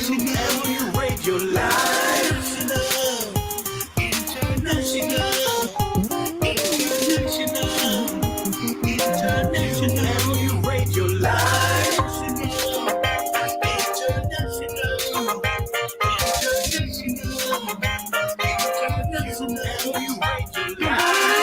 How you rate your life? International, international, international. How you rate your life? International, international, how you rate your life?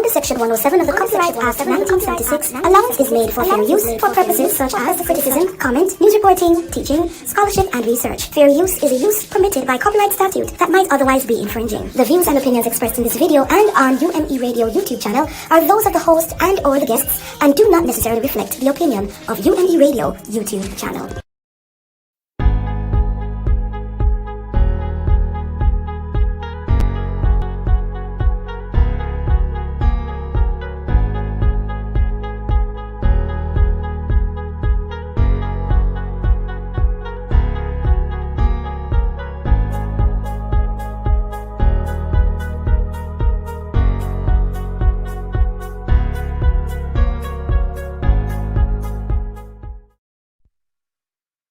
Under Section 107 of the Copyright Act 1976, allowance is made for fair use for purposes such as criticism, comment, news reporting, teaching, scholarship, and research. Fair use is a use permitted by copyright statute that might otherwise be infringing. The views and opinions expressed in this video and on UME Radio YouTube channel are those of the host and or the guests and do not necessarily reflect the opinion of UME Radio YouTube channel.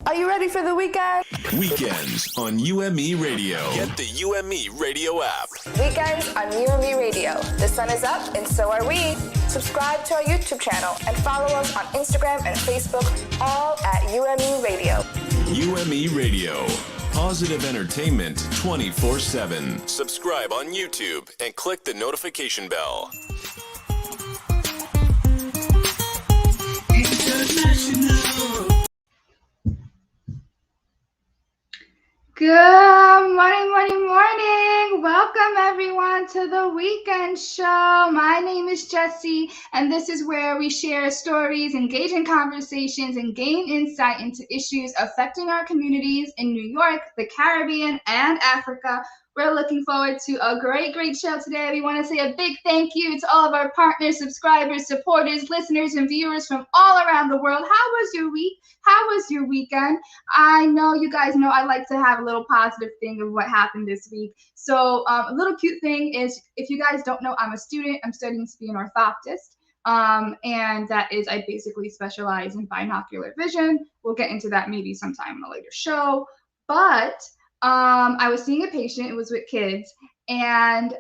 Are you ready for the weekend? Weekends on UME Radio. Get the UME Radio app. Weekends on UME Radio. The sun is up and so are we. Subscribe to our YouTube channel and follow us on Instagram and Facebook, all at UME Radio. UME Radio. Positive entertainment 24/7. Subscribe on YouTube and click the notification bell. International. Good morning. Welcome everyone to the weekend show. My name is Jessie, and this is where we share stories, engage in conversations, and gain insight into issues affecting our communities in New York, the Caribbean, and Africa. We're looking forward to a great show today. We want to say a big thank you to all of our partners, subscribers, supporters, listeners, and viewers from all around the world. How was your week? How was your weekend? I know you guys know I like to have a little positive thing of what happened this week. So a little cute thing is, if you guys don't know, I'm a student. I'm studying to be an orthoptist. And that is, I basically specialize in binocular vision. We'll get into that maybe sometime in a later show. But I was seeing a patient. It was with kids, and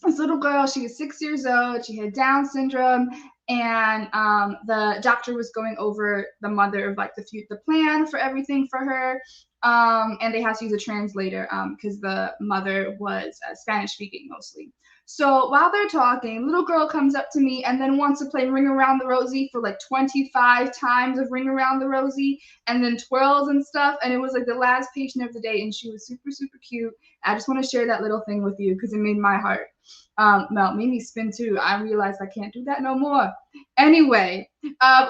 this little girl, she was 6 years old. She had Down syndrome, and the doctor was going over the mother of like the plan for everything for her, and they had to use a translator because the mother was Spanish speaking mostly. So while they're talking, little girl comes up to me and then wants to play Ring Around the Rosie for like 25 times of Ring Around the Rosie, and then twirls and stuff. And it was like the last patient of the day, and she was super cute. I just want to share that little thing with you because it made my heart melt, made me spin too. I realized I can't do that no more. Anyway,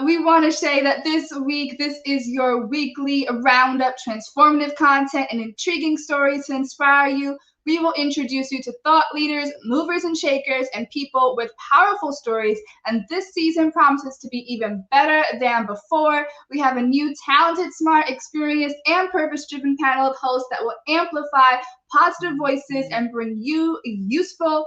we want to say that this week, this is your weekly roundup, transformative content and intriguing stories to inspire you. We will introduce you to thought leaders, movers and shakers, and people with powerful stories. And this season promises to be even better than before. We have a new talented, smart, experienced, and purpose-driven panel of hosts that will amplify positive voices and bring you useful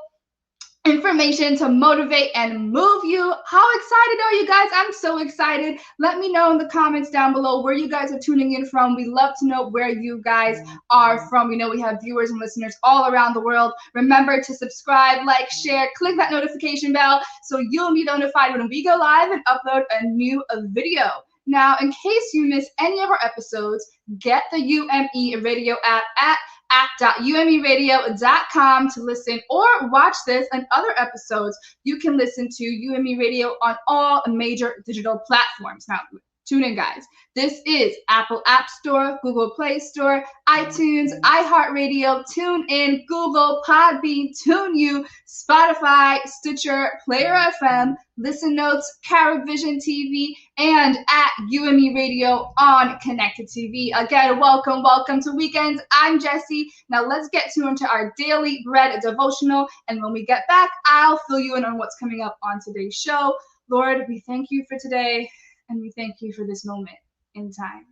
information to motivate and move you. How excited are you guys? I'm so excited. Let me know in the comments down below where you guys are tuning in from. We love to know where you guys are from. We know we have viewers and listeners all around the world. Remember to subscribe, like, share, click that notification bell so you'll be notified when we go live and upload a new video. Now, in case you miss any of our episodes, get the UME Radio app at app.umeradio.com to listen or watch this and other episodes. You can listen to UME Radio on all major digital platforms. Now, tune in, guys. This is Apple App Store, Google Play Store, iTunes, iHeartRadio, TuneIn, Google, Podbean, TuneU, Spotify, Stitcher, Player FM, Listen Notes, Caravision TV, and at UME Radio on Connected TV. Again, welcome to Weekends. I'm Jessie. Now let's get into our Daily Bread devotional, and when we get back, I'll fill you in on what's coming up on today's show. Lord, we thank you for today, and we thank you for this moment in time.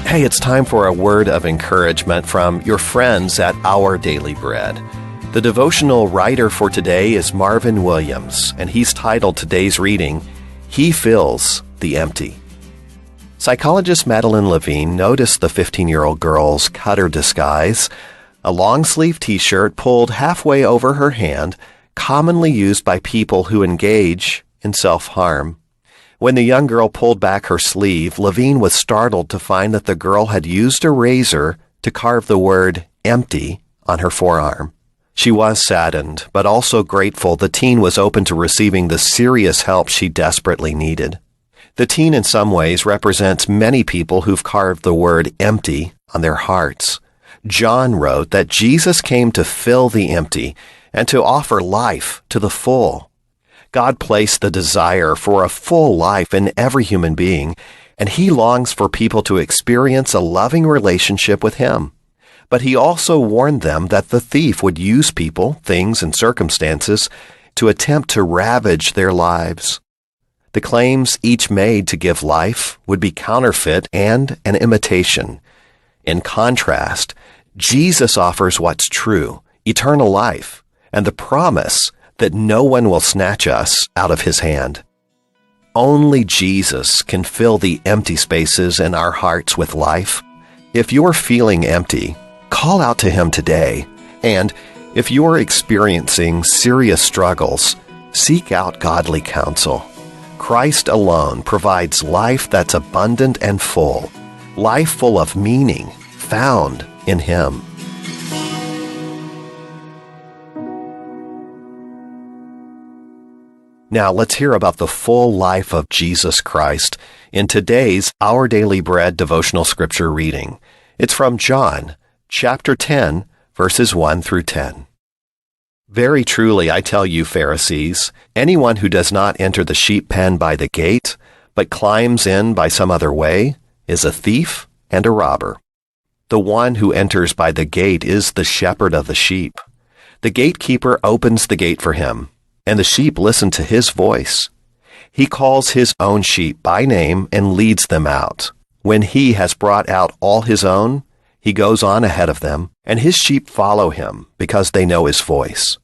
Hey, it's time for a word of encouragement from your friends at Our Daily Bread. The devotional writer for today is Marvin Williams, and he's titled today's reading, He Fills the Empty. Psychologist Madeline Levine noticed the 15-year-old girl's cutter disguise, a long-sleeve t-shirt pulled halfway over her hand, commonly used by people who engage in self-harm. When the young girl pulled back her sleeve, Levine was startled to find that the girl had used a razor to carve the word empty on her forearm. She was saddened, but also grateful the teen was open to receiving the serious help she desperately needed. The teen in some ways represents many people who've carved the word empty on their hearts. John wrote that Jesus came to fill the empty and to offer life to the full. God placed the desire for a full life in every human being, and he longs for people to experience a loving relationship with him. But he also warned them that the thief would use people, things, and circumstances to attempt to ravage their lives. The claims each made to give life would be counterfeit and an imitation. In contrast, Jesus offers what's true, eternal life, and the promise that no one will snatch us out of his hand. Only Jesus can fill the empty spaces in our hearts with life. If you're feeling empty, call out to him today. And if you're experiencing serious struggles, seek out godly counsel. Christ alone provides life that's abundant and full, life full of meaning found in him. Now let's hear about the full life of Jesus Christ in today's Our Daily Bread devotional scripture reading. It's from John, chapter 10, verses 1 through 10. Very truly, I tell you, Pharisees, anyone who does not enter the sheep pen by the gate, but climbs in by some other way, is a thief and a robber. The one who enters by the gate is the shepherd of the sheep. The gatekeeper opens the gate for him, and the sheep listen to his voice. He calls his own sheep by name and leads them out. When he has brought out all his own, he goes on ahead of them, and his sheep follow him because they know his voice.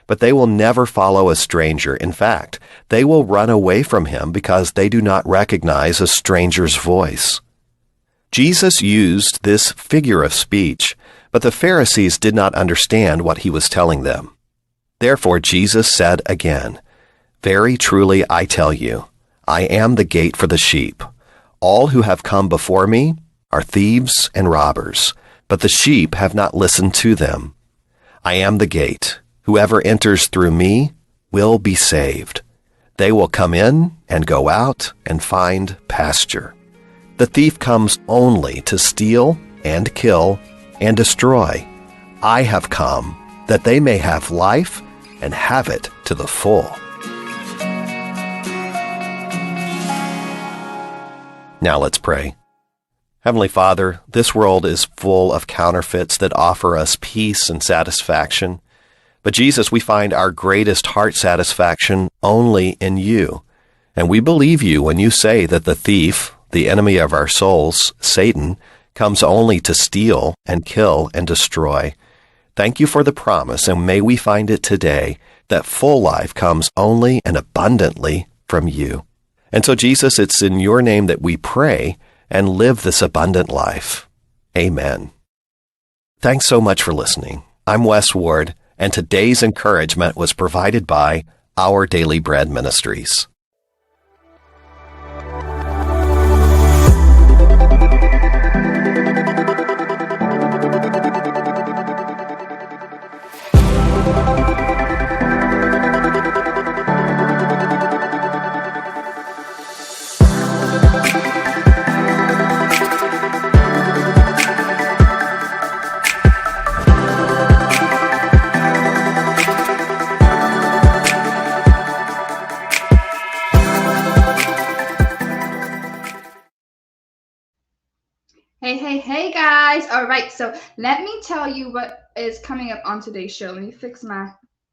But they will never follow a stranger. In fact, they will run away from him because they do not recognize a stranger's voice. Jesus used this figure of speech, but the Pharisees did not understand what he was telling them. Therefore Jesus said again, "Very truly I tell you, I am the gate for the sheep. All who have come before me are thieves and robbers, but the sheep have not listened to them. I am the gate. Whoever enters through me will be saved. They will come in and go out and find pasture. The thief comes only to steal and kill and destroy. I have come that they may have life and have it to the full." Now let's pray. Heavenly Father, this world is full of counterfeits that offer us peace and satisfaction. But Jesus, we find our greatest heart satisfaction only in you. And we believe you when you say that the thief, the enemy of our souls, Satan, comes only to steal and kill and destroy. Thank you for the promise, and may we find it today that full life comes only and abundantly from you. And so, Jesus, it's in your name that we pray and live this abundant life. Amen. Thanks so much for listening. I'm Wes Ward, and today's encouragement was provided by Our Daily Bread Ministries. Hey guys. All right, so let me tell you what is coming up on today's show. Let me fix my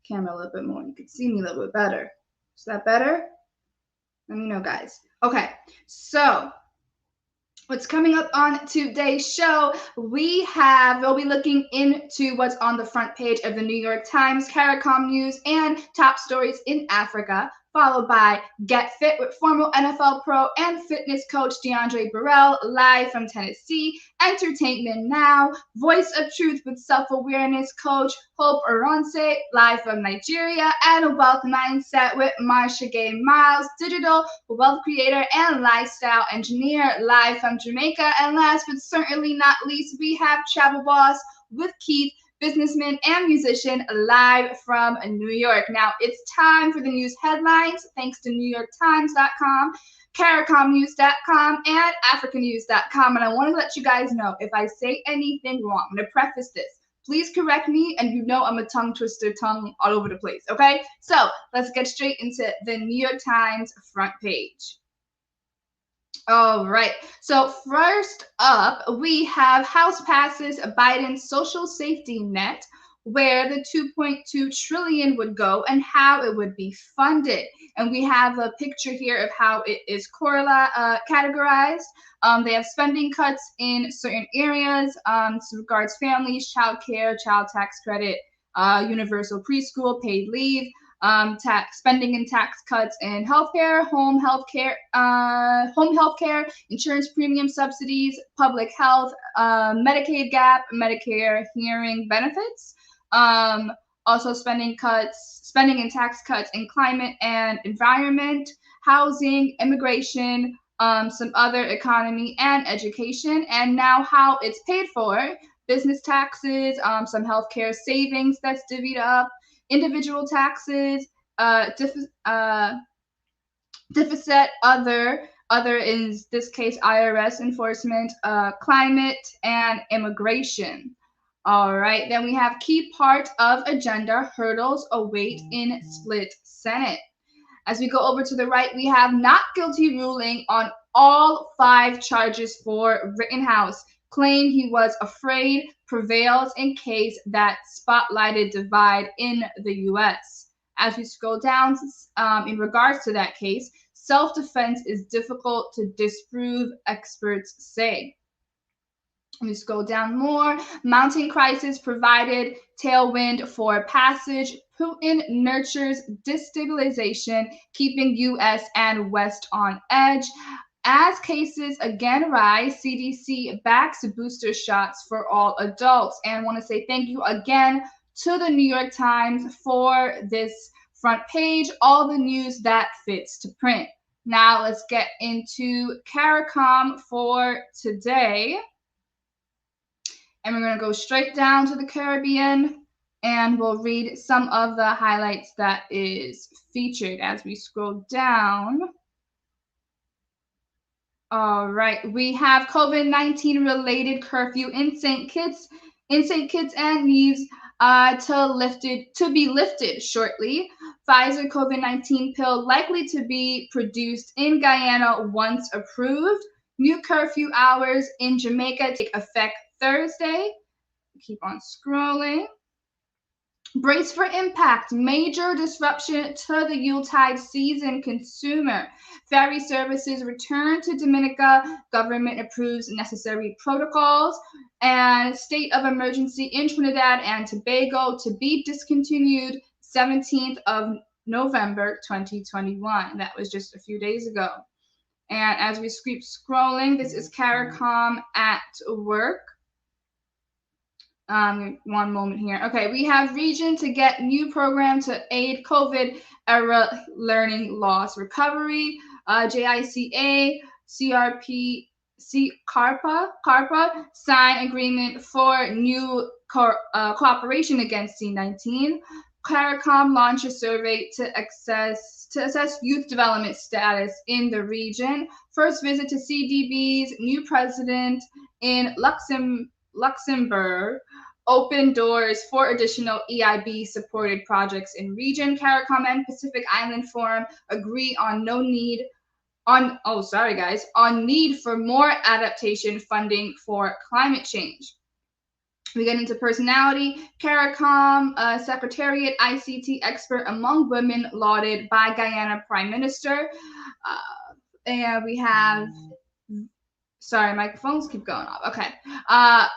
camera a little bit more. You can see me a little bit better. Is that better? Let me know, guys. Okay, so what's coming up on today's show, we'll be looking into what's on the front page of the New York Times, CARICOM News, and top stories in Africa. followed by Get Fit with former NFL pro and fitness coach Diondre Borel, live from Tennessee. Entertainment Now, Voice of Truth with self-awareness coach Hope Oronse, live from Nigeria. And a Wealth Mindset with Marsha Gay Miles, digital wealth creator and lifestyle engineer, live from Jamaica. And last but certainly not least, we have Travel Boss with Keith, businessman and musician, live from New York. Now it's time for the news headlines, thanks to NewYorkTimes.com, CaricomNews.com, and AfricaNews.com. And I want to let you guys know, if I say anything wrong, I'm going to preface this. Please correct me, and you know I'm a tongue twister, tongue all over the place, okay? So let's get straight into the New York Times front page. All right. So first up, we have House passes Biden's social safety net, where the 2.2 trillion would go and how it would be funded. And we have a picture here of how it is categorized. They have spending cuts in certain areas, regards families, child care, child tax credit, universal preschool, paid leave, tax spending and tax cuts in healthcare, home healthcare, insurance premium subsidies, public health, Medicaid gap, Medicare hearing benefits. Also spending and tax cuts in climate and environment, housing, immigration, some other economy and education, and now how it's paid for: business taxes, some healthcare savings that's divvied up, individual taxes, deficit, other in this case IRS enforcement, climate and immigration. All right, then we have key part of agenda: hurdles await in split Senate. As we go over to the right, we have not guilty ruling on all 5 charges for Rittenhouse. Claim he was afraid prevails in case that spotlighted divide in the U.S. As we scroll down, in regards to that case, self-defense is difficult to disprove, experts say. Let me scroll down more. Mounting crisis provided tailwind for passage. Putin nurtures destabilization, keeping U.S. and West on edge. As cases again rise, CDC backs booster shots for all adults. And I want to say thank you again to the New York Times for this front page, all the news that fits to print. Now let's get into CARICOM for today. And we're going to go straight down to the Caribbean, and we'll read some of the highlights that is featured as we scroll down. All right, we have COVID-19 related curfew in St. Kitts and Nevis to be lifted shortly. Pfizer COVID-19 pill likely to be produced in Guyana once approved. New curfew hours in Jamaica take effect Thursday. Keep on scrolling. Brace for impact. Major disruption to the Yuletide season. Consumer. Ferry services return to Dominica. Government approves necessary protocols. And state of emergency in Trinidad and Tobago to be discontinued 17th of November 2021. That was just a few days ago. And as we keep scrolling, this is CARICOM at work. One moment here. Okay, we have region to get new program to aid COVID era learning loss recovery. JICA, CARPA sign agreement for new cooperation against C-19. CARICOM launch a survey to assess youth development status in the region. First visit to CDB's new president in Luxembourg. Open doors for additional EIB supported projects in region. CARICOM and Pacific Island Forum agree on need for more adaptation funding for climate change. We get into personality. CARICOM Secretariat ICT expert among women lauded by Guyana Prime Minister. And we have Sorry, my phones keep going off. Okay.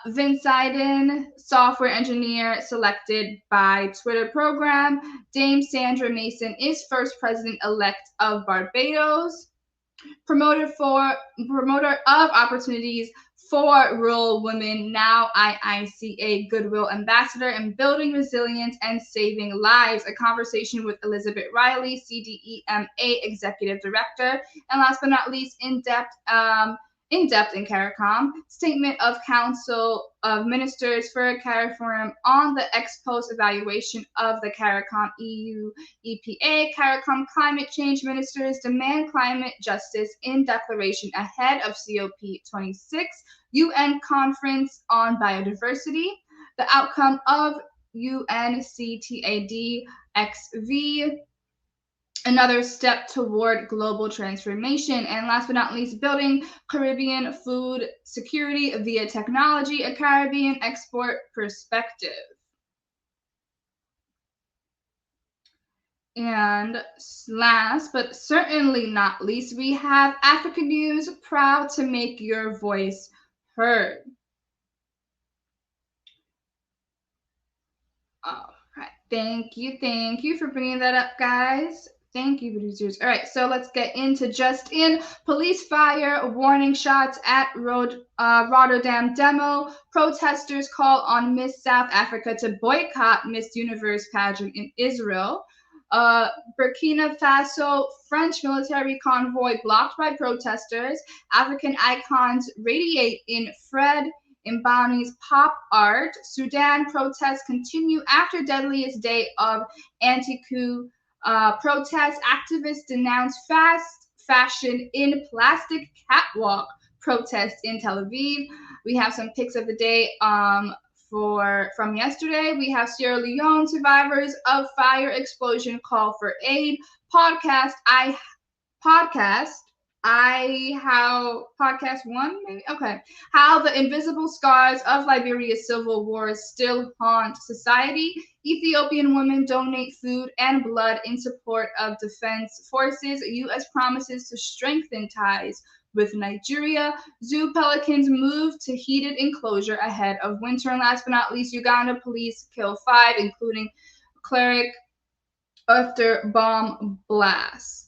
Vince Seiden, software engineer selected by Twitter program. Dame Sandra Mason is first president-elect of Barbados. Promoter of opportunities for rural women, now IICA Goodwill Ambassador, and building resilience and saving lives. A conversation with Elizabeth Riley, CDEMA Executive Director. And last but not least, in-depth in CARICOM, Statement of Council of Ministers for CARIFORUM on the ex-post evaluation of the CARICOM EU EPA. CARICOM Climate Change Ministers demand climate justice in declaration ahead of COP26, UN Conference on Biodiversity. The outcome of UNCTAD XV, another step toward global transformation. And last but not least, building Caribbean food security via technology, a Caribbean export perspective. And last but certainly not least, we have African News, proud to make your voice heard. All right, thank you for bringing that up, guys. Thank you, producers. All right, so let's get into just in. Police fire warning shots at Rotterdam demo. Protesters call on Miss South Africa to boycott Miss Universe pageant in Israel. Burkina Faso French military convoy blocked by protesters. African icons radiate in Fred Mbani's pop art. Sudan protests continue after deadliest day of anti-coup protests. Activists denounce fast fashion in plastic catwalk protest in Tel Aviv. We have some pics of the day from yesterday. We have Sierra Leone survivors of fire explosion call for aid. Podcast one, maybe? Okay. How the invisible scars of Liberia's civil wars still haunt society. Ethiopian women donate food and blood in support of defense forces. U.S. promises to strengthen ties with Nigeria. Zoo pelicans move to heated enclosure ahead of winter. And last but not least, Uganda police kill 5, including cleric, after bomb blasts.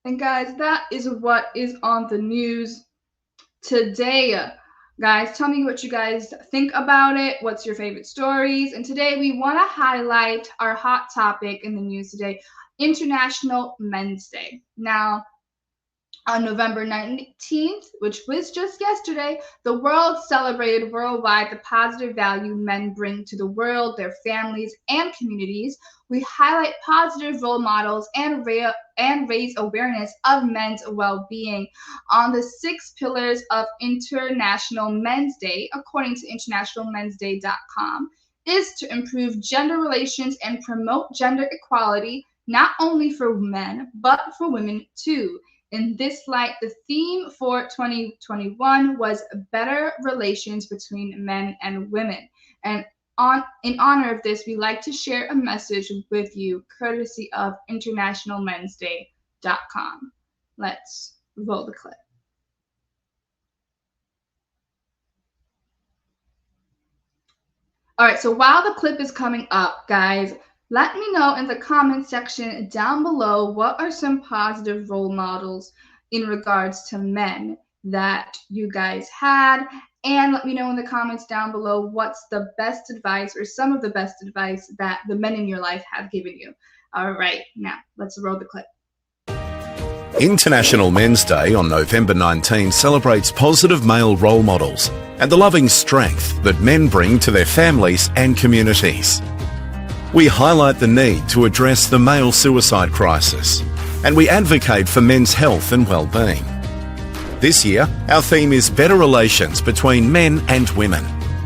And guys, that is what is on the news today. Guys, tell me what you guys think about it. What's your favorite stories? And today we want to highlight our hot topic in the news today, International Men's Day. Now, on November 19th, which was just yesterday, the world celebrated worldwide the positive value men bring to the world, their families, and communities. We highlight positive role models and raise awareness of men's well-being on the 6 pillars of International Men's Day, according to internationalmensday.com, is to improve gender relations and promote gender equality, not only for men, but for women too. In this light, the theme for 2021 was better relations between men and women. And in honor of this, we like to share a message with you, courtesy of internationalmensday.com. Let's roll the clip. All right, so while the clip is coming up, guys, let me know in the comment section down below what are some positive role models in regards to men that you guys had. And let me know in the comments down below what's the best advice or some of the best advice that the men in your life have given you. All right, now let's roll the clip. International Men's Day on November 19 celebrates positive male role models and the loving strength that men bring to their families and communities. We highlight the need to address the male suicide crisis, and we advocate for men's health and well-being. This year, our theme is better relations between men and women.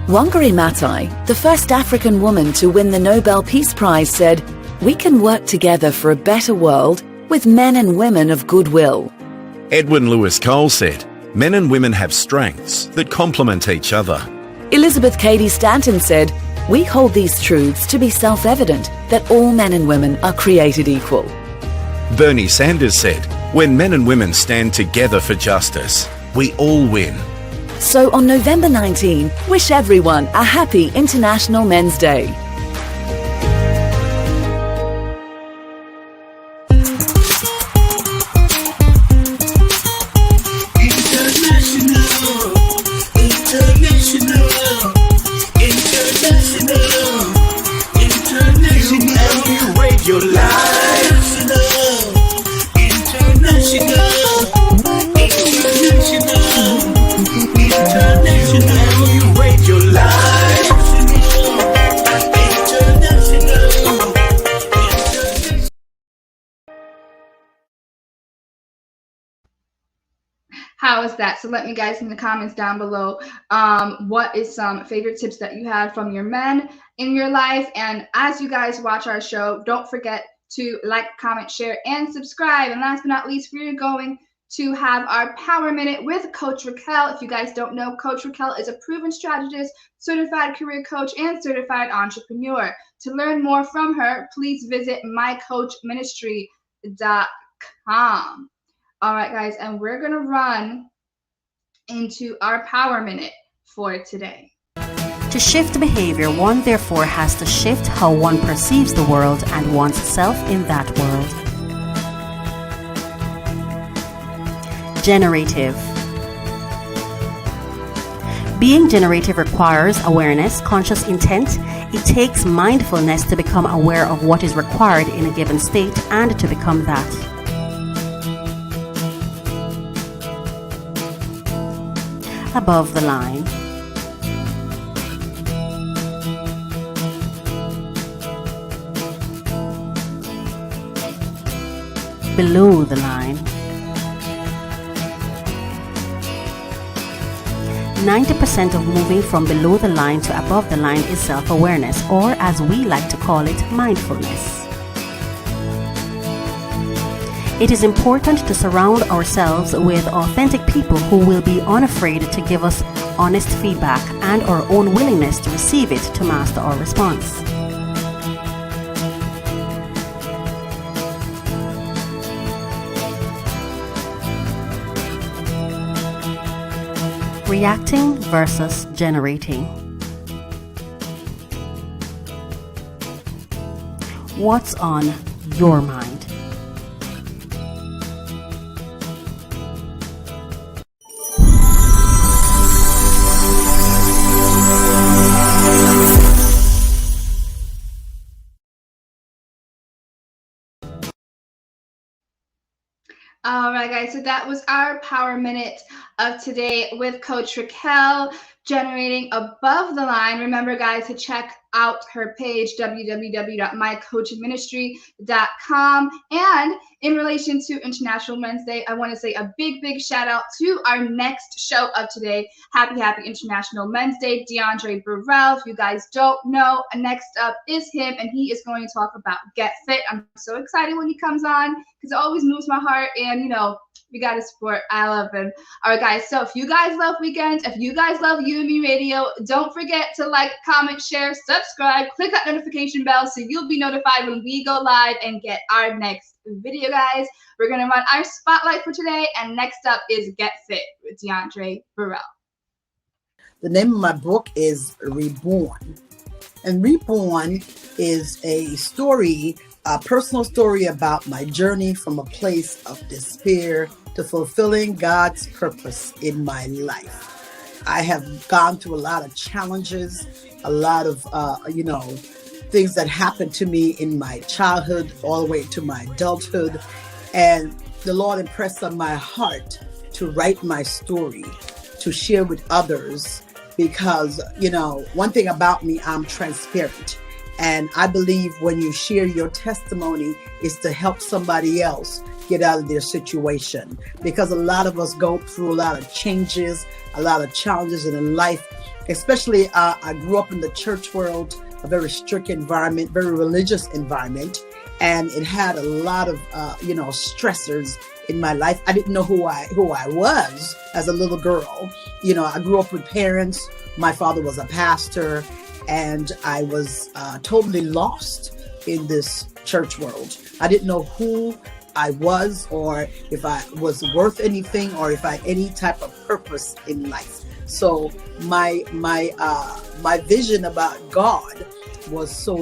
Wangari Maathai, the first African woman to win the Nobel Peace Prize, said, "We can work together for a better world with men and women of goodwill." Edwin Lewis Cole said, "Men and women have strengths that complement each other." Elizabeth Cady Stanton said, "We hold these truths to be self-evident, that all men and women are created equal." Bernie Sanders said, "When men and women stand together for justice, we all win. So on November 19, wish everyone a happy International Men's Day. How is that? So let me guys in the comments down below, what is some favorite tips that you had from your men in your life? And as you guys watch our show, don't forget to like, comment, share, and subscribe. And last but not least, we're going to have our Power Minute with Coach Raquel. If you guys don't know, Coach Raquel is a proven strategist, certified career coach, and certified entrepreneur. To learn more from her, please visit mycoachministry.com. All right, guys, and we're going to run into our Power Minute for today. To shift behavior, one therefore has to shift how one perceives the world and one's self in that world. Generative. Being generative requires awareness, conscious intent. It takes mindfulness to become aware of what is required in a given state and to become that. Above the line. Below the line. 90% of moving from below the line to above the line is self-awareness, or as we like to call it, mindfulness. It is important to surround ourselves with authentic people who will be unafraid to give us honest feedback and our own willingness to receive it to master our response. Reacting versus generating. What's on your mind? All right, guys, so that was our Power Minute of today with Coach Raquel, generating above the line. Remember, guys, to check out her page, www.mycoachministry.com. And in relation to International Men's Day, I want to say a big, big shout out to our next show of today. Happy International Men's Day, Diondre Borel. If you guys don't know, next up is him, and he is going to talk about Get Fit. I'm so excited when he comes on because it always moves my heart, and you know, we got to support. I love him. All right, guys. So if you guys love weekends, if you guys love UMERADIO, don't forget to like, comment, share, subscribe, click that notification bell so you'll be notified when we go live and get our next video, guys. We're going to run our spotlight for today. And next up is Get Fit with Diondre Borel. The name of my book is Reborn. And Reborn is a story, a personal story about my journey from a place of despair to fulfilling God's purpose in my life. I have gone through a lot of challenges, a lot of, things that happened to me in my childhood all the way to my adulthood. And the Lord impressed on my heart to write my story, to share with others, because, one thing about me, I'm transparent. And I believe when you share your testimony is to help somebody else get out of their situation. Because a lot of us go through a lot of changes, a lot of challenges in life. Especially, I grew up in the church world, a very strict environment, very religious environment. And it had a lot of, stressors in my life. I didn't know who I was as a little girl. I grew up with parents. My father was a pastor. And I was totally lost in this church world. I didn't know who I was, or if I was worth anything, or if I had any type of purpose purpose in life. So my vision about God was so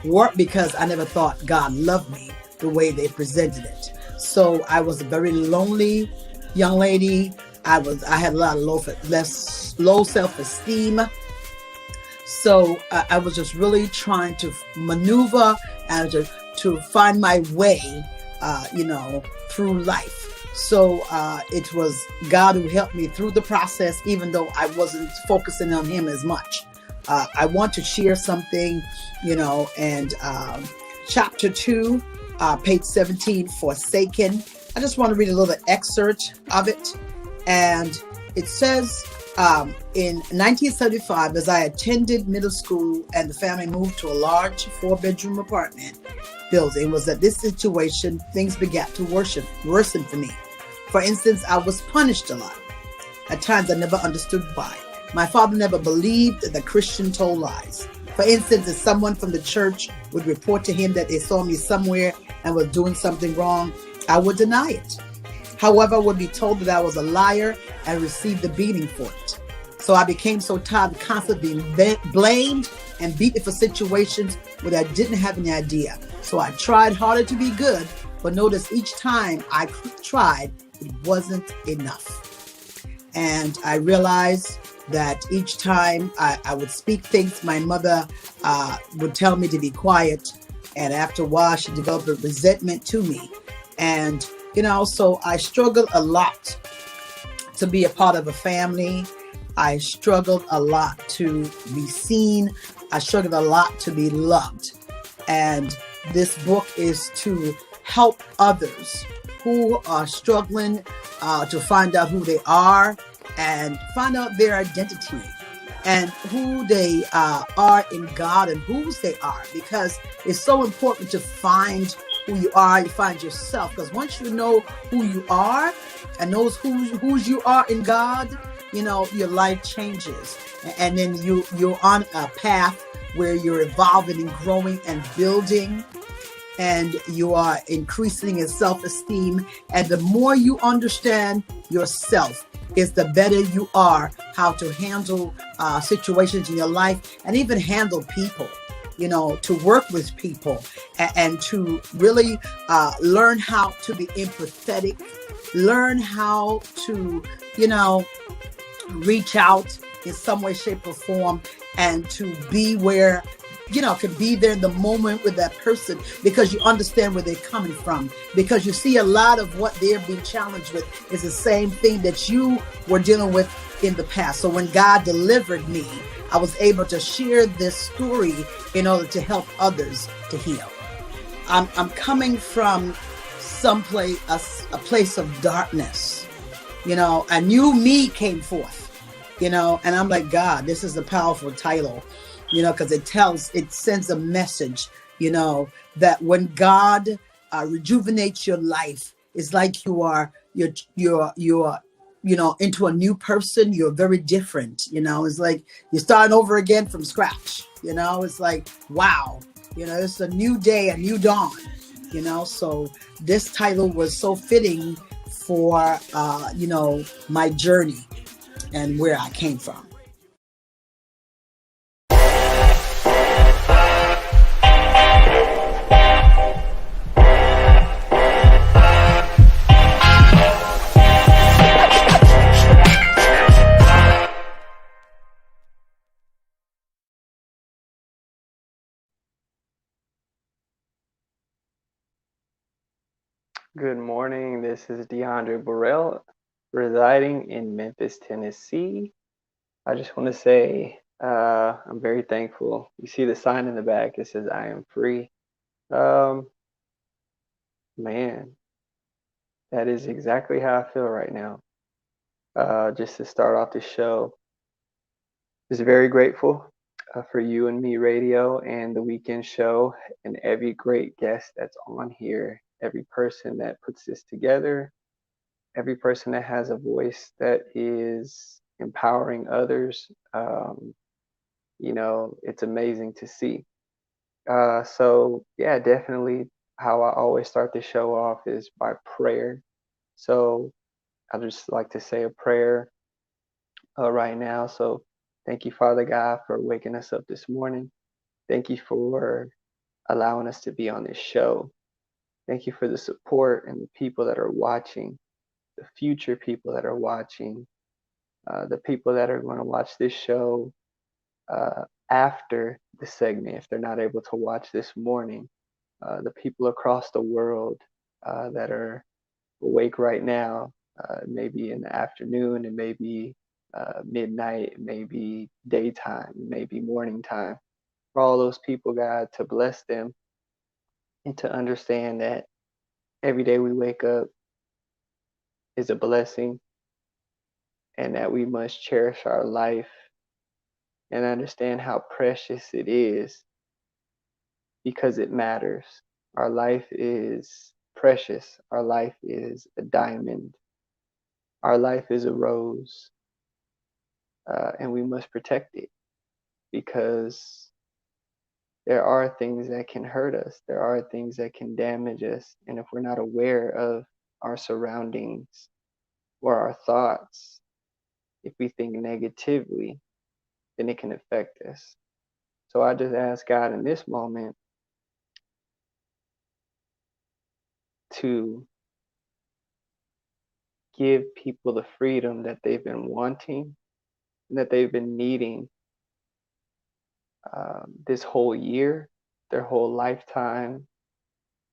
warped because I never thought God loved me the way they presented it. So I was a very lonely young lady. I had a lot of low self-esteem. So I was just really trying to maneuver and to find my way, through life. So it was God who helped me through the process, even though I wasn't focusing on Him as much. I want to share something, and chapter 2, page 17, Forsaken. I just want to read a little excerpt of it. And it says, in 1975, as I attended middle school and the family moved to a large 4-bedroom apartment building, it was at this situation things began to worsen for me. For instance, I was punished a lot. At times I never understood why. My father never believed that Christian told lies. For instance, if someone from the church would report to him that they saw me somewhere and was doing something wrong, I would deny it. However, I would be told that I was a liar and receive the beating for it. So I became so tired of constantly being blamed and beaten for situations where I didn't have any idea. So I tried harder to be good, but notice each time I tried, it wasn't enough. And I realized that each time I would speak things, my mother would tell me to be quiet. And after a while, she developed a resentment to me. And, so I struggled a lot to be a part of a family. I struggled a lot to be seen. I struggled a lot to be loved. And this book is to help others who are struggling to find out who they are and find out their identity and who they are in God and whose they are, because it's so important to find who you are, you find yourself, because once you know who you are and knows whose you are in God, your life changes, and then you're on a path where you're evolving and growing and building, and you are increasing in self-esteem. And the more you understand yourself, is the better you are how to handle situations in your life and even handle people, to work with people and to really learn how to be empathetic, learn how to, reach out in some way, shape, or form, and to be where, can be there in the moment with that person, because you understand where they're coming from, because you see a lot of what they're being challenged with is the same thing that you were dealing with in the past. So when God delivered me, I was able to share this story in order to help others to heal. I'm coming from someplace, a place of darkness. A new me came forth, and I'm like, God, this is a powerful title, because it sends a message, that when God rejuvenates your life, it's like you're into a new person. You're very different. It's like you're starting over again from scratch. It's like, wow, it's a new day, a new dawn. So this title was so fitting for my journey and where I came from. Good morning. This is Diondre Borel, residing in Memphis, Tennessee. I just want to say I'm very thankful. You see the sign in the back. It says I am free. Man, that is exactly how I feel right now. Just to start off the show, just very grateful for You and Me Radio and the weekend show and every great guest that's on here, every person that puts this together, every person that has a voice that is empowering others. It's amazing to see. So yeah, definitely how I always start the show off is by prayer. So I'd just like to say a prayer right now. So thank you, Father God, for waking us up this morning. Thank you for allowing us to be on this show. Thank you for the support and the people that are watching, the future people that are watching, the people that are going to watch this show after the segment if they're not able to watch this morning, the people across the world that are awake right now, maybe in the afternoon, and maybe midnight, maybe daytime, maybe morning time. For all those people, God, to bless them and to understand that every day we wake up is a blessing and that we must cherish our life and understand how precious it is because it matters. Our life is precious. Our life is a diamond. Our life is a rose. And we must protect it because there are things that can hurt us. There are things that can damage us. And if we're not aware of our surroundings or our thoughts, if we think negatively, then it can affect us. So I just ask God in this moment to give people the freedom that they've been wanting and that they've been needing this whole year, their whole lifetime,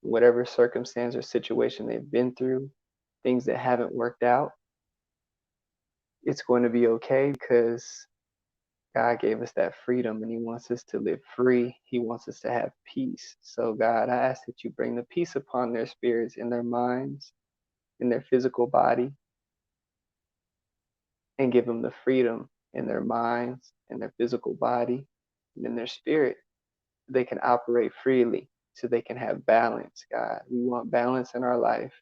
whatever circumstance or situation they've been through, things that haven't worked out. It's going to be okay because God gave us that freedom and He wants us to live free. He wants us to have peace. So, God, I ask that you bring the peace upon their spirits, in their minds, in their physical body, and give them the freedom in their minds, in their physical body, and in their spirit. They can operate freely so they can have balance, God. We want balance in our life.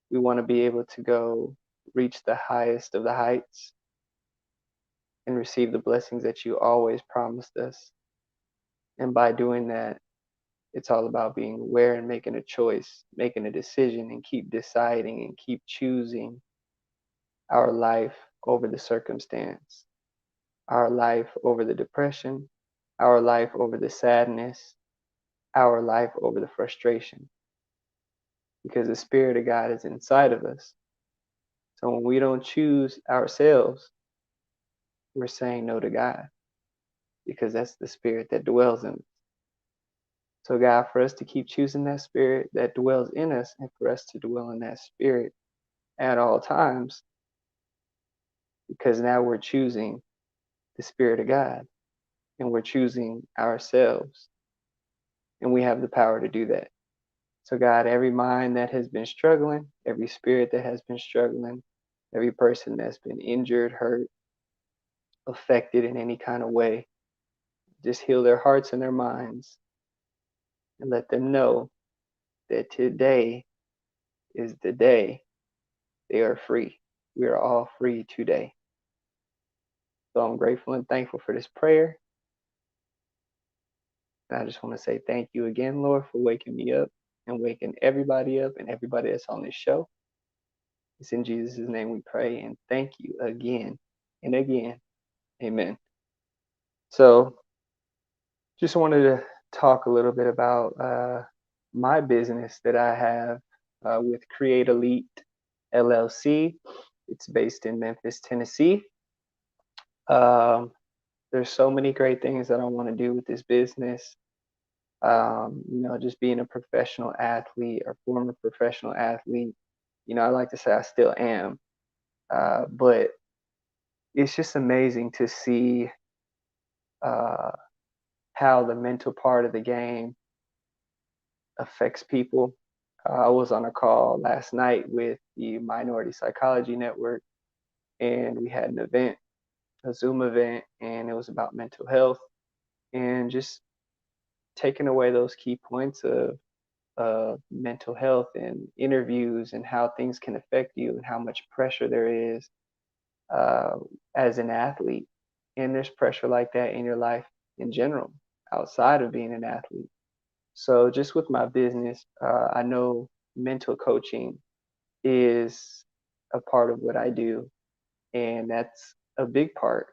We want to be able to go reach the highest of the heights and receive the blessings that you always promised us. And by doing that, it's all about being aware and making a choice, making a decision, and keep deciding and keep choosing our life over the circumstance, our life over the depression, our life over the sadness, our life over the frustration. Because the Spirit of God is inside of us. So when we don't choose ourselves, we're saying no to God, because that's the Spirit that dwells in us. So God, for us to keep choosing that Spirit that dwells in us, and for us to dwell in that Spirit at all times, because now we're choosing the Spirit of God and we're choosing ourselves, and we have the power to do that. So God, every mind that has been struggling, every spirit that has been struggling, every person that's been injured, hurt, affected in any kind of way, just heal their hearts and their minds and let them know that today is the day they are free. We are all free today. So I'm grateful and thankful for this prayer. And I just want to say thank you again, Lord, for waking me up and waking everybody up and everybody that's on this show. It's in Jesus' name we pray, and thank you again and again. Amen. So just wanted to talk a little bit about my business that I have with Create Elite LLC. It's based in Memphis, Tennessee. There's so many great things that I want to do with this business. Just being a professional athlete or former professional athlete, I like to say I still am. But it's just amazing to see how the mental part of the game affects people. I was on a call last night with the Minority Psychology Network, and we had an event, a Zoom event, and it was about mental health and just taking away those key points of mental health and interviews and how things can affect you and how much pressure there is as an athlete. And there's pressure like that in your life in general, outside of being an athlete. So just with my business, I know mental coaching is a part of what I do. And that's a big part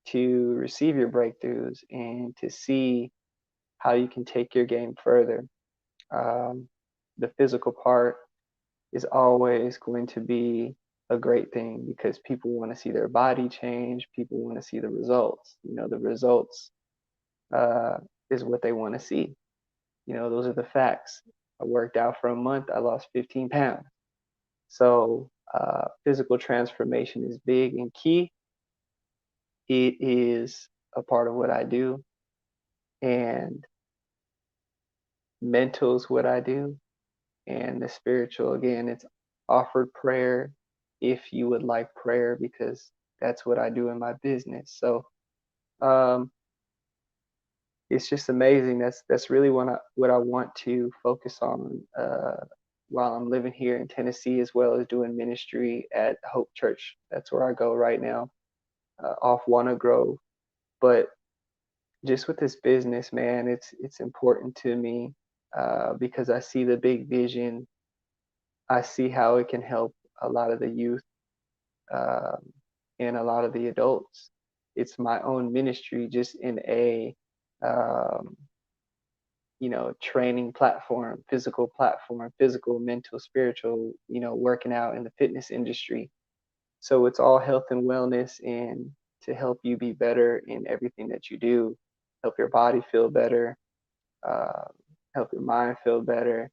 to receive your breakthroughs and to see how you can take your game further. The physical part is always going to be a great thing because people want to see their body change. People want to see the results. The results is what they want to see. Those are the facts. I worked out for a month. I lost 15 pounds. So physical transformation is big and key. It is a part of what I do. And mental is what I do. And the spiritual, again, it's offered prayer if you would like prayer, because that's what I do in my business. So it's just amazing. That's really what I want to focus on while I'm living here in Tennessee, as well as doing ministry at Hope Church. That's where I go right now, off Wanna Grove. But just with this business, man, it's important to me because I see the big vision. I see how it can help a lot of the youth and a lot of the adults. It's my own ministry, just in a training platform, physical, mental, spiritual, working out in the fitness industry. So it's all health and wellness, and to help you be better in everything that you do, help your body feel better, help your mind feel better,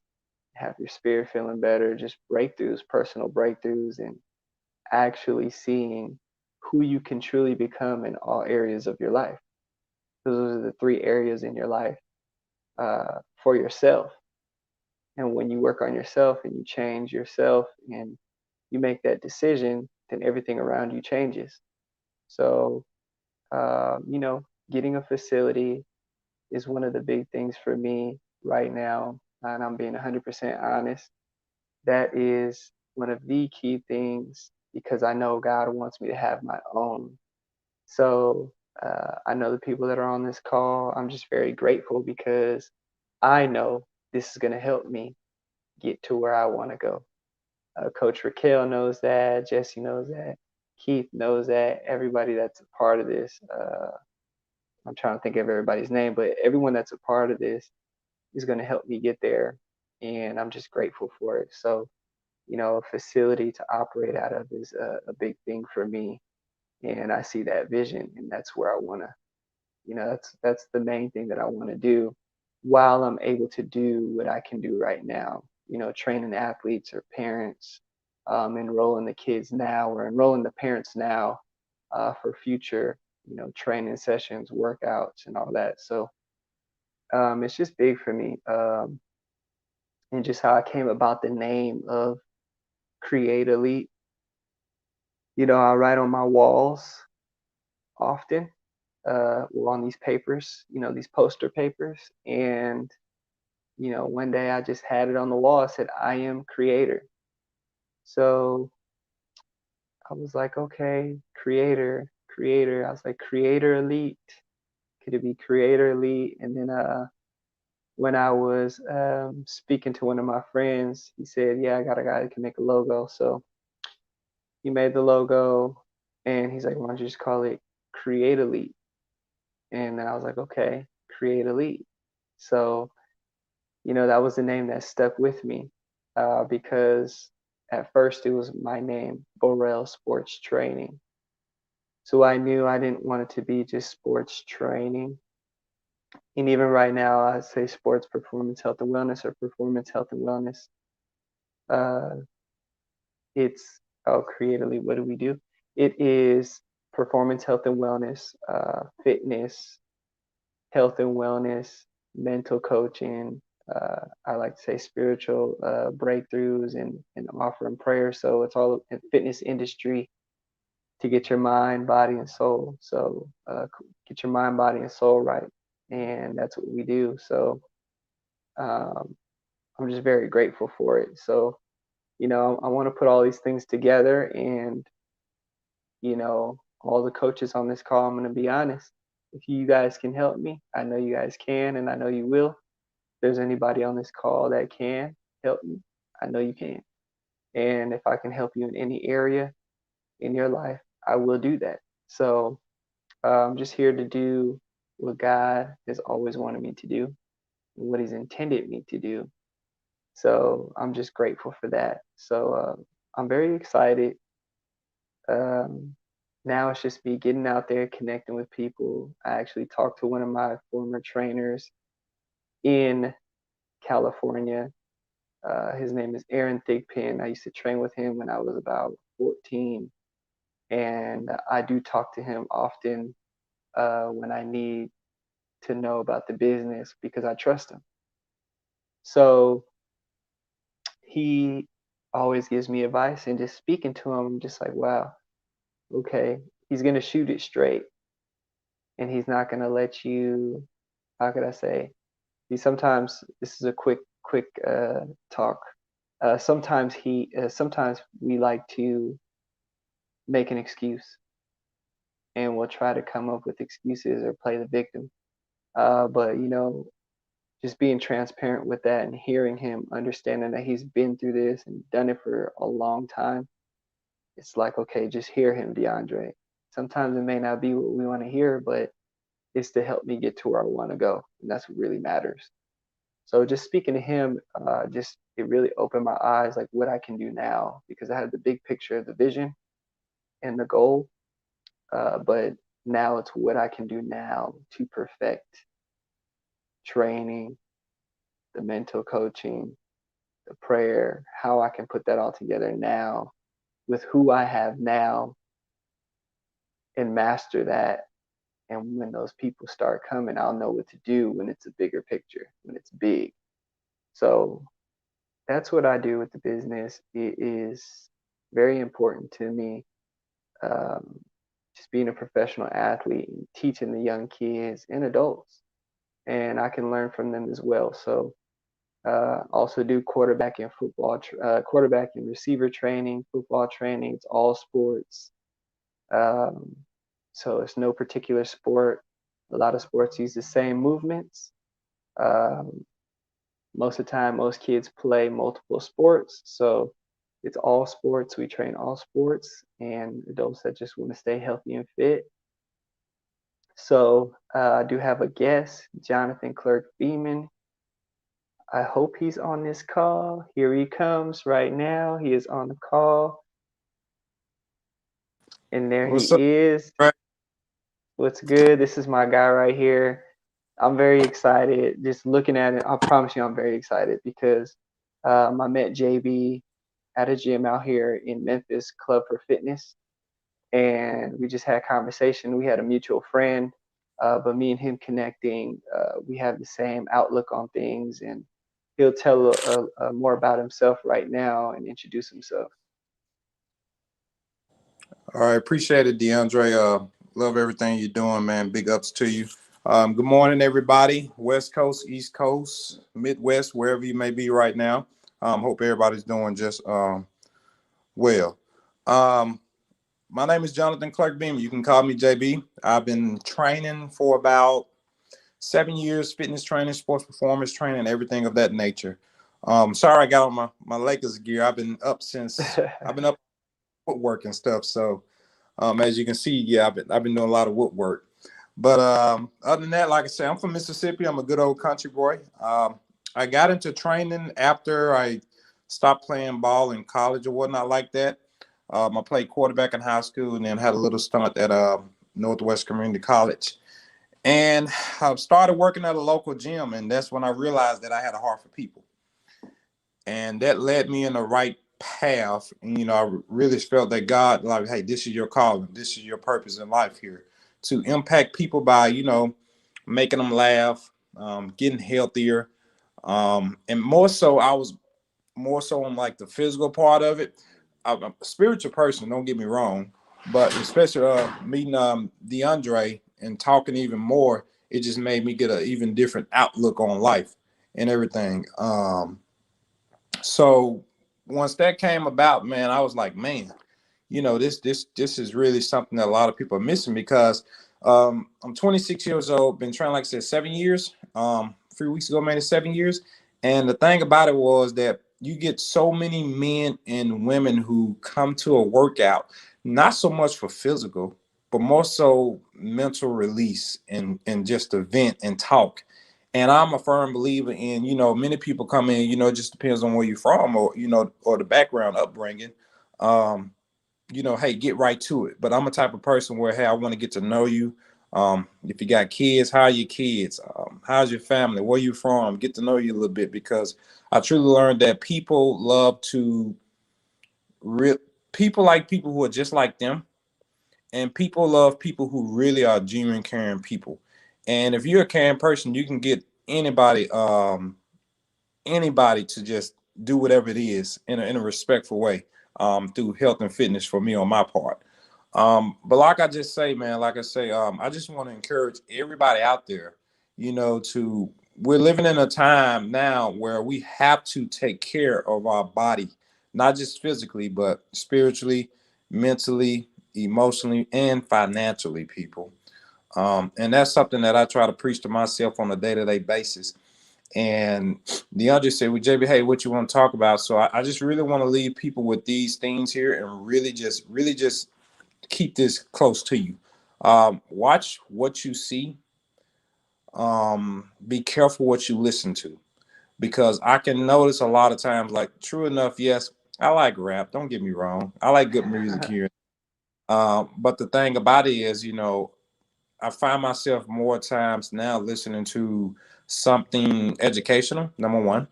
have your spirit feeling better, just breakthroughs, personal breakthroughs, and actually seeing who you can truly become in all areas of your life. Those are the 3 areas in your life for yourself. And when you work on yourself and you change yourself and you make that decision, then everything around you changes. So, getting a facility is one of the big things for me right now. And I'm being 100% honest. That is one of the key things, because I know God wants me to have my own. So I know the people that are on this call, I'm just very grateful because I know this is going to help me get to where I want to go. Coach Raquel knows that. Jesse knows that. Keith knows that. Everybody that's a part of this, I'm trying to think of everybody's name, but everyone that's a part of this is going to help me get there. And I'm just grateful for it. So, a facility to operate out of is a big thing for me. And I see that vision, and that's where I want to, that's the main thing that I want to do while I'm able to do what I can do right now, training athletes or parents, enrolling the kids now, or enrolling the parents now for future, training sessions, workouts, and all that. So it's just big for me. And just how I came about the name of Create Elite. I write on my walls often, on these papers, these poster papers. And, one day I just had it on the wall. I said, I am creator. So I was like, okay, creator. I was like, Creator Elite. Could it be Creator Elite? And then when I was speaking to one of my friends, he said, yeah, I got a guy that can make a logo. So he made the logo, and he's like, why don't you just call it Create Elite? And then I was like, okay, Create Elite. So, that was the name that stuck with me because at first it was my name, Borel Sports Training. So I knew I didn't want it to be just sports training. And even right now, I say sports performance health and wellness, or performance health and wellness. It's Create Elite. What do we do? It is performance health and wellness, fitness, health and wellness, mental coaching. I like to say spiritual breakthroughs and offering prayer. So it's all in fitness industry to get your mind, body, and soul. So get your mind, body, and soul right. And that's what we do. So I'm just very grateful for it. So, I want to put all these things together, and, all the coaches on this call, I'm going to be honest. If you guys can help me, I know you guys can, and I know you will. If there's anybody on this call that can help me, I know you can. And if I can help you in any area in your life, I will do that. So I'm just here to do what God has always wanted me to do, and what He's intended me to do. So I'm just grateful for that. So I'm very excited. Now it's just me getting out there, connecting with people. I actually talked to one of my former trainers in California. His name is Aaron Thigpen. I used to train with him when I was about 14. And I do talk to him often when I need to know about the business because I trust him. So he always gives me advice, and just speaking to him, I'm just like, wow, okay, he's going to shoot it straight, and he's not going to let you, how could I say, sometimes, this is a quick talk. Sometimes we like to make an excuse, and we'll try to come up with excuses or play the victim. But just being transparent with that and hearing him, understanding that he's been through this and done it for a long time, it's like, okay, just hear him, Diondre. Sometimes it may not be what we want to hear, but it's to help me get to where I want to go, and that's what really matters. So just speaking to him, it really opened my eyes, like what I can do now, because I had the big picture of the vision and the goal, but now it's what I can do now to perfect training, the mental coaching, the prayer, how I can put that all together now with who I have now and master that. And when those people start coming, I'll know what to do when it's a bigger picture, when it's big. So that's what I do with the business. It is very important to me, just being a professional athlete and teaching the young kids and adults, and I can learn from them as well. So also do quarterback and football, quarterback and receiver training, football training. It's all sports. So it's no particular sport. A lot of sports use the same movements. Most of the time, most kids play multiple sports. So it's all sports. We train all sports, and adults that just want to stay healthy and fit. So I do have a guest, Jonathan Clark Beeman. I hope he's on this call. Here he comes right now. He is on the call. And there he is. What's good? This is my guy right here. I'm very excited. Just looking at it, I promise you I'm very excited because I met JB at a gym out here in Memphis, Club for Fitness. And we just had a conversation. We had a mutual friend, but me and him connecting, we have the same outlook on things. And he'll tell more about himself right now and introduce himself. All right, appreciate it, Diondre. Love everything you're doing, man. Big ups to you. Good morning, everybody. West Coast, East Coast, Midwest, wherever you may be right now. Hope everybody's doing just well. My name is Jonathan Clark Beeman. You can call me JB. I've been training for about 7 years, fitness training, sports performance training, everything of that nature. Sorry I got on my Lakers gear. I've been up woodwork and stuff. So as you can see, yeah, I've been doing a lot of woodwork. But other than that, like I said, I'm from Mississippi. I'm a good old country boy. I got into training after I stopped playing ball in college or whatnot like that. I played quarterback in high school and then had a little stunt at Northwest Community College. And I started working at a local gym, and that's when I realized that I had a heart for people. And that led me in the right path. And, I really felt that God, like, hey, this is your calling. This is your purpose in life here, to impact people by, making them laugh, getting healthier. And more so, I was more so on like the physical part of it. I'm a spiritual person, don't get me wrong, but especially meeting Diondre and talking even more, it just made me get an even different outlook on life and everything. So once that came about, man, I was like, man, this is really something that a lot of people are missing, because I'm 26 years old, been training, like I said, 7 years. 3 weeks ago, made it 7 years. And the thing about it was that, you get so many men and women who come to a workout, not so much for physical, but more so mental release and just to vent and talk. And I'm a firm believer in, many people come in, it just depends on where you're from or, or the background upbringing. Um, hey, get right to it. But I'm a type of person where, hey, I want to get to know you. If you got kids, how are your kids? How's your family? Where you from? Get to know you a little bit, because I truly learned that people love to people like people who are just like them, and people love people who really are genuine, caring people. And if you're a caring person, you can get anybody to just do whatever it is in a respectful way, through health and fitness for me on my part. But like I just say, man, I just want to encourage everybody out there, we're living in a time now where we have to take care of our body, not just physically, but spiritually, mentally, emotionally, and financially, people. And that's something that I try to preach to myself on a day-to-day basis. And Diondre said, well, JB, hey, what you want to talk about? So I just really want to leave people with these things here and really just keep this close to you. Watch what you see. Be careful what you listen to, because I can notice a lot of times, like, true enough, yes, I like rap. Don't get me wrong. I like good music here. But the thing about it is, I find myself more times now listening to something educational, number one.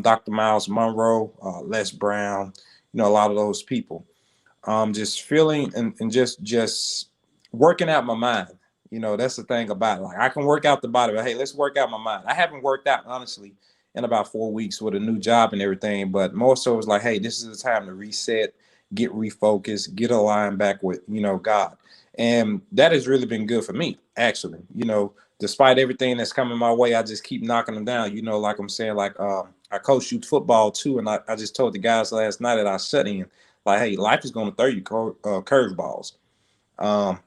Dr. Miles Monroe, Les Brown, a lot of those people. Just feeling and just working out my mind. That's the thing about it. Like, I can work out the body, but hey, let's work out my mind. I haven't worked out, honestly, in about 4 weeks with a new job and everything, but more so it's like, hey, this is the time to reset, get refocused, get aligned back with, God. And that has really been good for me, actually. Despite everything that's coming my way, I just keep knocking them down. Like I'm saying, like, I coach youth football too, and I just told the guys last night that I shut in, like, hey, life is going to throw you curveballs.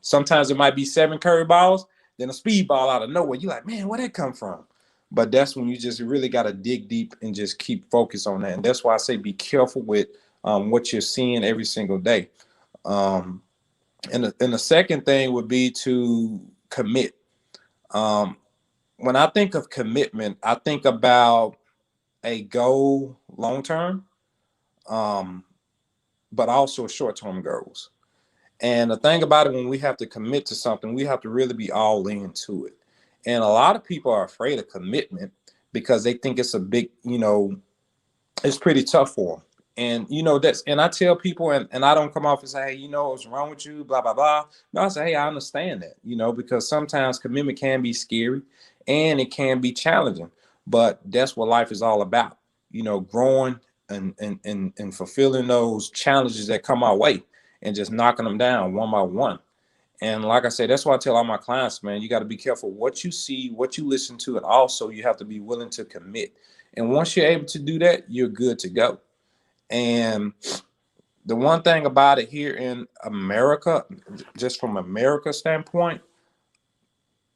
Sometimes it might be 7 curveballs, then a speed ball out of nowhere. You're like, man, where'd that come from? But that's when you just really got to dig deep and just keep focused on that. And that's why I say be careful with what you're seeing every single day. And the second thing would be to commit. When I think of commitment, I think about a goal long term, but also short-term goals. And the thing about it, when we have to commit to something, we have to really be all into it. And a lot of people are afraid of commitment because they think it's a big, it's pretty tough for them. And, and I tell people, and I don't come off and say, hey, what's wrong with you, blah, blah, blah. No, I say, hey, I understand that, because sometimes commitment can be scary and it can be challenging, but that's what life is all about, growing and fulfilling those challenges that come our way and just knocking them down one by one. And like I said, that's why I tell all my clients, man, you got to be careful what you see, what you listen to, and also you have to be willing to commit. And once you're able to do that, you're good to go. And the one thing about it here in America, just from America's standpoint,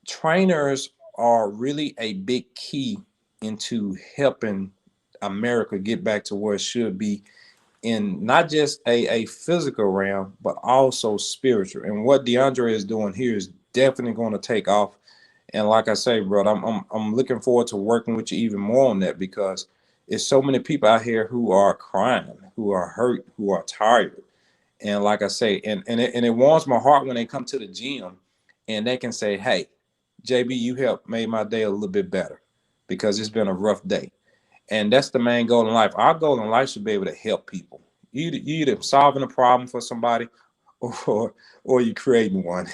trainers are really a big key into helping America get back to where it should be, in not just a physical realm, but also spiritual. And what Diondre is doing here is definitely going to take off. And like I say, bro, I'm looking forward to working with you even more on that, because it's so many people out here who are crying, who are hurt, who are tired. And like I say, and it warms my heart when they come to the gym and they can say, hey, JB, you helped made my day a little bit better because it's been a rough day. And that's the main goal in life. Our goal in life should be able to help people. You either solving a problem for somebody or you creating one.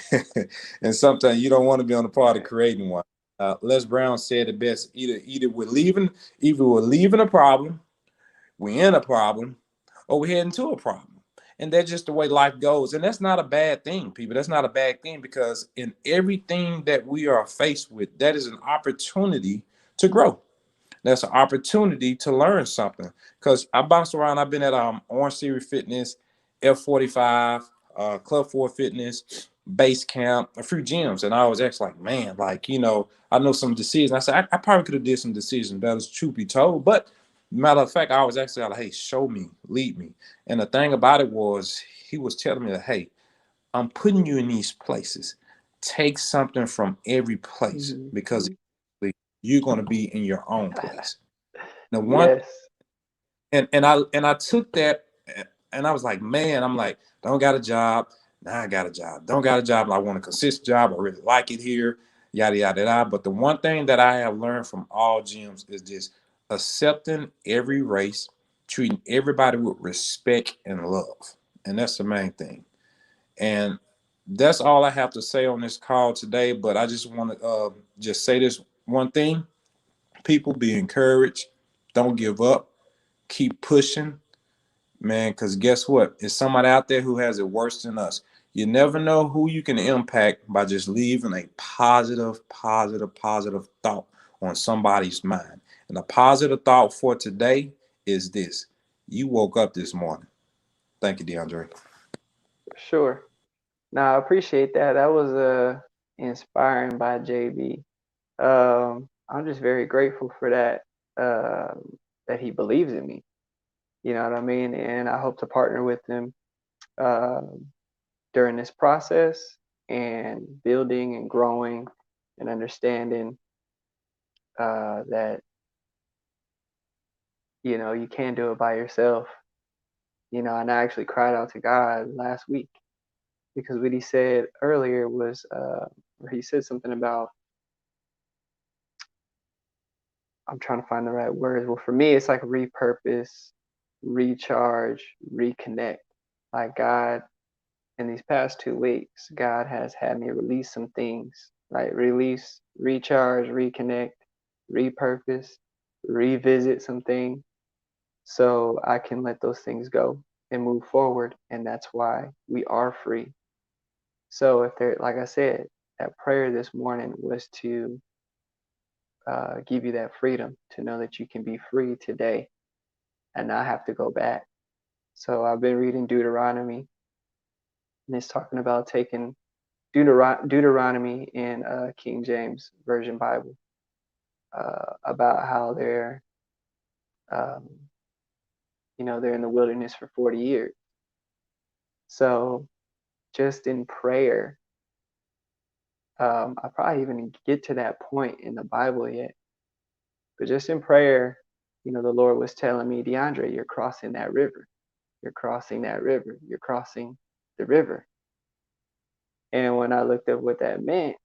And sometimes you don't want to be on the part of creating one. Les Brown said it best, either we're leaving a problem, we're in a problem, or we're heading to a problem. And that's just the way life goes. And that's not a bad thing, people. That's not a bad thing, because in everything that we are faced with, that is an opportunity to grow. That's an opportunity to learn something. Because I bounced around. I've been at Orange Theory Fitness, F45, Club 4 Fitness, Base Camp, a few gyms. And I was actually like, man, I know some decisions. I said, I probably could have did some decisions better, truth be told. But Matter of fact, I was actually like, hey, show me, lead me. And the thing about it was, he was telling me that, hey, I'm putting you in these places. Take something from every place, because you're going to be in your own place. Now, Yes. and I took that, and I was like, man, I'm like, don't got a job. Now I got a job. Don't got a job. I want a consistent job. I really like it here. Yada yada yada. But the one thing that I have learned from all gyms is just accepting every race, treating everybody with respect and love, and that's the main thing. And that's all I have to say on this call today. But I just want to just say this one thing: people, be encouraged. Don't give up. Keep pushing, man, because guess what? It's somebody out there who has it worse than us. You never know who you can impact by just leaving a positive thought on somebody's mind. And the positive thought for today is this: you woke up this morning. Thank you, Diondre. Sure. Now, I appreciate that. That was inspiring by JB. I'm just very grateful for that, that he believes in me. You know what I mean? And I hope to partner with him during this process and building and growing and understanding that, you know, you can't do it by yourself. You know, and I actually cried out to God last week, because what he said earlier was, where he said something about, I'm trying to find the right words. Well, for me, it's like repurpose, recharge, reconnect. Like God, in these past 2 weeks, God has had me release some things, right? Release, recharge, reconnect, repurpose, revisit some things, so I can let those things go and move forward. And that's why we are free. So if there, like I said, that prayer this morning was to give you that freedom to know that you can be free today and not have to go back. So I've been reading Deuteronomy, and it's talking about taking Deuteronomy in King James Version Bible, about how they're, um, you know, they're in the wilderness for 40 years. So just in prayer, I probably even get to that point in the Bible yet, but just in prayer, you know, the Lord was telling me, Diondre, you're crossing that river. You're crossing that river. You're crossing the river. And when I looked up what that meant,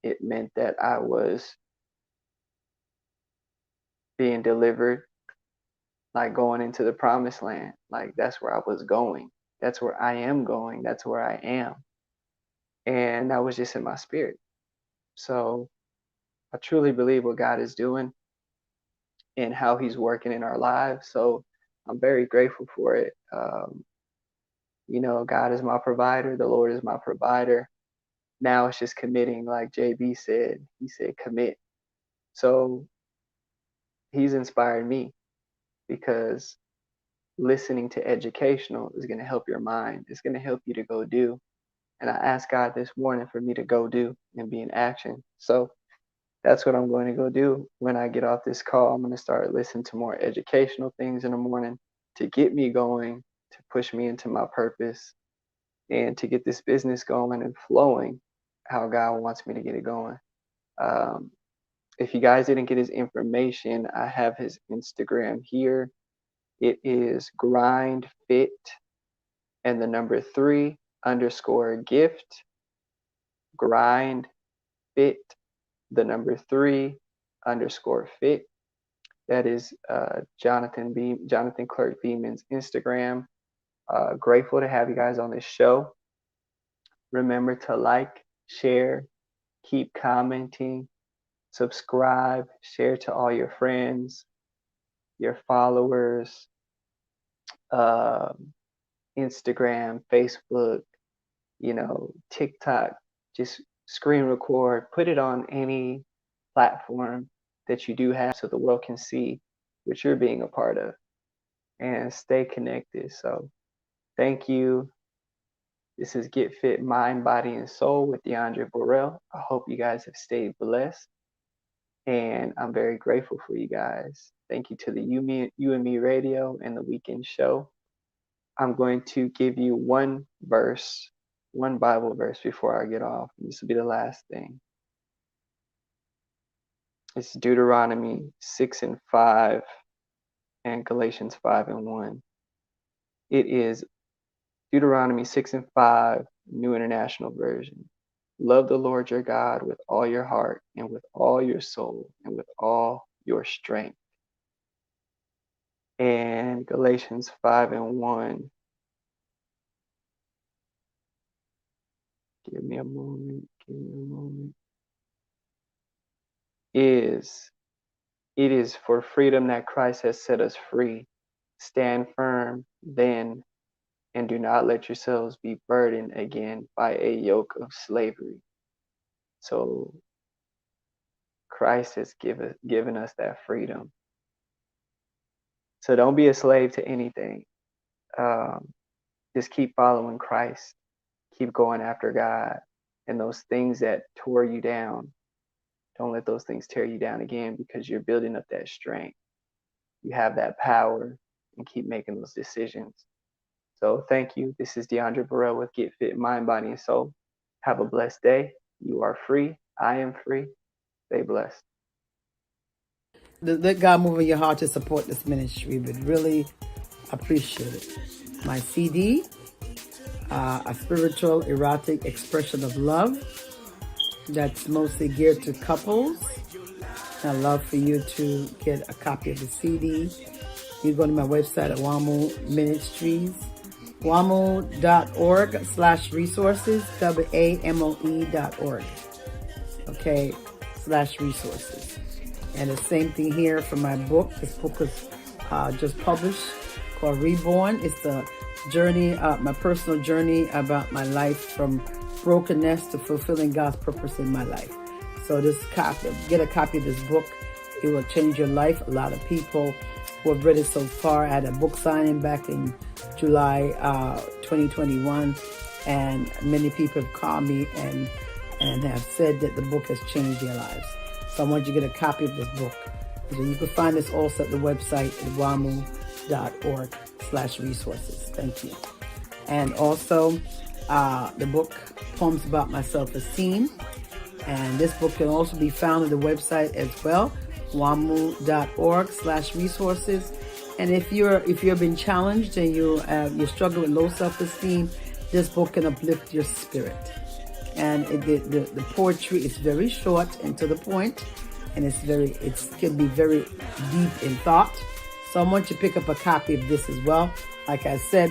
it meant that I was being delivered, like going into the promised land. Like that's where I was going. That's where I am going. That's where I am. And that was just in my spirit. So I truly believe what God is doing and how he's working in our lives. So I'm very grateful for it. You know, God is my provider. The Lord is my provider. Now it's just committing, like JB said. He said commit. So he's inspired me, because listening to educational is going to help your mind. It's going to help you to go do. And I asked God this morning for me to go do and be in action. So that's what I'm going to go do when I get off this call. I'm going to start listening to more educational things in the morning to get me going, to push me into my purpose, and to get this business going and flowing how God wants me to get it going. If you guys didn't get his information, I have his Instagram here. It is grindfit and the number 3 _ gift. Grind fit, the number 3 _ fit. That is Jonathan Clark Beeman's Instagram. Grateful to have you guys on this show. Remember to like, share, keep commenting, subscribe, share to all your friends, your followers, Instagram, Facebook, you know, TikTok. Just screen record, put it on any platform that you do have so the world can see what you're being a part of, and stay connected. So thank you. This is Get Fit Mind, Body, and Soul with Diondre Borel. I hope you guys have stayed blessed, and I'm very grateful for you guys Thank you to the UME Radio and the Weekend Show. I'm going to give you one verse, one Bible verse before I get off. This will be the last thing. It's Deuteronomy 6:5 and Galatians 5:1. It is Deuteronomy 6:5, New International Version. Love the Lord your God with all your heart and with all your soul and with all your strength. And Galatians 5:1. Give me a moment. It is for freedom that Christ has set us free. Stand firm then, and do not let yourselves be burdened again by a yoke of slavery. So Christ has given us that freedom. So don't be a slave to anything. Just keep following Christ. Keep going after God. And those things that tore you down, don't let those things tear you down again, because you're building up that strength. You have that power, and keep making those decisions. So thank you. This is Diondre Borel with Get Fit Mind, Body, and Soul. Have a blessed day. You are free. I am free. Stay blessed. Let God move in your heart to support this ministry. But really appreciate it. My CD, a spiritual erotic expression of love that's mostly geared to couples. I'd love for you to get a copy of the CD. You go to my website at WAMU Ministries, wamu.org/resources, WAMOE.org. Okay, /resources. And the same thing here for my book. This book is just published, called Reborn. It's the journey, my personal journey about my life from brokenness to fulfilling God's purpose in my life. So get a copy of this book. It will change your life. A lot of people who have read it so far. I had a book signing back in July 2021, and many people have called me and have said that the book has changed their lives. So I want you to get a copy of this book. So you can find this also at the website at wamu.org/resources. Thank you. And also the book, Poems About My Self-Esteem. And this book can also be found on the website as well, wamu.org/resources. And if you've been challenged and you struggle with low self-esteem, this book can uplift your spirit. And the poetry is very short and to the point, and it can be very deep in thought. So I want you to pick up a copy of this as well. Like I said,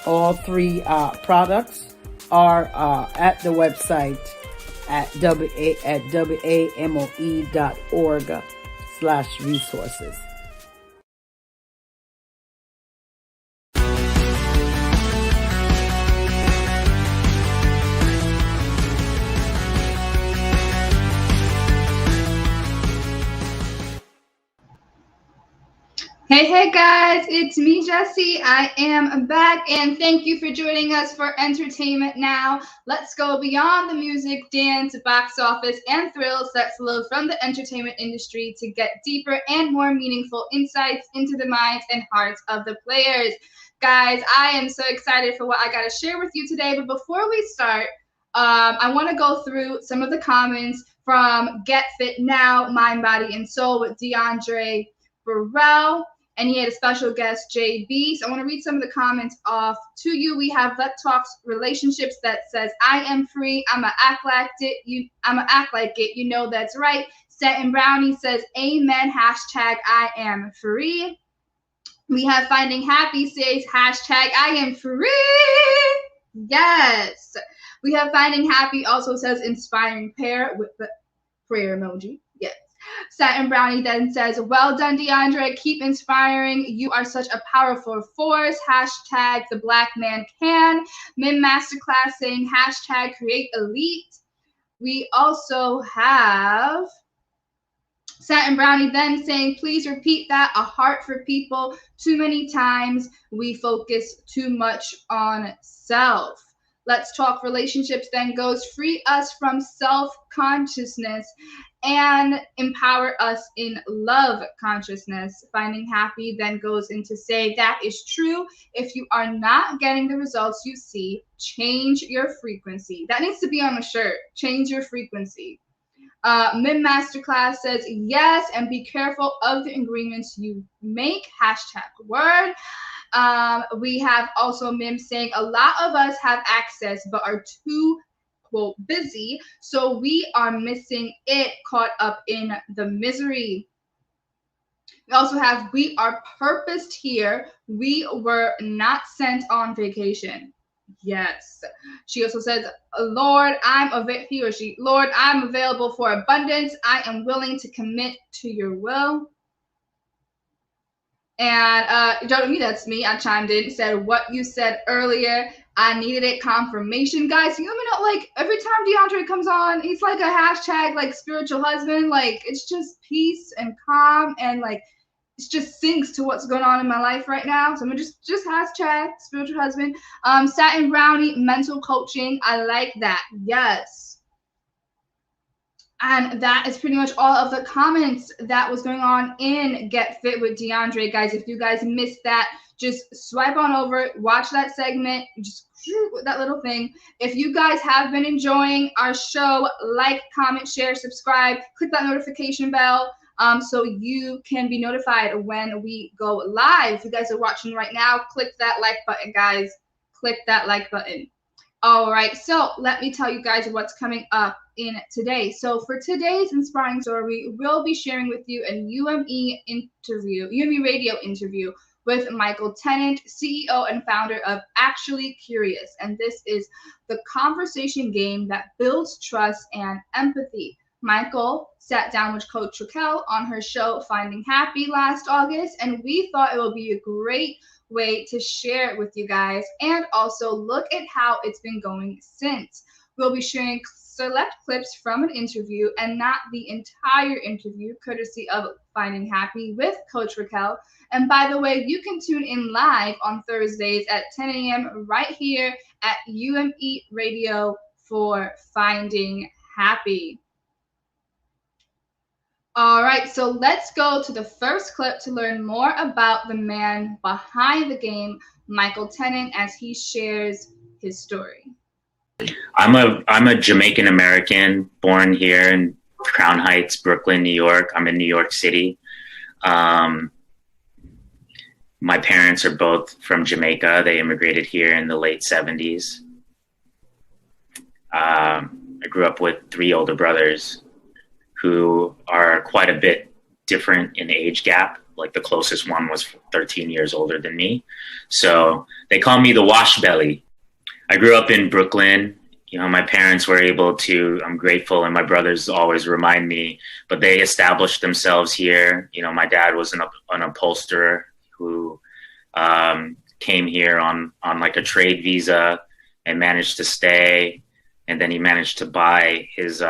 all three products are at the website at wamoe.org/resources. Hey guys, it's me, Jessie. I am back, and thank you for joining us for Entertainment Now. Let's go beyond the music, dance, box office, and thrills that flow from the entertainment industry to get deeper and more meaningful insights into the minds and hearts of the players. Guys, I am so excited for what I got to share with you today, but before we start, I want to go through some of the comments from Get Fit Now, Mind, Body, and Soul with Diondre Borel. And he had a special guest, JB. So I want to read some of the comments off to you. We have Let Talks Relationships that says, I am free. I'ma act like it. I'ma act like it. You know that's right. Satin Brownie says, amen. Hashtag I am free. We have Finding Happy says, hashtag I am free. Yes. We have Finding Happy also says, inspiring pair with the prayer emoji. Yes. Satin Brownie then says, well done, Diondre. Keep inspiring. You are such a powerful force. Hashtag the Black Man Can. Min Masterclass saying hashtag create elite. We also have Satin Brownie then saying, please repeat that. A heart for people. Too many times we focus too much on self. Let's Talk Relationships then goes free us from self-consciousness and empower us in love consciousness. Finding Happy then goes into say that is true. If you are not getting the results you see, change your frequency. That needs to be on a shirt. Change your frequency. Mim Masterclass says yes, and be careful of the ingredients you make. #word. We have also Mim saying a lot of us have access but are too quote busy, so we are missing it, caught up in the misery. We also have we are purposed here, we were not sent on vacation. Yes. She also says, Lord, he or she, Lord, I'm available for abundance. I am willing to commit to your will. And that's me. I chimed in, said what you said earlier. I needed it, confirmation. Guys, you know, like every time Diondre comes on, he's like a # like spiritual husband. Like it's just peace and calm, and like it just syncs to what's going on in my life right now. So I'm gonna just # spiritual husband. Satin Brownie, mental coaching. I like that. Yes. And that is pretty much all of the comments that was going on in Get Fit with Diondre. Guys, if you guys missed that, just swipe on over, watch that segment, just that little thing. If you guys have been enjoying our show, like, comment, share, subscribe, click that notification bell so you can be notified when we go live. If you guys are watching right now, click that like button, guys. Click that like button. All right, so let me tell you guys what's coming up in today. So for today's inspiring story, we'll be sharing with you a UME radio interview with Michael Tennant, CEO and founder of Actually Curious. And this is the conversation game that builds trust and empathy. Michael sat down with Coach Raquel on her show Finding Happy last August, and we thought it would be a great way to share it with you guys and also look at how it's been going since. We'll be sharing select clips from an interview and not the entire interview, courtesy of Finding Happy with Coach Raquel. And by the way, you can tune in live on Thursdays at 10 a.m. right here at UME Radio for Finding Happy. All right, so let's go to the first clip to learn more about the man behind the game, Michael Tennant, as he shares his story. I'm a Jamaican American born here in Crown Heights, Brooklyn, New York. I'm in New York City. My parents are both from Jamaica. They immigrated here in the late 70s. I grew up with 3 older brothers who are quite a bit different in age gap. Like the closest one was 13 years older than me. So they call me the wash belly. I grew up in Brooklyn. You know, my parents were able to, I'm grateful, and my brothers always remind me, but they established themselves here. You know, my dad was an upholsterer who came here on like a trade visa and managed to stay. And then he managed to buy his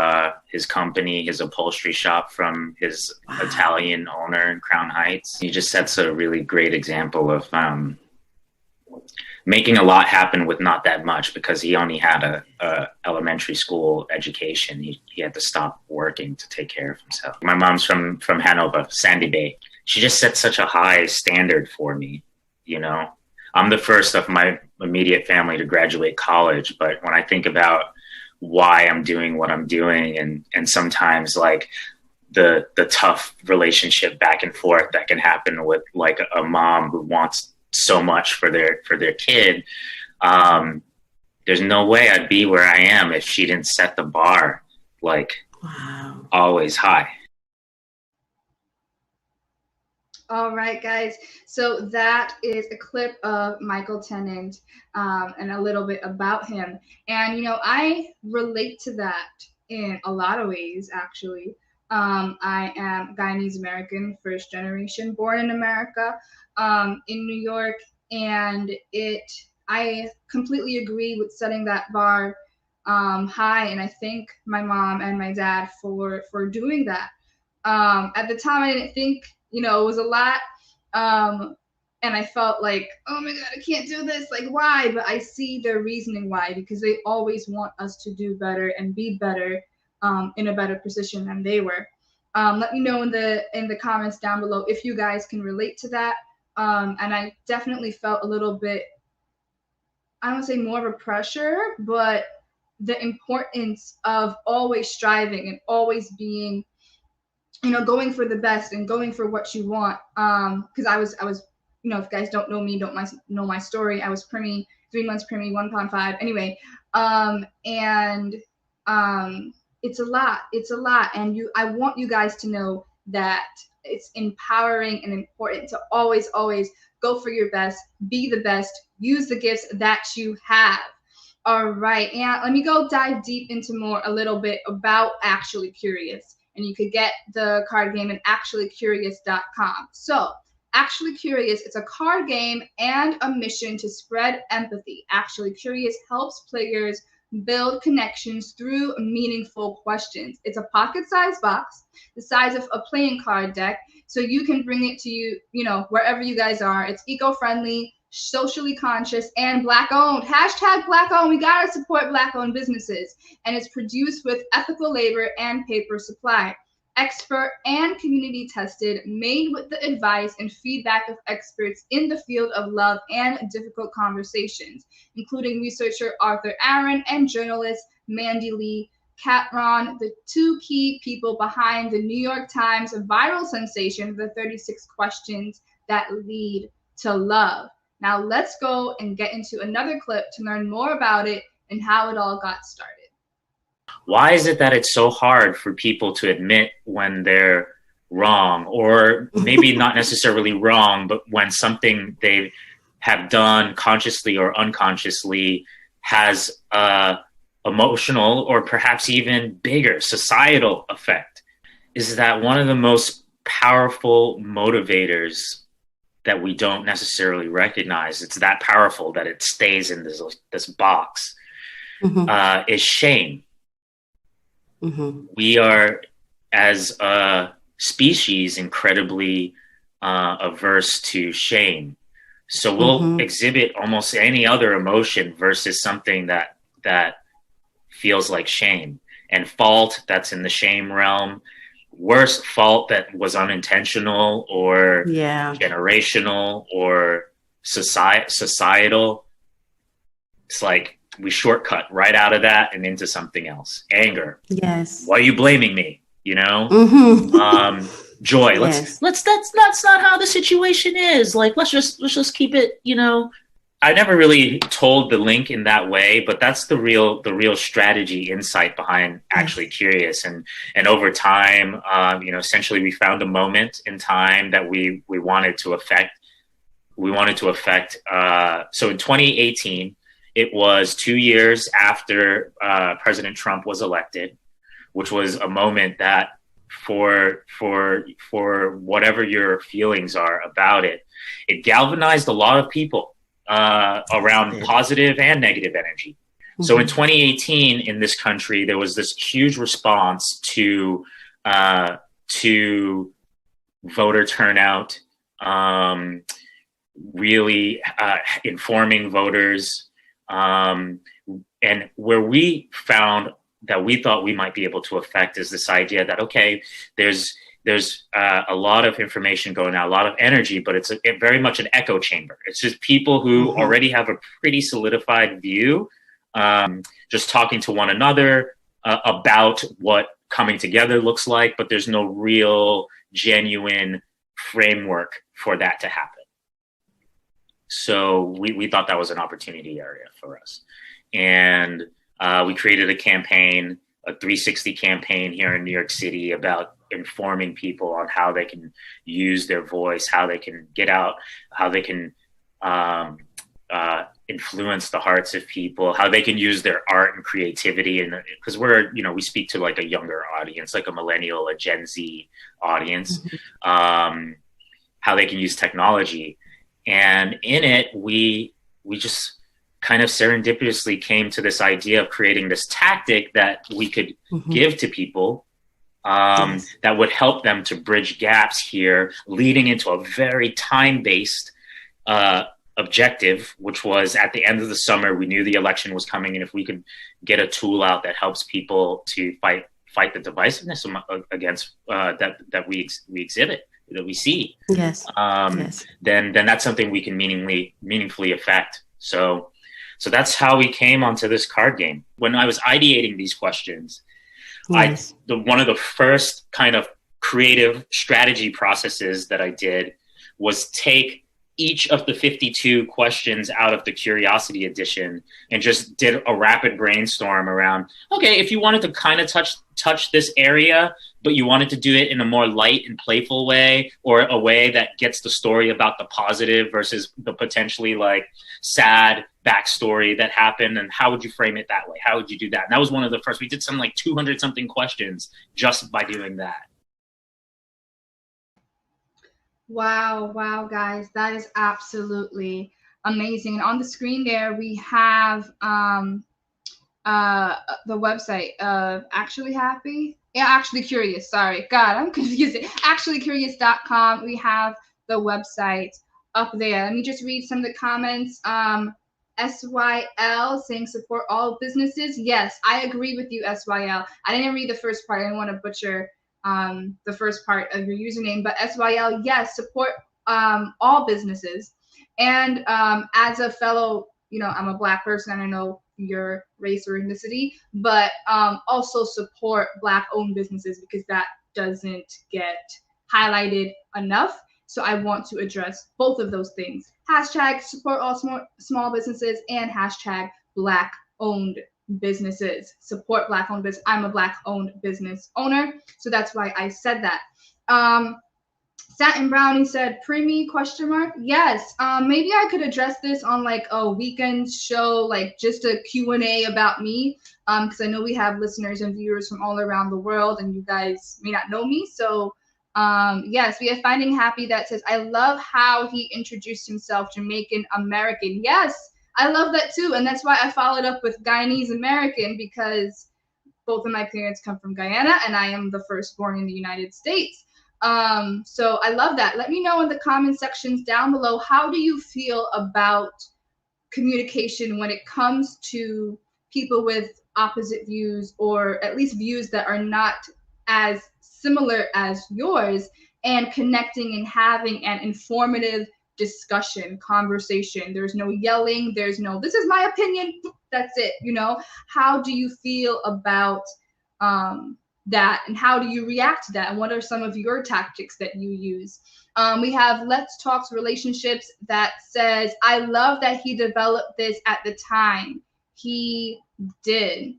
company, his upholstery shop from his Italian owner in Crown Heights. He just sets a really great example of making a lot happen with not that much, because he only had a elementary school education. He had to stop working to take care of himself. My mom's from Hanover, Sandy Bay. She just set such a high standard for me, you know. I'm the first of my immediate family to graduate college, but when I think about why I'm doing what I'm doing, and sometimes like the tough relationship back and forth that can happen with like a mom who wants so much for their kid, there's no way I'd be where I am if she didn't set the bar like always high. All right, guys. So that is a clip of Michael Tennant and a little bit about him. And, you know, I relate to that in a lot of ways, actually. I am Guyanese American, first generation, born in America, in New York. And I completely agree with setting that bar high. And I thank my mom and my dad for doing that. At the time, I didn't think, you know, it was a lot and I felt like, oh my God, I can't do this. Like, why? But I see their reasoning why, because they always want us to do better and be better, in a better position than they were. Let me know in the comments down below if you guys can relate to that. And I definitely felt a little bit, I don't want to say more of a pressure, but the importance of always striving and always being, going for the best and going for what you want. Because I was, if you guys don't know me, know my story. I was preemie, 3 months preemie, 1 pound 5. Anyway, and it's a lot. It's a lot, and I want you guys to know that it's empowering and important to always, always go for your best, be the best, use the gifts that you have. All right, and let me go dive deep into a little bit about Actually Curious. And you could get the card game at actuallycurious.com. So, Actually Curious, it's a card game and a mission to spread empathy. Actually Curious helps players build connections through meaningful questions. It's a pocket-sized box, the size of a playing card deck, so you can bring it to wherever you guys are. It's eco-friendly, socially conscious, and Black-owned. Hashtag Black-owned. We gotta support Black-owned businesses. And it's produced with ethical labor and paper supply. Expert and community tested, made with the advice and feedback of experts in the field of love and difficult conversations, including researcher Arthur Aaron and journalist Mandy Lee Catron, the 2 key people behind the New York Times viral sensation, the 36 questions that lead to love. Now let's go and get into another clip to learn more about it and how it all got started. Why is it that it's so hard for people to admit when they're wrong, or maybe not necessarily wrong, but when something they have done consciously or unconsciously has a emotional or perhaps even bigger societal effect? Is that one of the most powerful motivators that we don't necessarily recognize? It's that powerful that it stays in this box. Is shame. We are, as a species, incredibly averse to shame. So we'll exhibit almost any other emotion versus something that feels like shame. And fault, that's in the shame realm. Worse, fault that was unintentional or generational or societal. It's like we shortcut right out of that and into something else. Anger. Yes. Why are you blaming me? Joy. That's not how the situation is. Like, let's just keep it, I never really told the link in that way, but that's the real strategy insight behind Actually Curious. And over time, essentially we found a moment in time that we wanted to affect. So in 2018, it was 2 years after President Trump was elected, which was a moment that for whatever your feelings are about it, it galvanized a lot of people around positive and negative energy. So in 2018 in this country, there was this huge response to voter turnout, really informing voters. And where we found that we thought we might be able to affect is this idea that, okay, there's a lot of information going out, a lot of energy, but it's very much an echo chamber. It's just people who already have a pretty solidified view, just talking to one another about what coming together looks like, but there's no real genuine framework for that to happen. So we thought that was an opportunity area for us. And we created a campaign, a 360 campaign here in New York City about informing people on how they can use their voice, how they can get out, how they can influence the hearts of people, how they can use their art and creativity. And because we speak to like a younger audience, like a millennial, a Gen Z audience, how they can use technology. And in it, we just kind of serendipitously came to this idea of creating this tactic that we could give to people that would help them to bridge gaps here, leading into a very time-based objective, which was at the end of the summer, we knew the election was coming, and if we could get a tool out that helps people to fight the divisiveness against that we exhibit, that we see, Yes. then that's something we can meaningfully affect. So that's how we came onto this card game. When I was ideating these questions, Yes. one of the first kind of creative strategy processes that I did was take each of the 52 questions out of the Curiosity edition and just did a rapid brainstorm around, okay, if you wanted to kind of touch this area, but you wanted to do it in a more light and playful way, or a way that gets the story about the positive versus the potentially like sad backstory that happened, and how would you frame it that way? How would you do that? And that was one of the first. We did some like 200 something questions just by doing that. Wow, guys, that is absolutely amazing. And on the screen there, we have the website of Actually Curious. Sorry, God, I'm confused. Actuallycurious.com. We have the website up there. Let me just read some of the comments. SYL saying support all businesses. Yes, I agree with you, SYL. I didn't read the first part. I didn't want to butcher the first part of your username, but SYL, yes, support all businesses. And as a fellow, I'm a Black person, and I know your race or ethnicity, but also support Black-owned businesses, because that doesn't get highlighted enough. So I want to address both of those things. Hashtag support all small businesses, and hashtag Black-owned businesses. Support Black-owned business. I'm a Black-owned business owner, so that's why I said that. Satin Brownie said, "Preemie ? Yes. Maybe I could address this on like a weekend show, like just a Q&A about me, because I know we have listeners and viewers from all around the world, and you guys may not know me. So yes, we have Finding Happy that says, I love how he introduced himself, Jamaican American. Yes, I love that too. And that's why I followed up with Guyanese American, because both of my parents come from Guyana, and I am the firstborn in the United States. So I love that. Let me know in the comment sections down below, how do you feel about communication when it comes to people with opposite views, or at least views that are not as similar as yours, and connecting and having an informative discussion, conversation. There's no yelling. There's no, this is my opinion, that's it. How do you feel about that, and how do you react to that, and what are some of your tactics that you use? We have Let's Talk's Relationships that says, I love that he developed this at the time he did.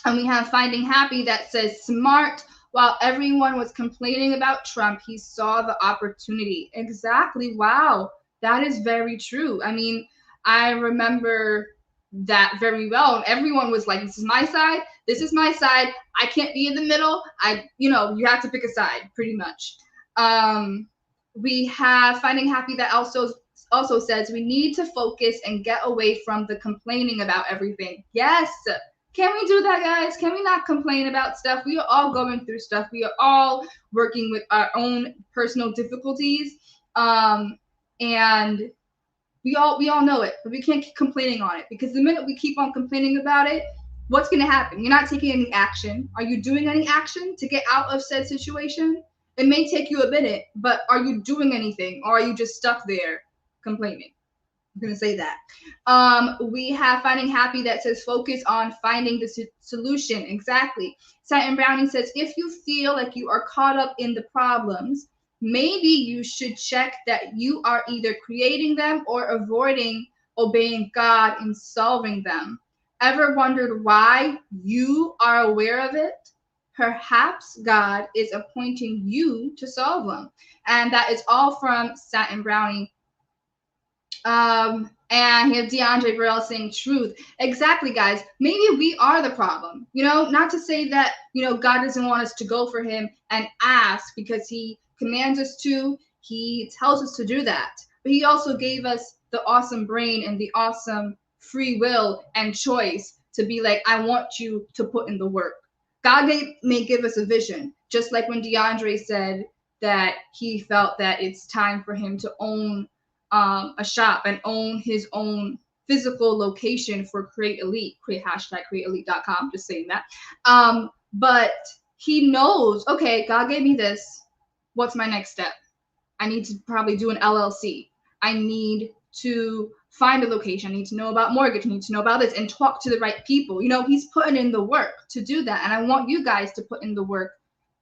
And we have Finding Happy that says, smart. While everyone was complaining about Trump, he saw the opportunity. Exactly. Wow, that is very true. I mean, I remember that very well. Everyone was like, this is my side. This is my side. I can't be in the middle. You have to pick a side, pretty much. We have Finding Happy that also says, we need to focus and get away from the complaining about everything. Yes. Can we do that, guys? Can we not complain about stuff? We are all going through stuff. We are all working with our own personal difficulties. And we all know it, but we can't keep complaining on it, because the minute we keep on complaining about it, what's going to happen? You're not taking any action. Are you doing any action to get out of said situation? It may take you a minute, but are you doing anything, or are you just stuck there complaining? I'm going to say that. We have Finding Happy that says, focus on finding the solution. Exactly. Satin Brownie says, if you feel like you are caught up in the problems, maybe you should check that you are either creating them or avoiding obeying God in solving them. Ever wondered why you are aware of it? Perhaps God is appointing you to solve them. And that is all from Satin Brownie. And you have Diondre Borel saying truth. Exactly, guys. Maybe we are the problem. Not to say that, God doesn't want us to go for him and ask, because he commands us to. He tells us to do that. But he also gave us the awesome brain and the awesome free will and choice to be like, I want you to put in the work. God may give us a vision, just like when Diondre said that he felt that it's time for him to own a shop and own his own physical location for Create Elite, createelite.com, just saying that. But he knows, okay, God gave me this. What's my next step? I need to probably do an LLC. I need to find a location. I need to know about mortgage. I need to know about this and talk to the right people. You know, he's putting in the work to do that. And I want you guys to put in the work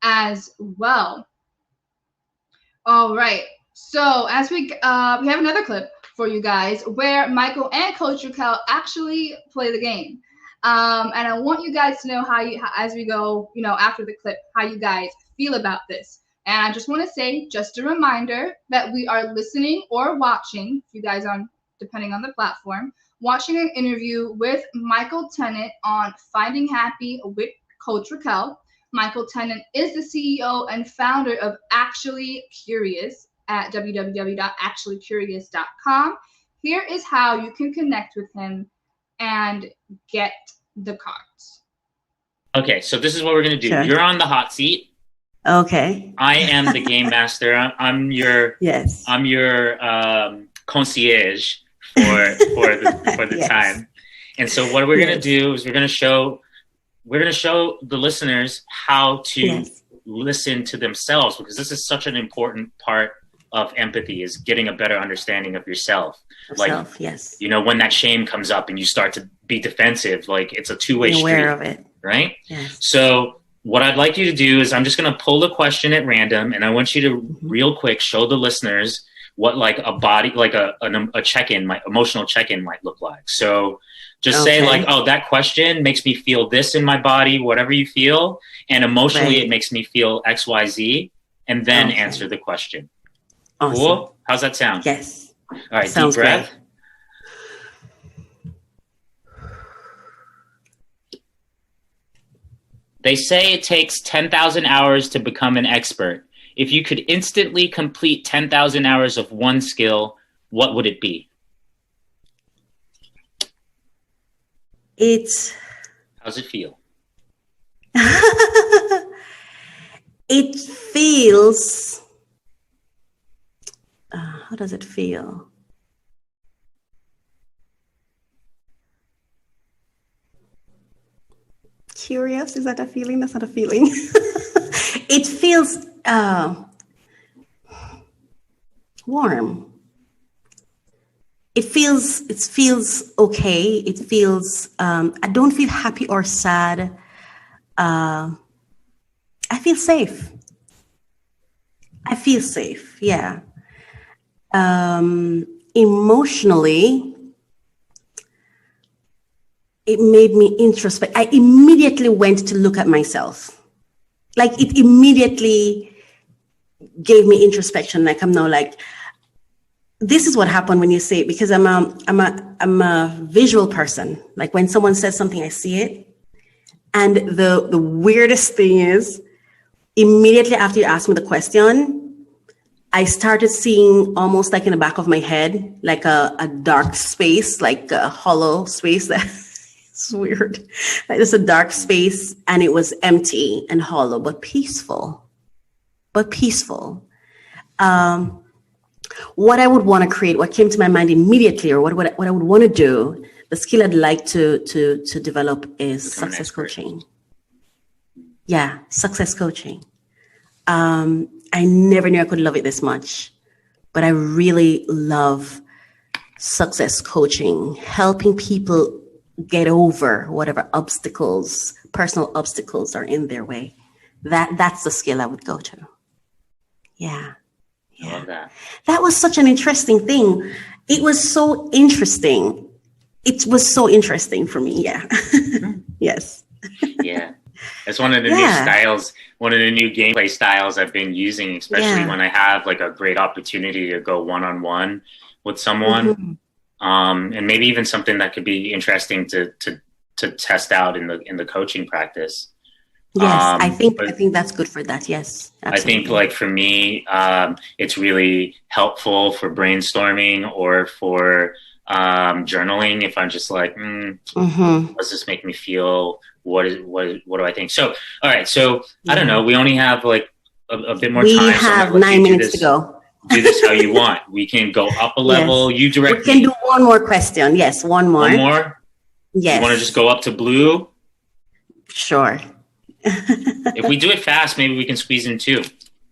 as well. All right. So as we have another clip for you guys where Michael and Coach Raquel actually play the game. And I want you guys to know as we go, you know, after the clip, how you guys feel about this. And I just want to say, just a reminder that we are listening or watching, if you guys are, depending on the platform, watching an interview with Michael Tennant on Finding Happy with Coach Raquel. Michael Tennant is the CEO and founder of Actually Curious at www.actuallycurious.com. Here is how you can connect with him and get the cards. Okay, so this is what we're going to do. Sure. You're on the hot seat. Okay. I am the game master. I'm your concierge for the Yes. time. And so what we're going to do is we're going to show the listeners how to listen to themselves, because this is such an important part of empathy, is getting a better understanding of yourself. Yes. You know, when that shame comes up and you start to be defensive, like it's a two-way street. Aware of it. Right? Yes. So what I'd like you to do is I'm just going to pull a question at random, and I want you to real quick show the listeners what like a body, like a check-in, emotional check-in might look like. So just say like, oh, that question makes me feel this in my body, whatever you feel. And emotionally, it makes me feel X, Y, Z, and then answer the question. Awesome. Cool? How's that sound? Yes. All right. Sounds deep breath. great. They say it takes 10,000 hours to become an expert. If you could instantly complete 10,000 hours of one skill, what would it be? How's it feel? It feels, how does it feel? Curious, is that a feeling? That's not a feeling. It feels warm. It feels okay. It feels, I don't feel happy or sad. I feel safe. Yeah. Emotionally, it made me introspect. I immediately went to look at myself. Like it immediately gave me introspection. Like I'm now like, this is what happened when you say it, because I'm a visual person. Like when someone says something, I see it. And the weirdest thing is, immediately after you asked me the question, I started seeing almost like in the back of my head, like a dark space, like a hollow space. It's weird. Like there's a dark space, and it was empty and hollow, but peaceful. What I would want to create, what came to my mind immediately, or what I would want to do, the skill I'd like to develop is success coaching. Yeah, success coaching. I never knew I could love it this much, but I really love success coaching, helping people get over whatever obstacles, personal obstacles are in their way. That's the skill I would go to. Yeah. I love that. That was such an interesting thing. It was so interesting. It was so interesting for me. Yeah. Yes. Yeah. It's one of the new styles, one of the new gameplay styles I've been using, especially when I have like a great opportunity to go one-on-one with someone. And maybe even something that could be interesting to test out in the coaching practice. Yes, I think that's good for that. Yes, absolutely. I think like for me, it's really helpful for brainstorming or for journaling. If I'm just like, does this make me feel? What do I think? So, all right. So I don't know. We only have like a bit more time. We have 9 minutes to go. do this how you want. We can go up a level. Yes. You direct. We can do one more question. Yes, one more. One more. Yes. You want to just go up to blue? Sure. If we do it fast, maybe we can squeeze in 2.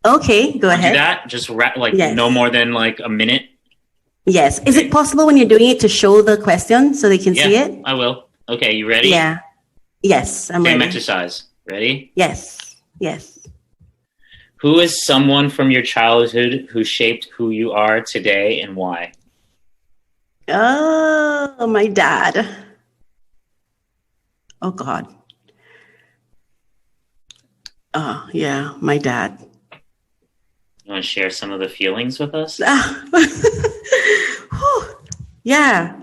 Okay, go ahead. Do that. Just Yes. no more than like a minute. Yes. Is it possible when you're doing it to show the question so they can see it? I will. Okay, you ready? Yeah. Yes, I'm Same ready. exercise. Ready? Yes. Yes. Who is someone from your childhood who shaped who you are today and why? Oh, my dad. Oh, God. Oh, yeah, my dad. You want to share some of the feelings with us? Yeah.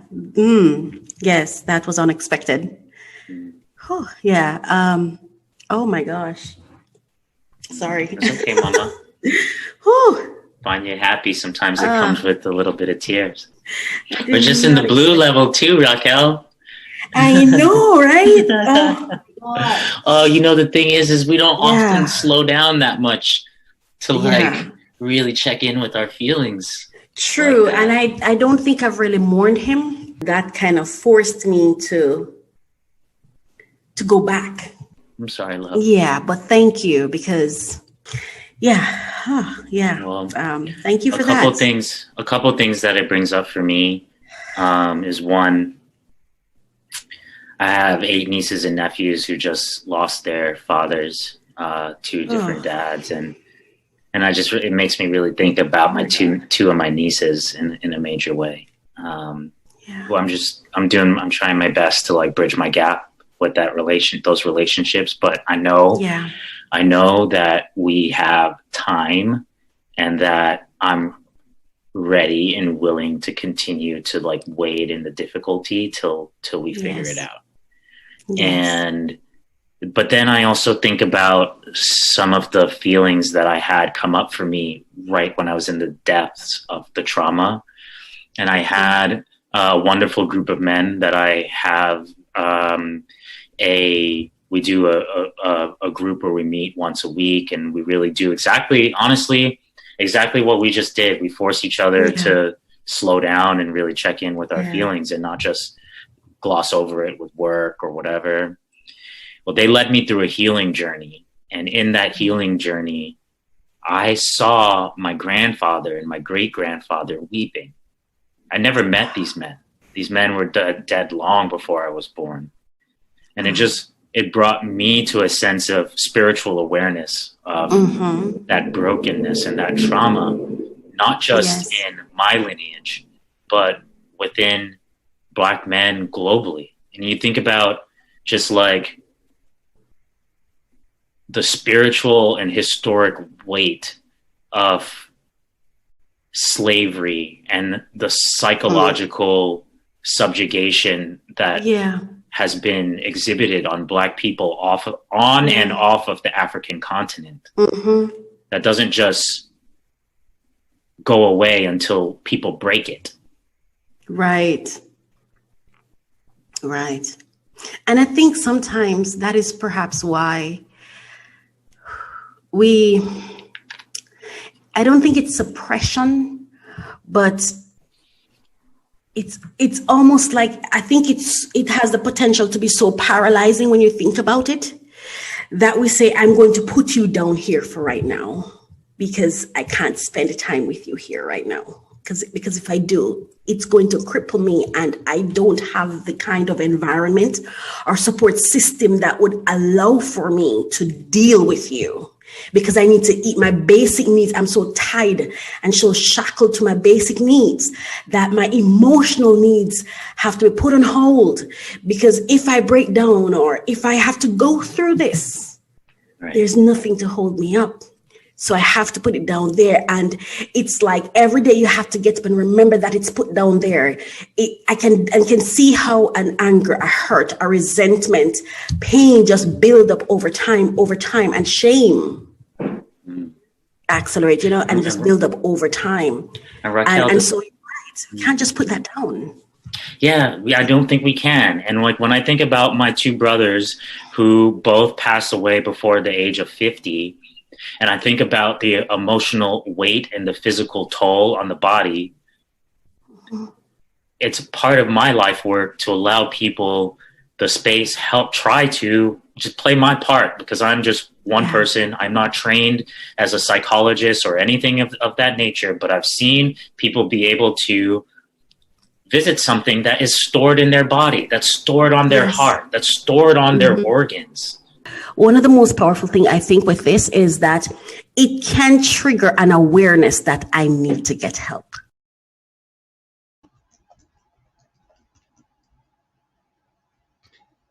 Yes, that was unexpected. Yeah. Oh, my gosh. Sorry. It's okay, Mama. Find you happy. Sometimes it comes with a little bit of tears. We're just in the blue level too, Raquel. I know, right? Oh, the thing is we don't often slow down that much to really check in with our feelings. True. And I don't think I've really mourned him. That kind of forced me to go back. I'm sorry, love. Yeah, but thank you because, Well, thank you for that. A couple things that it brings up for me is one, I have 8 nieces and nephews who just lost their fathers, 2 different dads, and it makes me really think about my two of my nieces in a major way. Well, I'm trying my best to like bridge my gap with those relationships, but I know that we have time and that I'm ready and willing to continue to like wade in the difficulty till we figure it out. Yes. But then I also think about some of the feelings that I had come up for me right when I was in the depths of the trauma. And I had a wonderful group of men that I have, we do a group where we meet once a week, and we really do exactly what we just did. We force each other to slow down and really check in with our feelings and not just gloss over it with work or whatever. Well, they led me through a healing journey. And in that healing journey, I saw my grandfather and my great-grandfather weeping. I never met these men. These men were dead long before I was born. And it brought me to a sense of spiritual awareness of that brokenness and that trauma, not just in my lineage, but within Black men globally. And you think about just like the spiritual and historic weight of slavery and the psychological subjugation that has been exhibited on Black people and off of the African continent. That doesn't just go away until people break it. Right. And I think sometimes that is perhaps why I don't think it's suppression, but it's almost like, I think it has the potential to be so paralyzing when you think about it, that we say, I'm going to put you down here for right now because I can't spend time with you here right now. Because if I do, it's going to cripple me, and I don't have the kind of environment or support system that would allow for me to deal with you. Because I need to eat my basic needs. I'm so tied and so shackled to my basic needs that my emotional needs have to be put on hold. Because if I break down or if I have to go through this, there's nothing to hold me up. So I have to put it down there. And it's like every day you have to get up and remember that it's put down there. I can see how an anger, a hurt, a resentment, pain just build up over time, and shame accelerate, and just build up over time. And so you're right, you can't just put that down. Yeah, I don't think we can. And like when I think about my 2 brothers who both passed away before the age of 50, And I think about the emotional weight and the physical toll on the body. It's part of my life work to allow people the space, help try to just play my part, because I'm just one person. I'm not trained as a psychologist or anything of that nature, but I've seen people be able to visit something that is stored in their body, that's stored on their heart, that's stored on their organs. One of the most powerful thing I think with this is that it can trigger an awareness that I need to get help.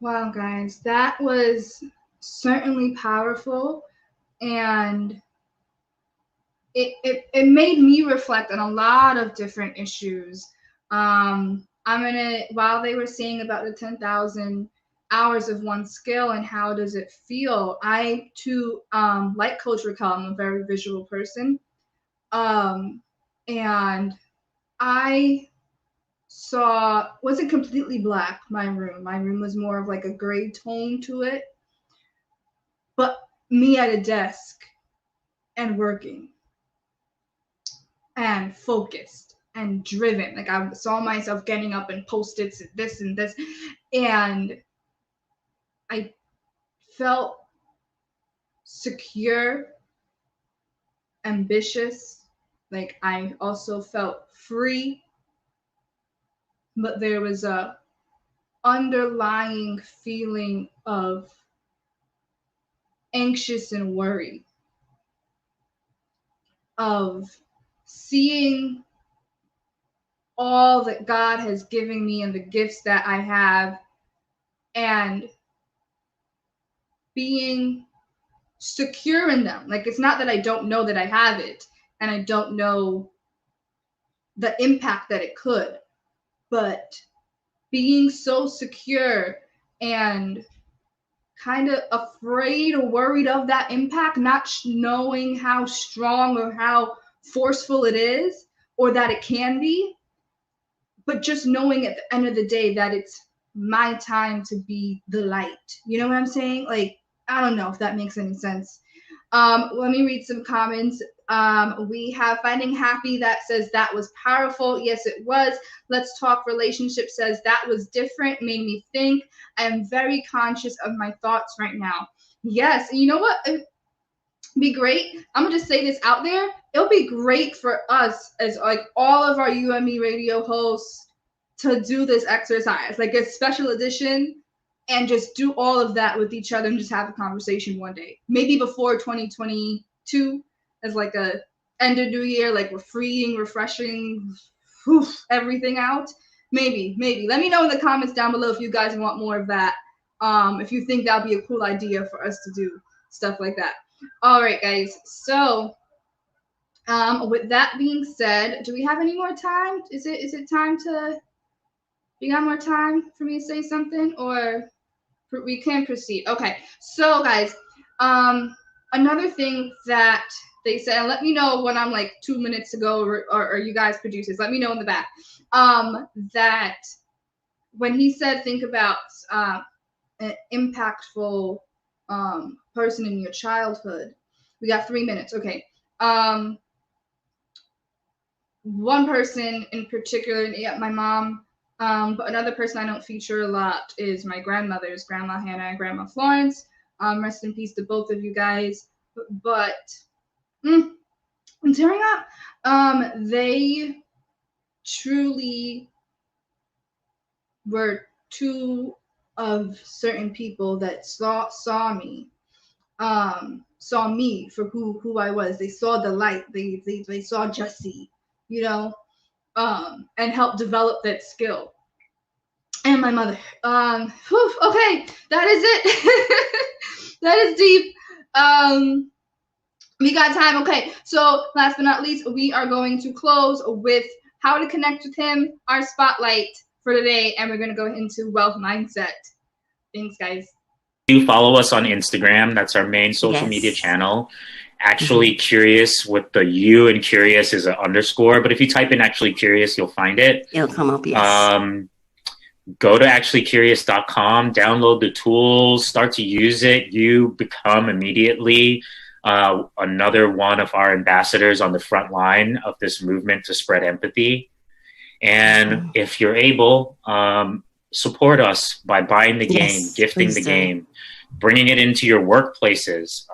Wow, guys, that was certainly powerful, and it made me reflect on a lot of different issues. While they were saying about the 10,000 hours of one skill and how does it feel, I too, like Coach Raquel, I'm a very visual person, and I wasn't completely black, my room was more of like a gray tone to it, but me at a desk and working and focused and driven, like I saw myself getting up and post-its and this, and I felt secure, ambitious, like I also felt free, but there was a underlying feeling of anxious and worry, of seeing all that God has given me and the gifts that I have, and being secure in them. Like, it's not that I don't know that I have it and I don't know the impact that it could, but being so secure and kind of afraid or worried of that impact, not knowing how strong or how forceful it is or that it can be, but just knowing at the end of the day that it's my time to be the light. You know what I'm saying? Like, I don't know if that makes any sense. Let me read some comments. We have Finding Happy that says that was powerful. Yes, it was. Let's Talk Relationship says that was different, made me think. I am very conscious of my thoughts right now. Yes, and you know what? It'd be great. I'm gonna just say this out there. It'll be great for us as like all of our UME radio hosts to do this exercise, like a special edition, and just do all of that with each other and just have a conversation one day, maybe before 2022, as like a end of new year, like we're freeing, refreshing, everything out. Maybe. Let me know in the comments down below if you guys want more of that. If you think that'd be a cool idea for us to do stuff like that. All right, guys. So, with that being said, do we have any more time? Is it time to? You got more time for me to say something, or we can proceed? Okay. So, guys, another thing that they said, and let me know when I'm like 2 minutes to go, or you guys producers, let me know in the back, that when he said, think about an impactful person in your childhood. We got 3 minutes. Okay. One person in particular, yeah, my mom, but another person I don't feature a lot is my grandmothers, Grandma Hannah and Grandma Florence. Rest in peace to both of you guys. But I'm tearing up. They truly were two of certain people that saw me for who I was. They saw the light. They saw Jessie, you know, and helped develop that skill. And my mother. Okay, that is it. That is deep. We got time. Okay, so last but not least, we are going to close with how to connect with him, our spotlight for today, and we're going to go into wealth mindset. Thanks, guys. Do follow us on Instagram. That's our main social media channel. Actually Curious, with the U and Curious is an underscore, but if you type in Actually Curious, you'll find it. It'll come up, yes. Go to actuallycurious.com, download the tools, start to use it. You become immediately another one of our ambassadors on the front line of this movement to spread empathy. And if you're able, support us by buying the game, gifting the game, bringing it into your workplaces.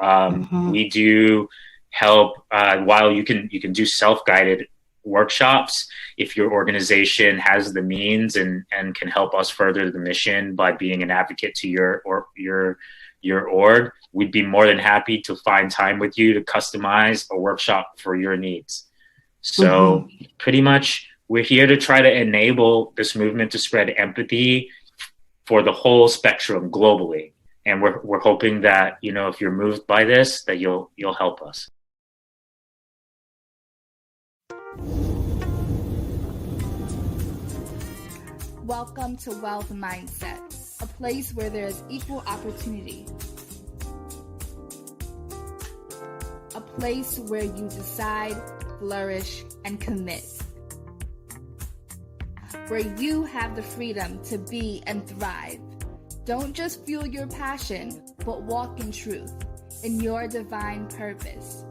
We do help while you can do self-guided workshops if your organization has the means and can help us further the mission by being an advocate to your org. We'd be more than happy to find time with you to customize a workshop for your needs. So pretty much we're here to try to enable this movement to spread empathy for the whole spectrum globally. And we're hoping that, you know, if you're moved by this, that you'll help us. Welcome to Wealth Mindset, a place where there is equal opportunity. A place where you decide, flourish, and commit. Where you have the freedom to be and thrive. Don't just fuel your passion, but walk in truth, in your divine purpose.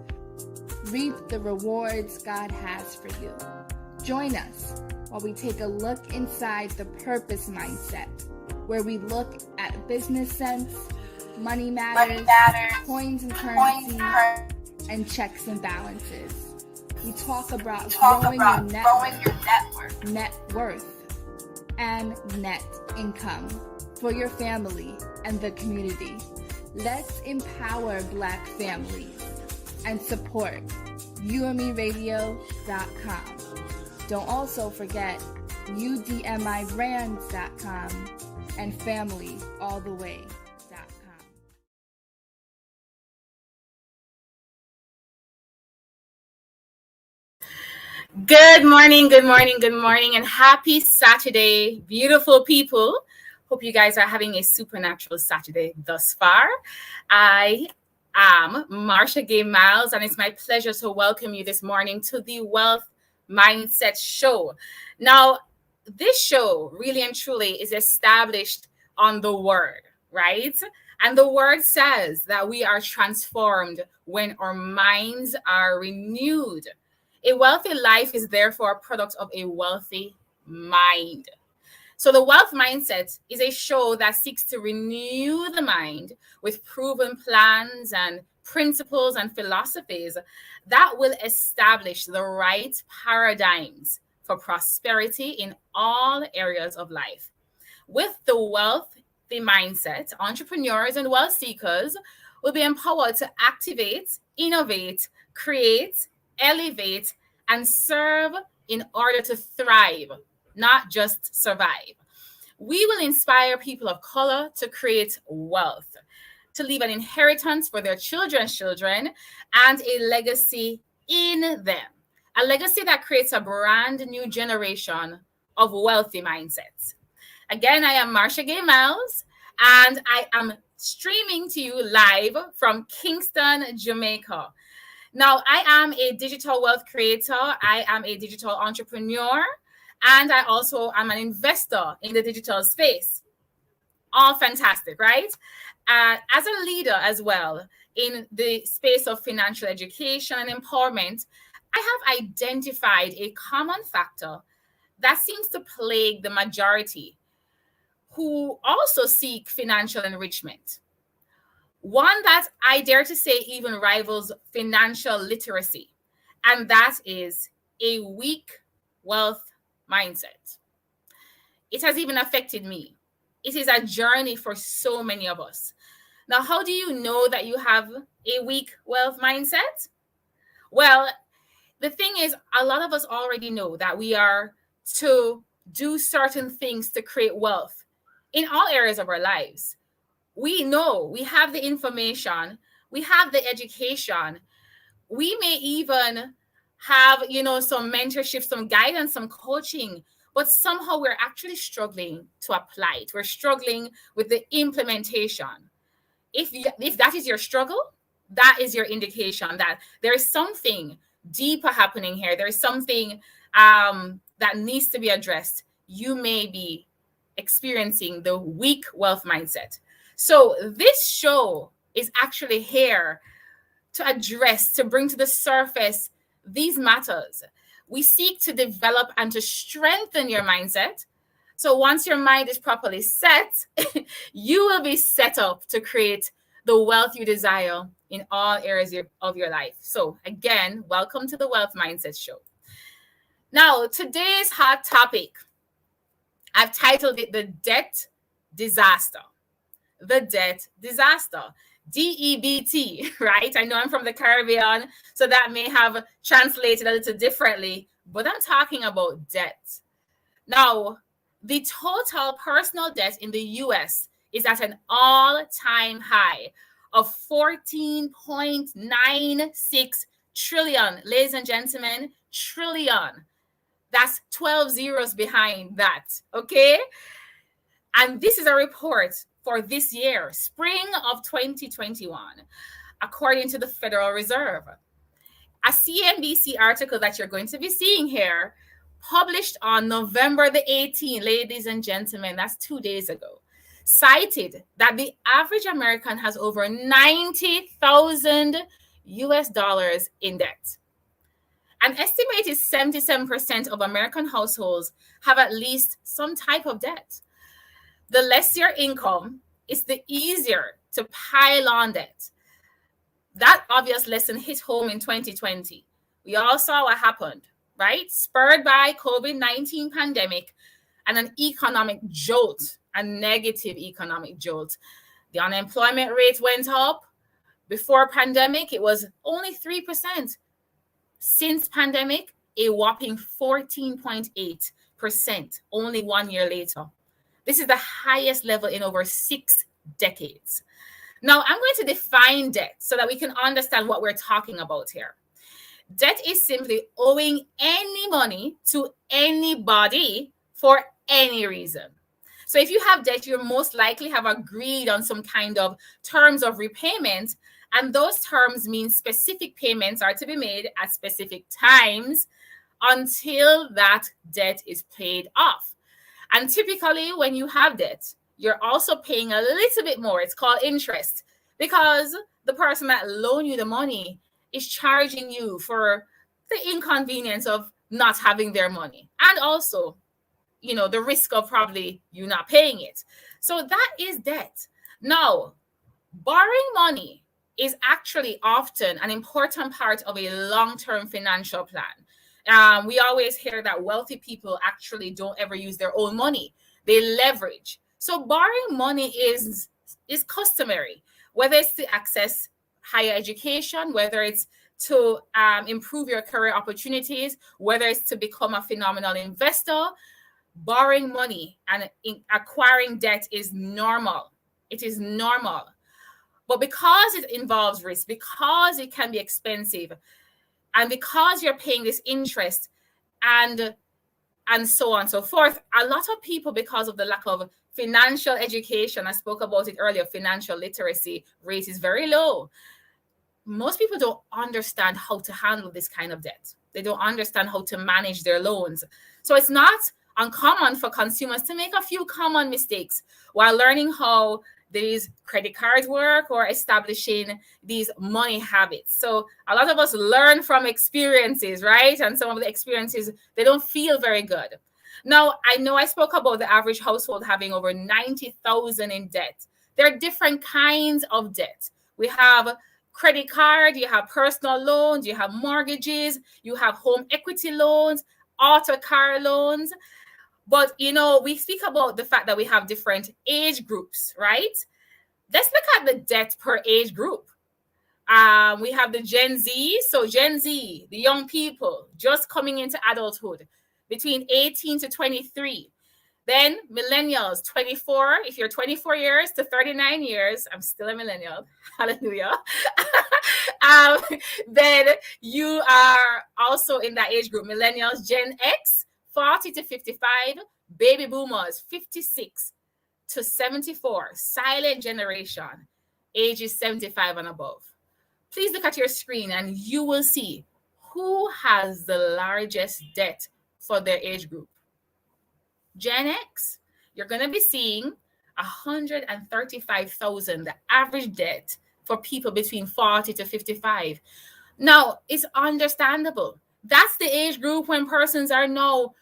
Reap the rewards God has for you. Join us while we take a look inside the purpose mindset, where we look at business sense, money matters, coins and currency, and checks and balances. We talk about growing your net worth, and net income for your family and the community. Let's empower Black families and support UMERADIO.com. Don't also forget UDMIBrands.com and FamilyAllTheWay.com. Good morning, and happy Saturday, beautiful people. Hope you guys are having a supernatural Saturday thus far. I am Marsha Gay Miles, and it's my pleasure to welcome you this morning to the Wealth Mindset Show. Now, this show really and truly is established on the word, right? And the word says that we are transformed when our minds are renewed. A wealthy life is therefore a product of a wealthy mind. So the Wealth Mindset is a show that seeks to renew the mind with proven plans and principles and philosophies that will establish the right paradigms for prosperity in all areas of life. With the Wealthy Mindset, entrepreneurs and wealth seekers will be empowered to activate, innovate, create, elevate, and serve in order to thrive, not just survive. We will inspire people of color to create wealth, to leave an inheritance for their children's children, and a legacy in them. A legacy that creates a brand new generation of wealthy mindsets. Again, I am Marsha Gay Miles, and I am streaming to you live from Kingston, Jamaica. Now, I am a digital wealth creator. I am a digital entrepreneur, and I also am an investor in the digital space. All fantastic, right? As a leader as well in the space of financial education and empowerment, I have identified a common factor that seems to plague the majority who also seek financial enrichment. One that I dare to say even rivals financial literacy, and that is a weak wealth mindset. It has even affected me. It is a journey for so many of us. Now, how do you know that you have a weak wealth mindset? Well, the thing is, a lot of us already know that we are to do certain things to create wealth in all areas of our lives. We know, we have the information, we have the education. We may even have, some mentorship, some guidance, some coaching, but somehow we're actually struggling to apply it. We're struggling with the implementation. If that is your struggle, that is your indication that there is something deeper happening here. There is something that needs to be addressed. You may be experiencing the weak wealth mindset. So this show is actually here to address, to bring to the surface these matters. We seek to develop and to strengthen your mindset. So once your mind is properly set, you will be set up to create the wealth you desire in all areas of your life. So again, welcome to the Wealth Mindset Show. Now, today's hot topic, I've titled it The Debt Disaster. The Debt Disaster. DEBT, right? I know I'm from the Caribbean, so that may have translated a little differently, but I'm talking about debt. Now, the total personal debt in the US is at an all-time high of 14.96 trillion. Ladies and gentlemen, trillion. That's 12 zeros behind that, okay? And this is a report for this year, spring of 2021, according to the Federal Reserve. A CNBC article that you're going to be seeing here, published on November the 18th, ladies and gentlemen, that's 2 days ago, cited that the average American has over $90,000 US in debt. An estimated 77% of American households have at least some type of debt. The less your income, it's the easier to pile on debt. That obvious lesson hit home in 2020. We all saw what happened, right? Spurred by COVID-19 pandemic and an economic jolt, a negative economic jolt. The unemployment rate went up. Before pandemic, it was only 3%. Since pandemic, a whopping 14.8%, only 1 year later. This is the highest level in over 6 decades. Now, I'm going to define debt so that we can understand what we're talking about here. Debt is simply owing any money to anybody for any reason. So if you have debt, you most likely have agreed on some kind of terms of repayment, and those terms mean specific payments are to be made at specific times until that debt is paid off. And typically when you have debt, you're also paying a little bit more. It's called interest, because the person that loaned you the money is charging you for the inconvenience of not having their money. And also, you know, the risk of probably you not paying it. So that is debt. Now, borrowing money is actually often an important part of a long-term financial plan. We always hear that wealthy people actually don't ever use their own money. They leverage. So borrowing money is customary, whether it's to access higher education, whether it's to improve your career opportunities, whether it's to become a phenomenal investor. Borrowing money and acquiring debt is normal. It is normal. But because it involves risk, because it can be expensive, and because you're paying this interest and so on and so forth, a lot of people, because of the lack of financial education, I spoke about it earlier, financial literacy rate is very low. Most people don't understand how to handle this kind of debt. They don't understand how to manage their loans. So it's not uncommon for consumers to make a few common mistakes while learning how these credit cards work or establishing these money habits. So a lot of us learn from experiences, right? And some of the experiences, they don't feel very good. Now, I know I spoke about the average household having over 90,000 in debt. There are different kinds of debt. We have credit card, you have personal loans, you have mortgages, you have home equity loans, auto car loans. But, you know, we speak about the fact that we have different age groups, right? Let's look at the debt per age group. We have the Gen Z. So Gen Z, the young people just coming into adulthood, between 18 to 23. Then millennials, 24. If you're 24 years to 39 years, I'm still a millennial. Hallelujah. Then you are also in that age group. Millennials, Gen X, 40 to 55. Baby boomers, 56 to 74. Silent generation, ages 75 and above. Please look at your screen and you will see who has the largest debt for their age group. Gen X, you're going to be seeing $135,000, the average debt for people between 40 to 55. Now, it's understandable. That's the age group when persons are now,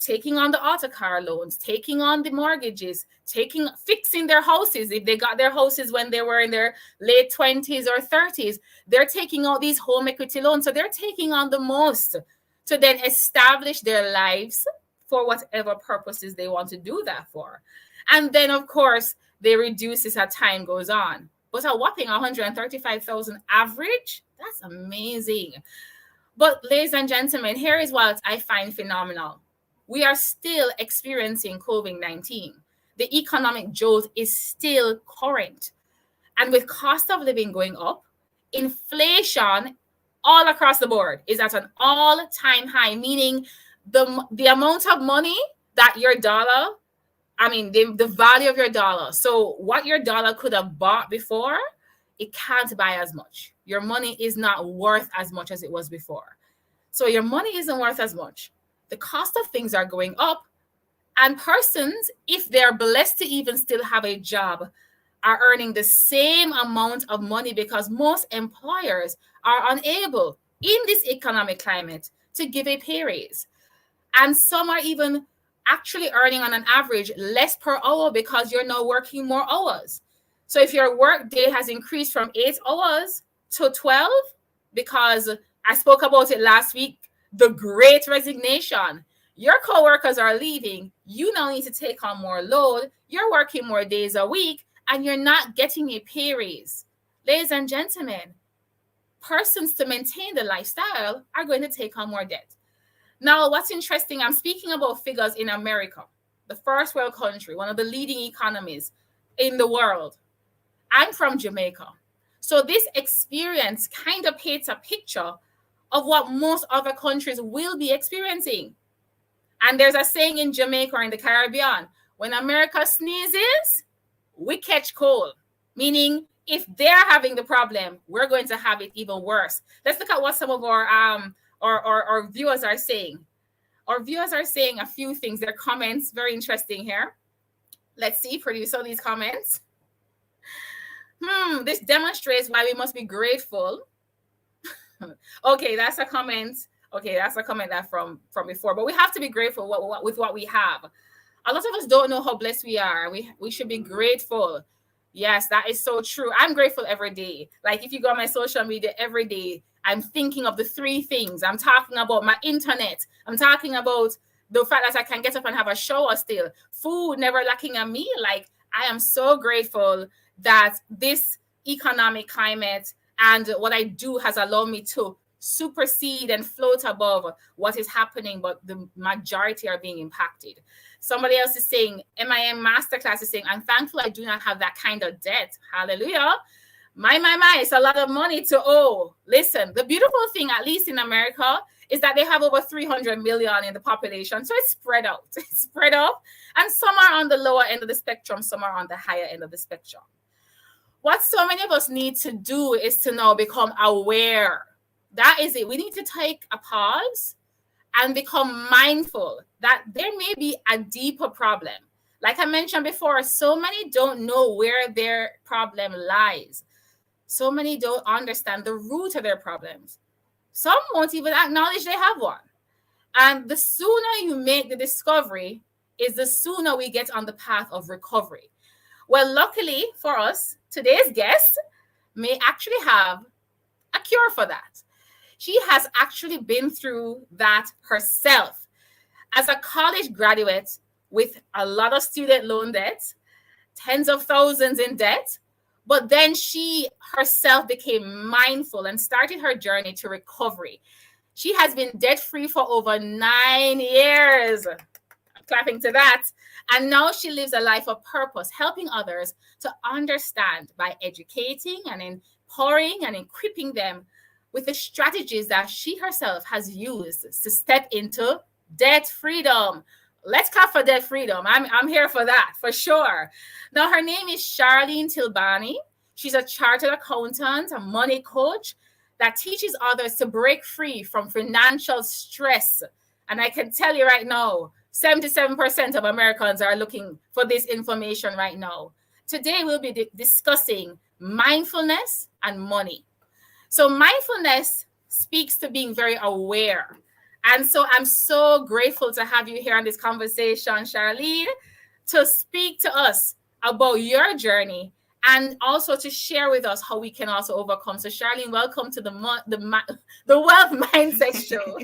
taking on the auto car loans, taking on the mortgages, fixing their houses. If they got their houses when they were in their late 20s or 30s, they're taking out these home equity loans. So they're taking on the most to then establish their lives for whatever purposes they want to do that for. And then, of course, they reduce it as time goes on. But a whopping 135,000 average, that's amazing. But ladies and gentlemen, here is what I find phenomenal. We are still experiencing COVID-19. The economic jolt is still current. And with cost of living going up, inflation all across the board is at an all-time high, meaning the amount of money that your dollar, the value of your dollar. So what your dollar could have bought before, it can't buy as much. Your money is not worth as much as it was before. So your money isn't worth as much. The cost of things are going up. And persons, if they're blessed to even still have a job, are earning the same amount of money because most employers are unable in this economic climate to give a pay raise. And some are even actually earning on an average less per hour because you're now working more hours. So if your work day has increased from 8 hours to 12, because I spoke about it last week, the great resignation, your coworkers are leaving, you now need to take on more load, you're working more days a week, and you're not getting a pay raise. Ladies and gentlemen, persons to maintain the lifestyle are going to take on more debt. Now, what's interesting, I'm speaking about figures in America, the first world country, one of the leading economies in the world. I'm from Jamaica. So this experience kind of paints a picture of what most other countries will be experiencing. And there's a saying in Jamaica or in the Caribbean, when America sneezes, we catch cold. Meaning, if they're having the problem, we're going to have it even worse. Let's look at what some of our viewers are saying. Our viewers are saying a few things. Their comments, very interesting here. Let's see, produce all these comments. This demonstrates why we must be grateful. Okay, that's a comment. Okay, that's a comment that from before. But we have to be grateful with what we have. A lot of us don't know how blessed we are. We should be grateful. Yes, that is so true. I'm grateful every day. Like if you go on my social media every day, I'm thinking of the 3 things. I'm talking about my internet. I'm talking about the fact that I can get up and have a shower still. Food never lacking on me. Like I am so grateful that this economic climate and what I do has allowed me to supersede and float above what is happening, but the majority are being impacted. Somebody else is saying, MIM Masterclass is saying, I'm thankful I do not have that kind of debt. Hallelujah. My, it's a lot of money to owe. Listen, the beautiful thing, at least in America, is that they have over 300 million in the population. So it's spread out. It's spread out. And some are on the lower end of the spectrum. Some are on the higher end of the spectrum. What so many of us need to do is to now become aware. That is it. We need to take a pause and become mindful that there may be a deeper problem. Like I mentioned before, so many don't know where their problem lies. So many don't understand the root of their problems. Some won't even acknowledge they have one. And the sooner you make the discovery is the sooner we get on the path of recovery. Well, luckily for us, today's guest may actually have a cure for that. She has actually been through that herself. As a college graduate with a lot of student loan debt, tens of thousands in debt, but then she herself became mindful and started her journey to recovery. She has been debt-free for over 9 years. I'm clapping to that. And now she lives a life of purpose, helping others to understand by educating and empowering and equipping them with the strategies that she herself has used to step into debt freedom. Let's clap for debt freedom. I'm here for that, for sure. Now, her name is Charlene Tilbani. She's a chartered accountant, a money coach that teaches others to break free from financial stress. And I can tell you right now, 77% of Americans are looking for this information right now. Today, we'll be discussing mindfulness and money. So mindfulness speaks to being very aware. And so I'm so grateful to have you here on this conversation, Charlene, to speak to us about your journey and also to share with us how we can also overcome. So Charlene, welcome to the Wealth Mindset Show.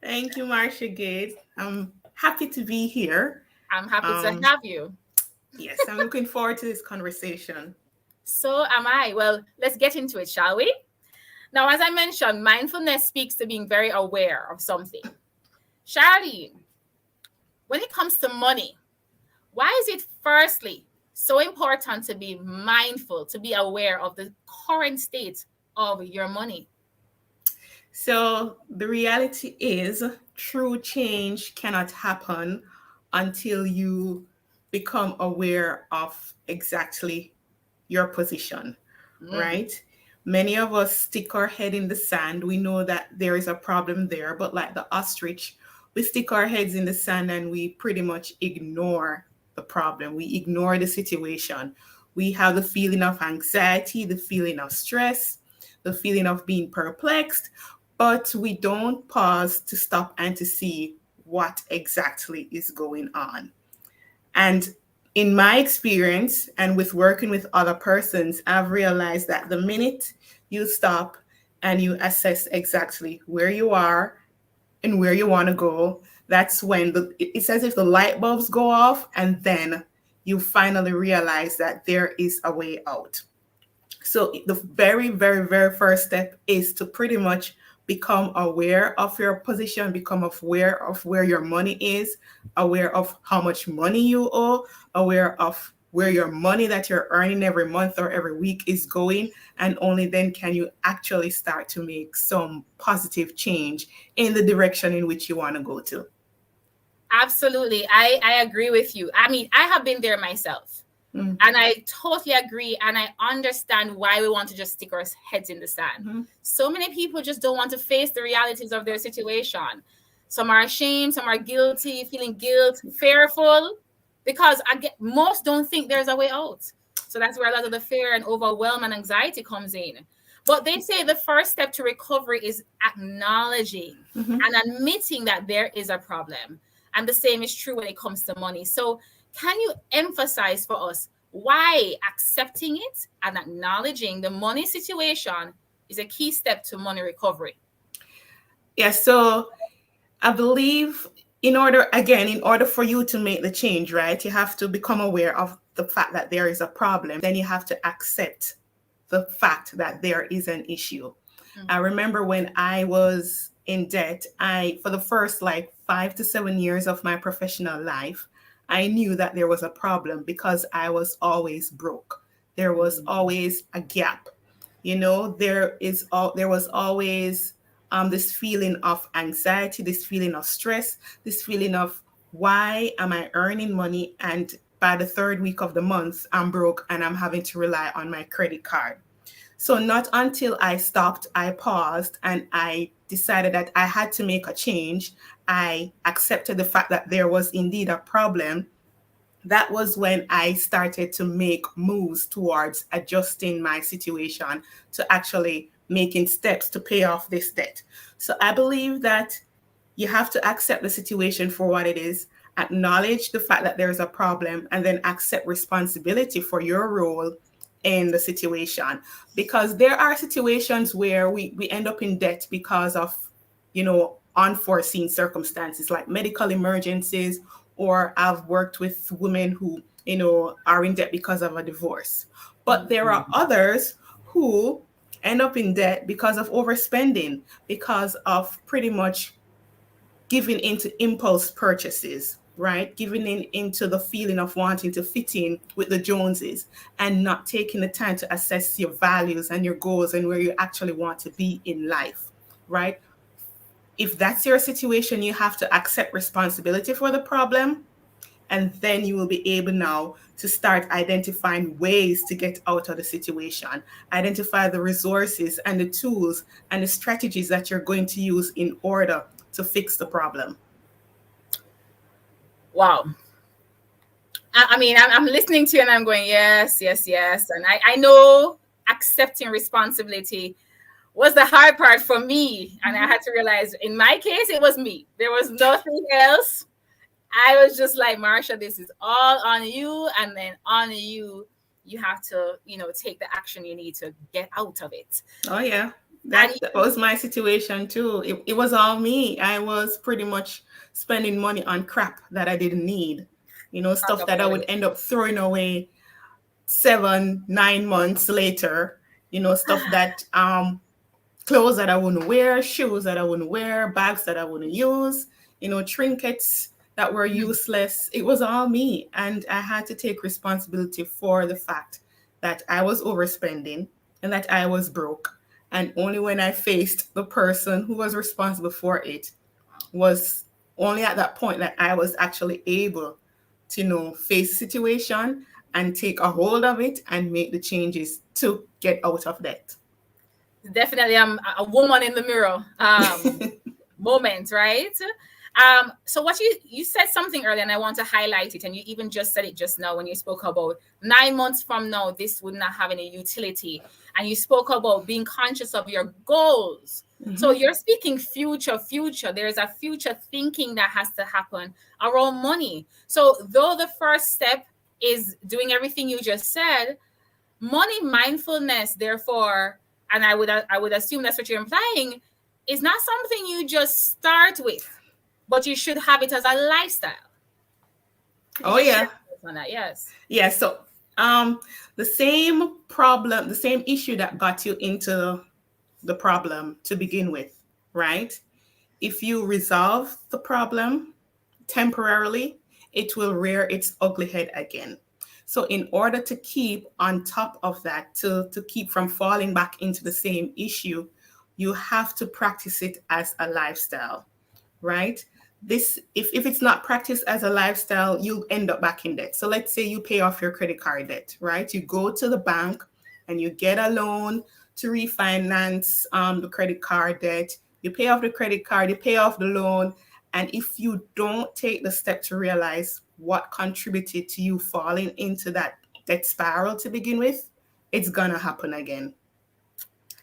Thank you, Marcia Gates. I'm happy to be here. I'm happy to have you. Yes, I'm looking forward to this conversation. So am I. Well, let's get into it, shall we? Now, as I mentioned, mindfulness speaks to being very aware of something. Charlene, when it comes to money, why is it firstly so important to be mindful, to be aware of the current state of your money? So the reality is true change cannot happen until you become aware of exactly your position, right? Many of us stick our head in the sand. We know that there is a problem there, but like the ostrich, we stick our heads in the sand and we pretty much ignore the problem. We ignore the situation. We have the feeling of anxiety, the feeling of stress, the feeling of being perplexed, but we don't pause to stop and to see what exactly is going on. And in my experience and with working with other persons, I've realized that the minute you stop and you assess exactly where you are and where you want to go, that's when it's as if the light bulbs go off, and then you finally realize that there is a way out. So the very, very, very first step is to pretty much become aware of your position, become aware of where your money is, aware of how much money you owe, aware of where your money that you're earning every month or every week is going. And only then can you actually start to make some positive change in the direction in which you want to go to. Absolutely. I agree with you. I mean, I have been there myself. And I totally agree. And I understand why we want to just stick our heads in the sand. So many people just don't want to face the realities of their situation. Some are ashamed, some are guilty, feeling guilt, fearful, because most don't think there's a way out. So that's where a lot of the fear and overwhelm and anxiety comes in. But they say the first step to recovery is acknowledging and admitting that there is a problem. And the same is true when it comes to money. So can you emphasize for us why accepting it and acknowledging the money situation is a key step to money recovery? Yeah, so I believe in order for you to make the change, right, you have to become aware of the fact that there is a problem. Then you have to accept the fact that there is an issue. I remember when I was in debt, for the first 5 to 7 years of my professional life, I knew that there was a problem because I was always broke. There was always a gap. There was always this feeling of anxiety, this feeling of stress, this feeling of why am I earning money and by the third week of the month, I'm broke and I'm having to rely on my credit card. So not until I stopped, I paused, and I decided that I had to make a change. I accepted the fact that there was indeed a problem. That was when I started to make moves towards adjusting my situation to actually making steps to pay off this debt. So I believe that you have to accept the situation for what it is, acknowledge the fact that there is a problem, and then accept responsibility for your role in the situation. Because there are situations where we end up in debt because of, unforeseen circumstances like medical emergencies, or I've worked with women who, are in debt because of a divorce. But there are others who end up in debt because of overspending, because of pretty much giving into impulse purchases, right? Giving into the feeling of wanting to fit in with the Joneses and not taking the time to assess your values and your goals and where you actually want to be in life, right? If that's your situation, you have to accept responsibility for the problem, and then you will be able now to start identifying ways to get out of the situation, identify the resources and the tools and the strategies that you're going to use in order to fix the problem. Wow. I mean, I'm listening to you and I'm going, yes, yes, yes. And I know accepting responsibility was the hard part for me. And I had to realize in my case, it was me. There was nothing else. I was just like, Marsha, this is all on you. And then on you, you have to, take the action you need to get out of it. Oh, yeah. That was my situation too. It was all me. I was pretty much spending money on crap that I didn't need. Stuff that I would end up throwing away 7-9 months later. Stuff that clothes that I wouldn't wear, shoes that I wouldn't wear, bags that I wouldn't use, trinkets that were useless. It was all me. And I had to take responsibility for the fact that I was overspending and that I was broke. And only when I faced the person who was responsible for it was only at that point that I was actually able to, face the situation and take a hold of it and make the changes to get out of that. Definitely, I'm a woman in the mirror moment, right? So what you said something earlier, and I want to highlight it, and you even just said it just now when you spoke about 9 months from now, this would not have any utility. And you spoke about being conscious of your goals. Mm-hmm. So you're speaking future. There's a future thinking that has to happen around money. So though the first step is doing everything you just said, money mindfulness, therefore, and I would assume that's what you're implying, is not something you just start with, but you should have it as a lifestyle. Oh, yeah. On that, yes. Yeah. So the same issue that got you into the problem to begin with, right? If you resolve the problem temporarily, it will rear its ugly head again. So in order to keep on top of that, to keep from falling back into the same issue, you have to practice it as a lifestyle, right? This, if it's not practiced as a lifestyle, you'll end up back in debt. So let's say you pay off your credit card debt, right? You go to the bank and you get a loan to refinance the credit card debt. You pay off the credit card, you pay off the loan. And if you don't take the step to realize what contributed to you falling into that debt spiral to begin with, it's going to happen again.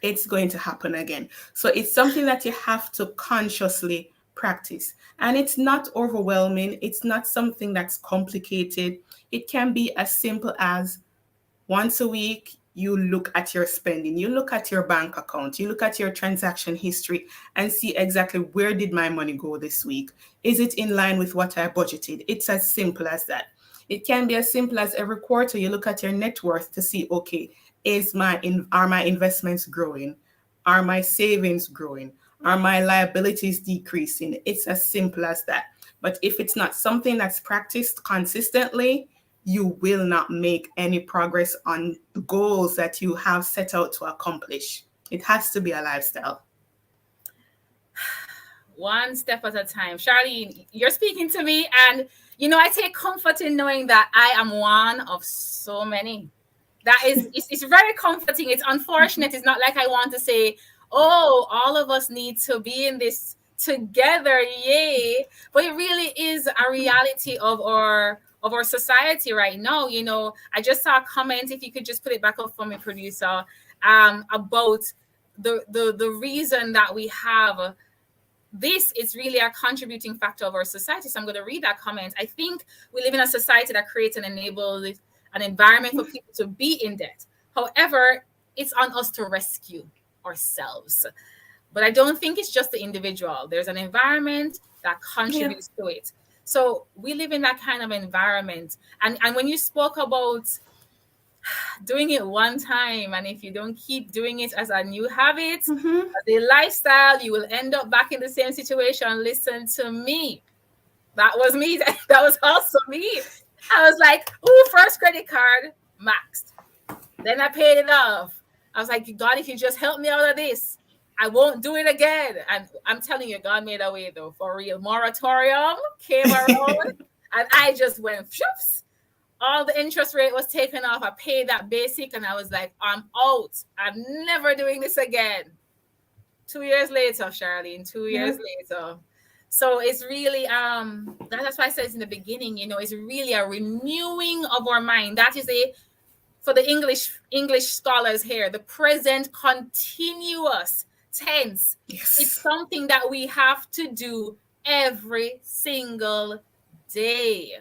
It's going to happen again. So it's something that you have to consciously practice. And it's not overwhelming. It's not something that's complicated. It can be as simple as once a week, you look at your spending, you look at your bank account, you look at your transaction history and see exactly where did my money go this week? Is it in line with what I budgeted? It's as simple as that. It can be as simple as every quarter you look at your net worth to see, okay, are my investments growing? Are my savings growing? Are my liabilities decreasing? It's as simple as that. But if it's not something that's practiced consistently, you will not make any progress on the goals that you have set out to accomplish. It has to be a lifestyle. One step at a time. Charlene, you're speaking to me, and I take comfort in knowing that I am one of so many. That is, it's very comforting. It's unfortunate. It's not like I want to say, oh, all of us need to be in this together, yay. But it really is a reality of our society right now. I just saw a comment, if you could just put it back up for me, producer, about the reason that we have this is really a contributing factor of our society. So I'm going to read that comment. I think we live in a society that creates and enables an environment for people to be in debt. However, it's on us to rescue ourselves. But I don't think it's just the individual. There's an environment that contributes to it. So we live in that kind of environment. And when you spoke about doing it one time, and if you don't keep doing it as a new habit, as a lifestyle, you will end up back in the same situation. Listen to me. That was me. That was also me. I was like, ooh, first credit card, maxed. Then I paid it off. I was like, God, if you just help me out of this, I won't do it again. And I'm telling you, God made a way, though, for real. Moratorium came around, and I just went, shoops. All the interest rate was taken off. I paid that basic, and I was like, I'm out. I'm never doing this again. 2 years later, Charlene, 2 years later, So it's really that's why I said in the beginning, it's really a renewing of our mind. That is for the English scholars here, the present continuous tense. Yes. It's something that we have to do every single day.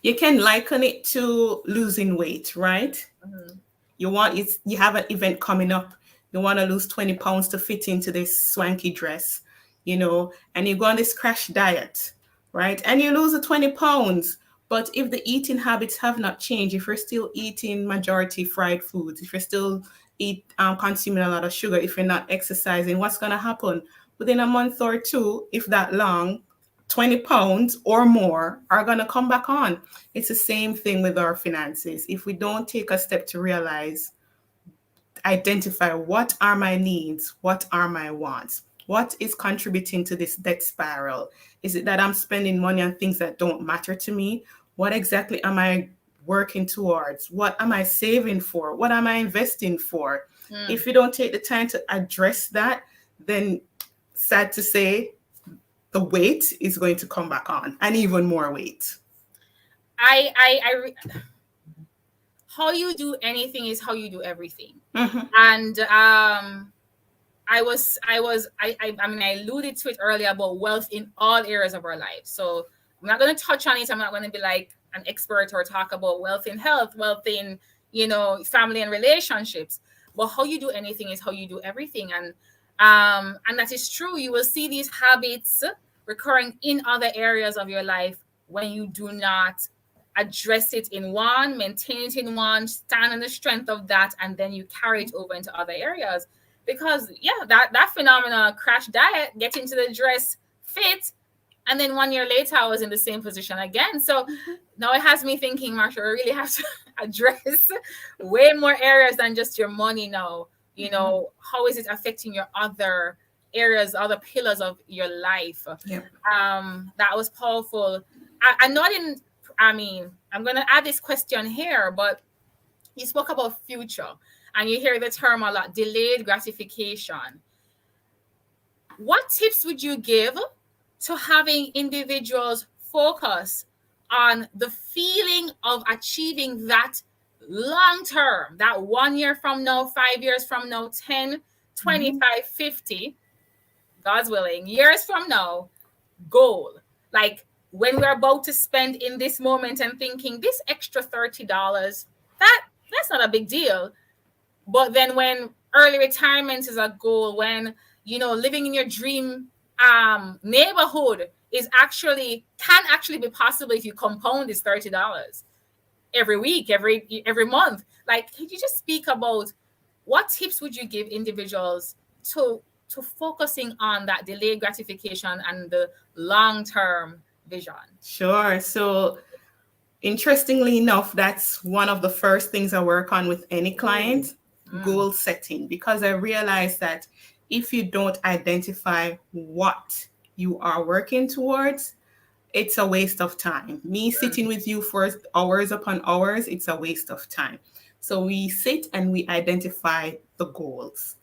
You can liken it to losing weight, right? Mm-hmm. You have an event coming up. You want to lose 20 pounds to fit into this swanky dress, and you go on this crash diet, right? And you lose the 20 pounds. But if the eating habits have not changed, if you're still eating majority fried foods, if you're still consuming a lot of sugar, if you're not exercising, what's going to happen? Within a month or two, if that long, 20 pounds or more are going to come back on. It's the same thing with our finances. If we don't take a step to realize, identify what are my needs, what are my wants, what is contributing to this debt spiral? Is it that I'm spending money on things that don't matter to me? What exactly am I working towards? What am I saving for? What am I investing for? If you don't take the time to address that, then sad to say, the weight is going to come back on, and even more weight. How you do anything is how you do everything. Mm-hmm. And I alluded to it earlier about wealth in all areas of our life. So I'm not going to touch on it. I'm not going to be like an expert or talk about wealth in health, wealth in, family and relationships. But how you do anything is how you do everything. And that is true. You will see these habits recurring in other areas of your life when you do not address it in one, maintain it in one, stand on the strength of that, and then you carry it over into other areas. Because that phenomenon, crash diet, get into the dress, fit, and then 1 year later I was in the same position again. So now it has me thinking, Marsha, we really have to address way more areas than just your money now. How is it affecting your other areas, other pillars of your life? Yeah. That was powerful. I'm going to add this question here, but you spoke about future, and you hear the term a lot, delayed gratification. What tips would you give to having individuals focus on the feeling of achieving that long term, that 1 year from now, 5 years from now, 10, 25, 50, God's willing, years from now, goal? Like when we're about to spend in this moment and thinking this extra $30, that's not a big deal. But then when early retirement is a goal, when, living in your dream neighborhood can actually be possible if you compound this $30 every week, every month. Like, could you just speak about what tips would you give individuals to focusing on that delayed gratification and the long-term vision? Sure. So interestingly enough, that's one of the first things I work on with any client, goal setting, because I realize that if you don't identify what you are working towards, it's a waste of time. Me sitting with you for hours upon hours, it's a waste of time. So we sit and we identify the goals.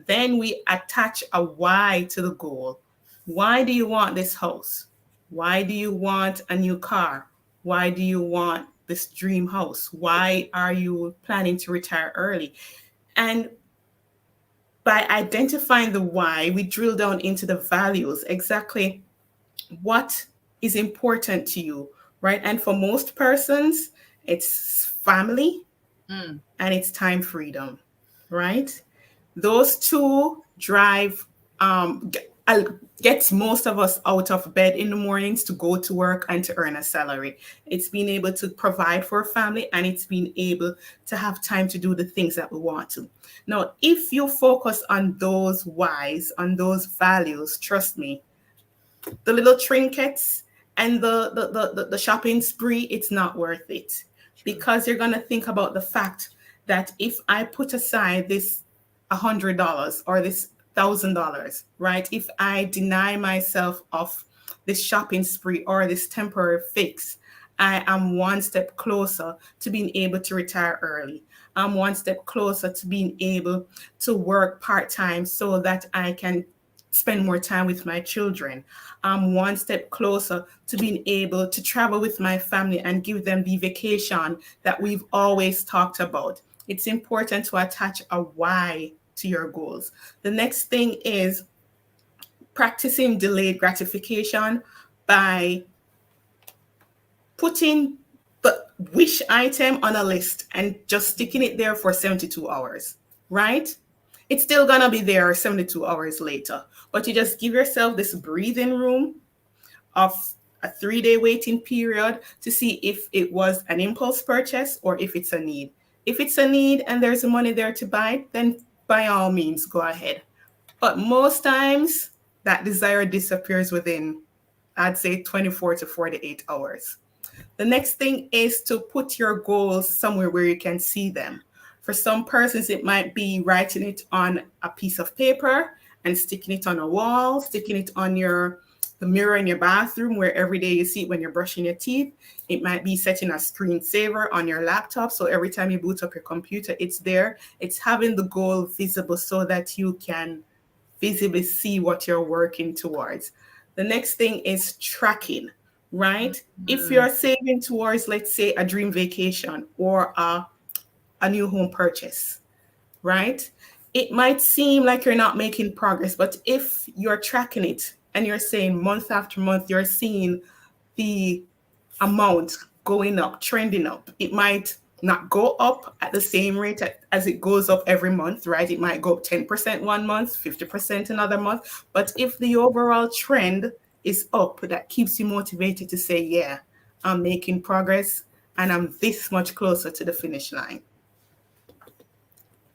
Then we attach a why to the goal. Why do you want this house? Why do you want a new car? Why do you want this dream house? Why are you planning to retire early? And by identifying the why, we drill down into the values, exactly what is important to you, right? And for most persons, it's family and it's time freedom, right? Those two drive, gets most of us out of bed in the mornings to go to work and to earn a salary. It's being able to provide for a family, and it's being able to have time to do the things that we want to. Now, if you focus on those whys, on those values, trust me, the little trinkets and the shopping spree, it's not worth it. Because you're going to think about the fact that if I put aside this $100 or this $1,000, right? If I deny myself of this shopping spree or this temporary fix, I am one step closer to being able to retire early. I'm one step closer to being able to work part-time so that I can spend more time with my children. I'm one step closer to being able to travel with my family and give them the vacation that we've always talked about. It's important to attach a why to your goals. The next thing is practicing delayed gratification by putting the wish item on a list and just sticking it there for 72 hours, right? It's still gonna be there 72 hours later, but you just give yourself this breathing room of a 3-day waiting period to see if it was an impulse purchase or if it's a need. If it's a need and there's money there to buy, then by all means, go ahead. But most times that desire disappears within, I'd say, 24 to 48 hours. The next thing is to put your goals somewhere where you can see them. For some persons, it might be writing it on a piece of paper and sticking it on a wall, sticking it on the mirror in your bathroom where every day you see it when you're brushing your teeth. It might be setting a screensaver on your laptop, so every time you boot up your computer, it's there. It's having the goal visible so that you can visibly see what you're working towards. The next thing is tracking, right? If you're saving towards, let's say, a dream vacation or a new home purchase, right? It might seem like you're not making progress, but if you're tracking it and you're saying month after month, you're seeing the amount going up, trending up. It might not go up at the same rate as it goes up every month, right? It might go up 10% one month, 50% another month. But if the overall trend is up, that keeps you motivated to say, yeah, I'm making progress and I'm this much closer to the finish line.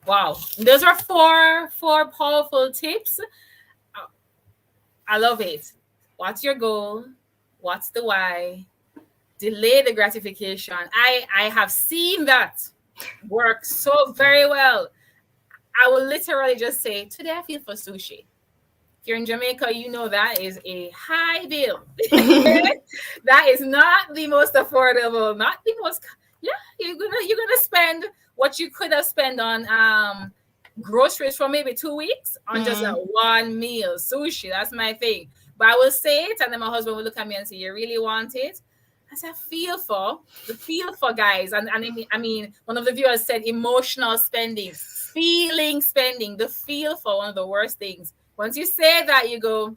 Wow. Those are four powerful tips. I love it. What's your goal? What's the why? Delay the gratification. I have seen that work so very well. I will literally just say, today I feel for sushi. If you're in Jamaica, you know that is a high bill. That is not the most affordable, not the most. Yeah, you're gonna spend what you could have spent on groceries for maybe 2 weeks on just a one meal sushi. That's my thing. But I will say it, and then my husband will look at me and say, "You really want it?" I said, feel for guys. And I mean, one of the viewers said emotional spending, feeling spending, the feel for one of the worst things. Once you say that, you go,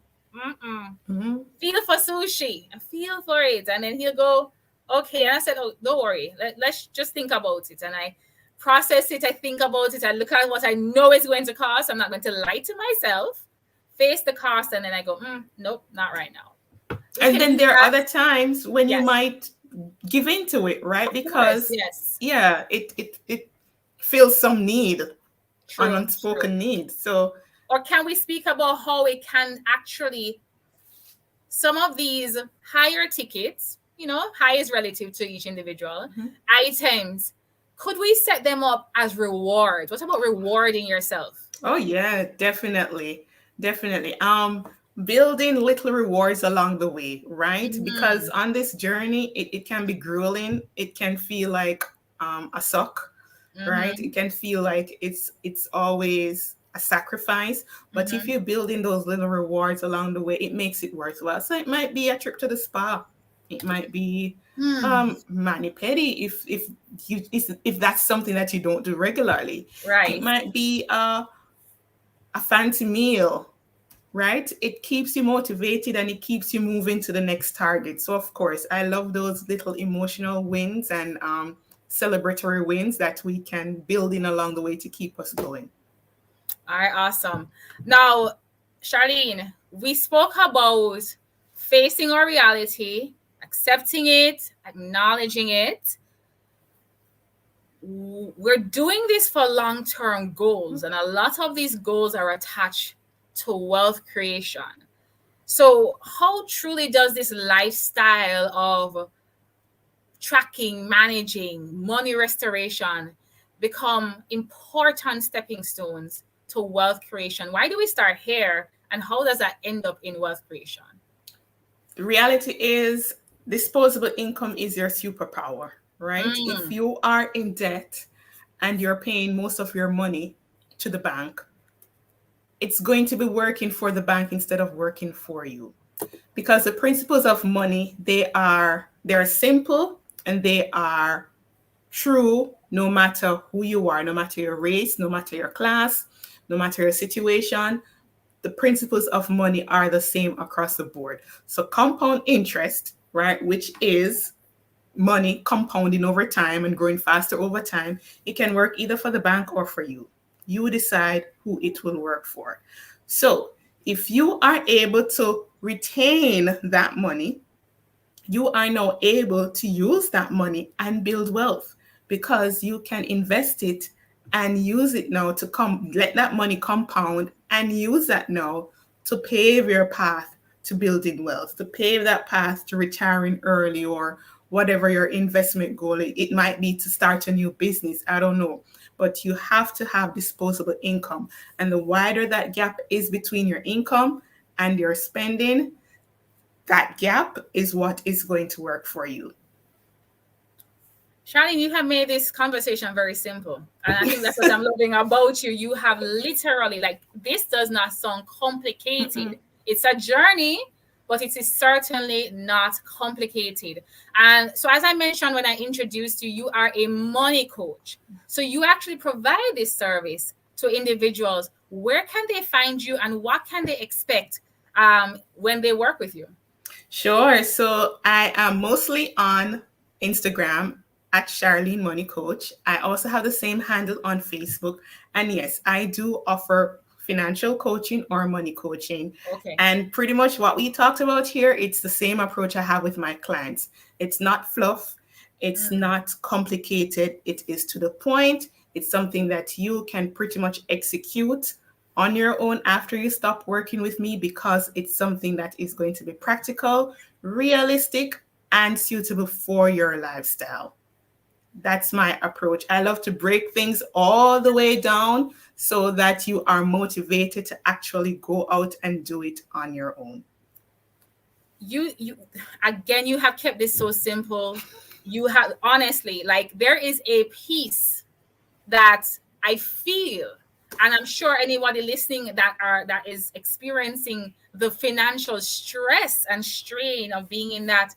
feel for sushi, feel for it. And then he'll go, okay. And I said, oh, don't worry. Let's just think about it. And I process it. I think about it. I look at what I know it's going to cost. I'm not going to lie to myself, face the cost. And then I go, nope, not right now. And then there are other times when you might give into it, right? Because it fills some need, an unspoken need. So, or can we speak about how it can actually, some of these higher tickets, high is relative to each individual, items, could we set them up as rewards? What about rewarding yourself? Oh yeah, definitely. Building little rewards along the way, right? Because on this journey, it can be grueling. It can feel like a suck, right? It can feel like it's always a sacrifice. But if you're building those little rewards along the way, it makes it worthwhile. So it might be a trip to the spa. It might be mani-pedi if that's something that you don't do regularly. Right. It might be a fancy meal. Right? It keeps you motivated and it keeps you moving to the next target. So, of course, I love those little emotional wins and celebratory wins that we can build in along the way to keep us going. All right, awesome. Now, Charlene, we spoke about facing our reality, accepting it, acknowledging it. We're doing this for long-term goals, and a lot of these goals are attached to wealth creation. So how truly does this lifestyle of tracking, managing, money restoration become important stepping stones to wealth creation? Why do we start here, and how does that end up in wealth creation? The reality is disposable income is your superpower, right? If you are in debt and you're paying most of your money to the bank, it's going to be working for the bank instead of working for you. Because the principles of money, they're simple and they are true no matter who you are, no matter your race, no matter your class, no matter your situation. The principles of money are the same across the board. So compound interest, right, which is money compounding over time and growing faster over time, it can work either for the bank or for you. You decide who it will work for. So if you are able to retain that money, you are now able to use that money and build wealth, because you can invest it and use it now to let that money compound and use that now to pave your path to building wealth, to pave that path to retiring early, or whatever your investment goal is. It might be to start a new business, I don't know, but you have to have disposable income. And the wider that gap is between your income and your spending, that gap is what is going to work for you. Charlene, you have made this conversation very simple. And I think that's what I'm loving about you. You have literally, like, this does not sound complicated. Mm-mm. It's a journey, but it is certainly not complicated. And so, as I mentioned when I introduced you, you are a money coach. So you actually provide this service to individuals. Where can they find you and what can they expect when they work with you? Sure. So I am mostly on Instagram at Charlene Money Coach. I also have the same handle on Facebook. And yes, I do offer financial coaching or money coaching. Okay. And pretty much what we talked about here, it's the same approach I have with my clients. It's not fluff. It's not complicated. It is to the point. It's something that you can pretty much execute on your own after you stop working with me, because it's something that is going to be practical, realistic, and suitable for your lifestyle. That's my approach. I love to break things all the way down so that you are motivated to actually go out and do it on your own. You again, you have kept this so simple. You have, honestly, like, there is a piece that I feel, and I'm sure anybody listening that is experiencing the financial stress and strain of being in that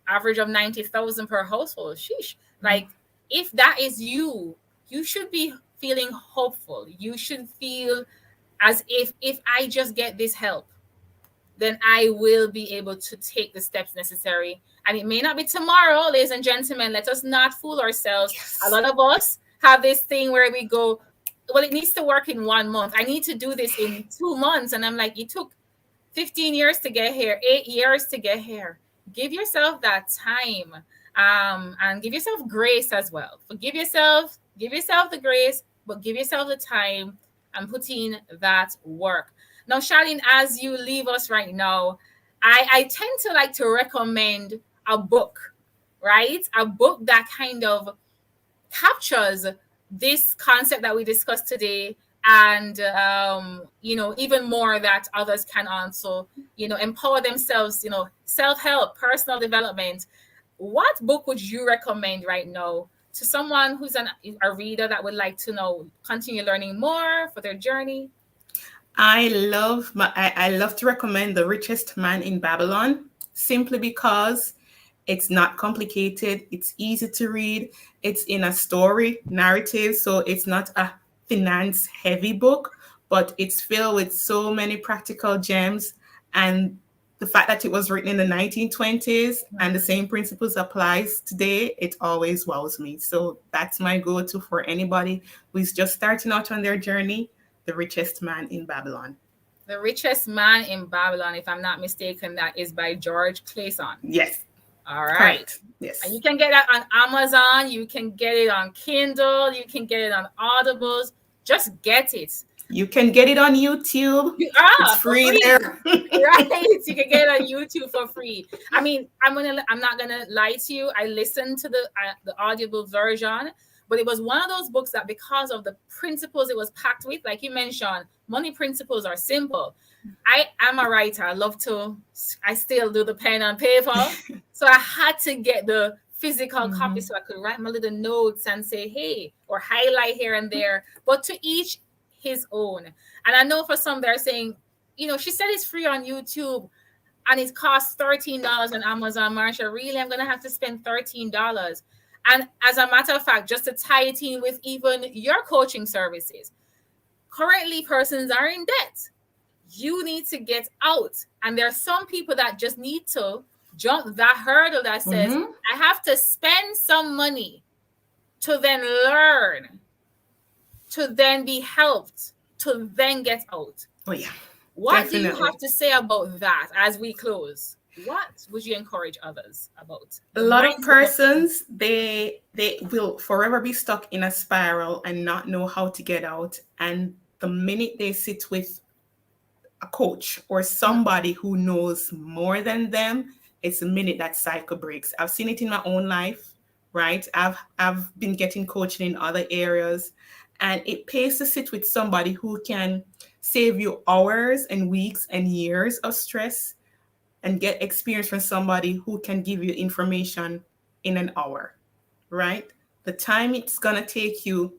average of 90,000 per household. Sheesh. Like, if that is you, you should be feeling hopeful. You should feel as if I just get this help, then I will be able to take the steps necessary. And it may not be tomorrow, ladies and gentlemen. Let us not fool ourselves. Yes. A lot of us have this thing where we go, well, it needs to work in 1 month. I need to do this in 2 months. And I'm like, it took 15 years to get here, 8 years to get here. Give yourself that time, and give yourself grace as well. Give yourself the grace, but give yourself the time and put in that work. Now, Charlene, as you leave us right now, I tend to like to recommend a book, right? A book that kind of captures this concept that we discussed today, and even more, that others can also empower themselves, self-help, personal development. What book would you recommend right now to someone who's a reader that would like to continue learning more for their journey? I love to recommend The Richest Man in Babylon, simply because it's not complicated. It's easy to read. It's in a story narrative, so it's not a finance heavy book, but it's filled with so many practical gems. And the fact that it was written in the 1920s and the same principles applies today, it always wows me. So that's my go-to for anybody who's just starting out on their journey. The Richest Man in Babylon. The Richest Man in Babylon, if I'm not mistaken, that is by George Clason. Yes. All right. Correct. Yes. And you can get that on Amazon. You can get it on Kindle. You can get it on Audibles. Just get it. You can get it on YouTube. It's free there. Right. You can get it on YouTube for free. I mean, I'm not gonna lie to you. I listened to the Audible version, but it was one of those books that, because of the principles it was packed with, like you mentioned, money principles are simple. I am a writer. I still do the pen and paper. So I had to get the physical copy so I could write my little notes and say, hey, or highlight here and there. But to each his own. And I know for some they're saying, she said it's free on YouTube and it costs $13 on Amazon. Marsha, really, I'm going to have to spend $13. And as a matter of fact, just to tie it in with even your coaching services, currently persons are in debt. You need to get out. And there are some people that just need to jump that hurdle that says, I have to spend some money to then learn, to then be helped, to then get out. Oh, yeah. What do you have to say about that as we close? What would you encourage others about? A lot of persons, they will forever be stuck in a spiral and not know how to get out. And the minute they sit with a coach or somebody who knows more than them, it's the minute that cycle breaks. I've seen it in my own life, right? I've been getting coaching in other areas, and it pays to sit with somebody who can save you hours and weeks and years of stress, and get experience from somebody who can give you information in an hour, right? The time it's going to take you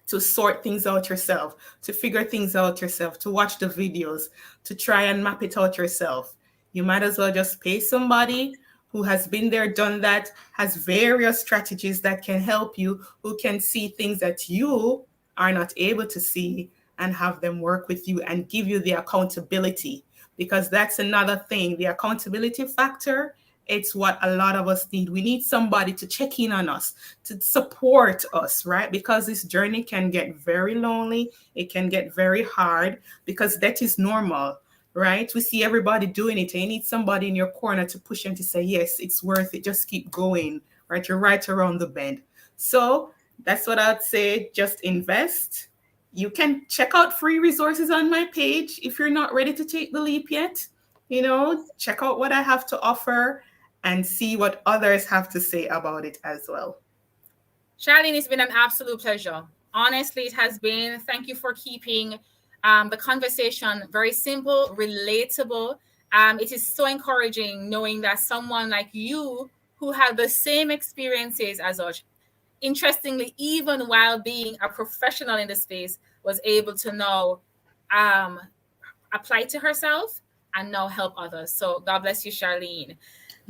to sort things out yourself, to figure things out yourself, to watch the videos, to try and map it out yourself. You might as well just pay somebody who has been there, done that, has various strategies that can help you, who can see things that you are not able to see, and have them work with you and give you the accountability. Because that's another thing, the accountability factor, it's what a lot of us need. We need somebody to check in on us, to support us, right? Because this journey can get very lonely. It can get very hard because that is normal, right? We see everybody doing it. And you need somebody in your corner to push them to say, yes, it's worth it. Just keep going, right? You're right around the bend. So that's what I'd say. Just invest. You can check out free resources on my page if you're not ready to take the leap yet. Check out what I have to offer and see what others have to say about it as well. Charlene, it's been an absolute pleasure. Honestly, it has been. Thank you for keeping the conversation very simple, relatable. It is so encouraging knowing that someone like you who had the same experiences as us, interestingly, even while being a professional in the space, was able to now apply to herself and now help others. So God bless you, Charlene.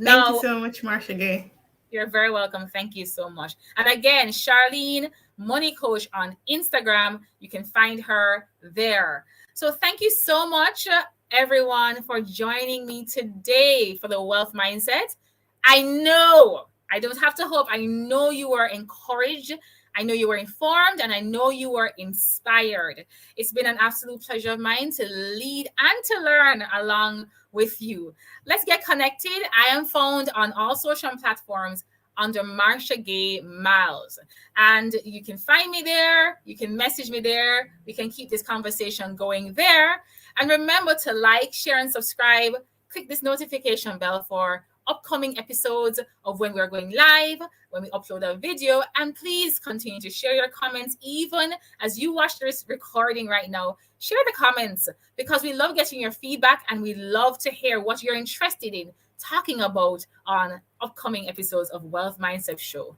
Thank you so much, Marsha Gay. You're very welcome. Thank you so much. And again, Charlene Money Coach on Instagram. You can find her there. So thank you so much, everyone, for joining me today for the Wealth Mindset. I know, I don't have to hope, I know you were encouraged, I know you were informed, and I know you were inspired. It's been an absolute pleasure of mine to lead and to learn along with you. Let's get connected. I am found on all social platforms under Marsha Gay Miles. And you can find me there. You can message me there. We can keep this conversation going there. And remember to like, share, and subscribe. Click this notification bell for upcoming episodes of when we're going live, when we upload a video. And please continue to share your comments, even as you watch this recording right now. Share the comments because we love getting your feedback and we love to hear what you're interested in talking about on upcoming episodes of Wealth Mindset Show.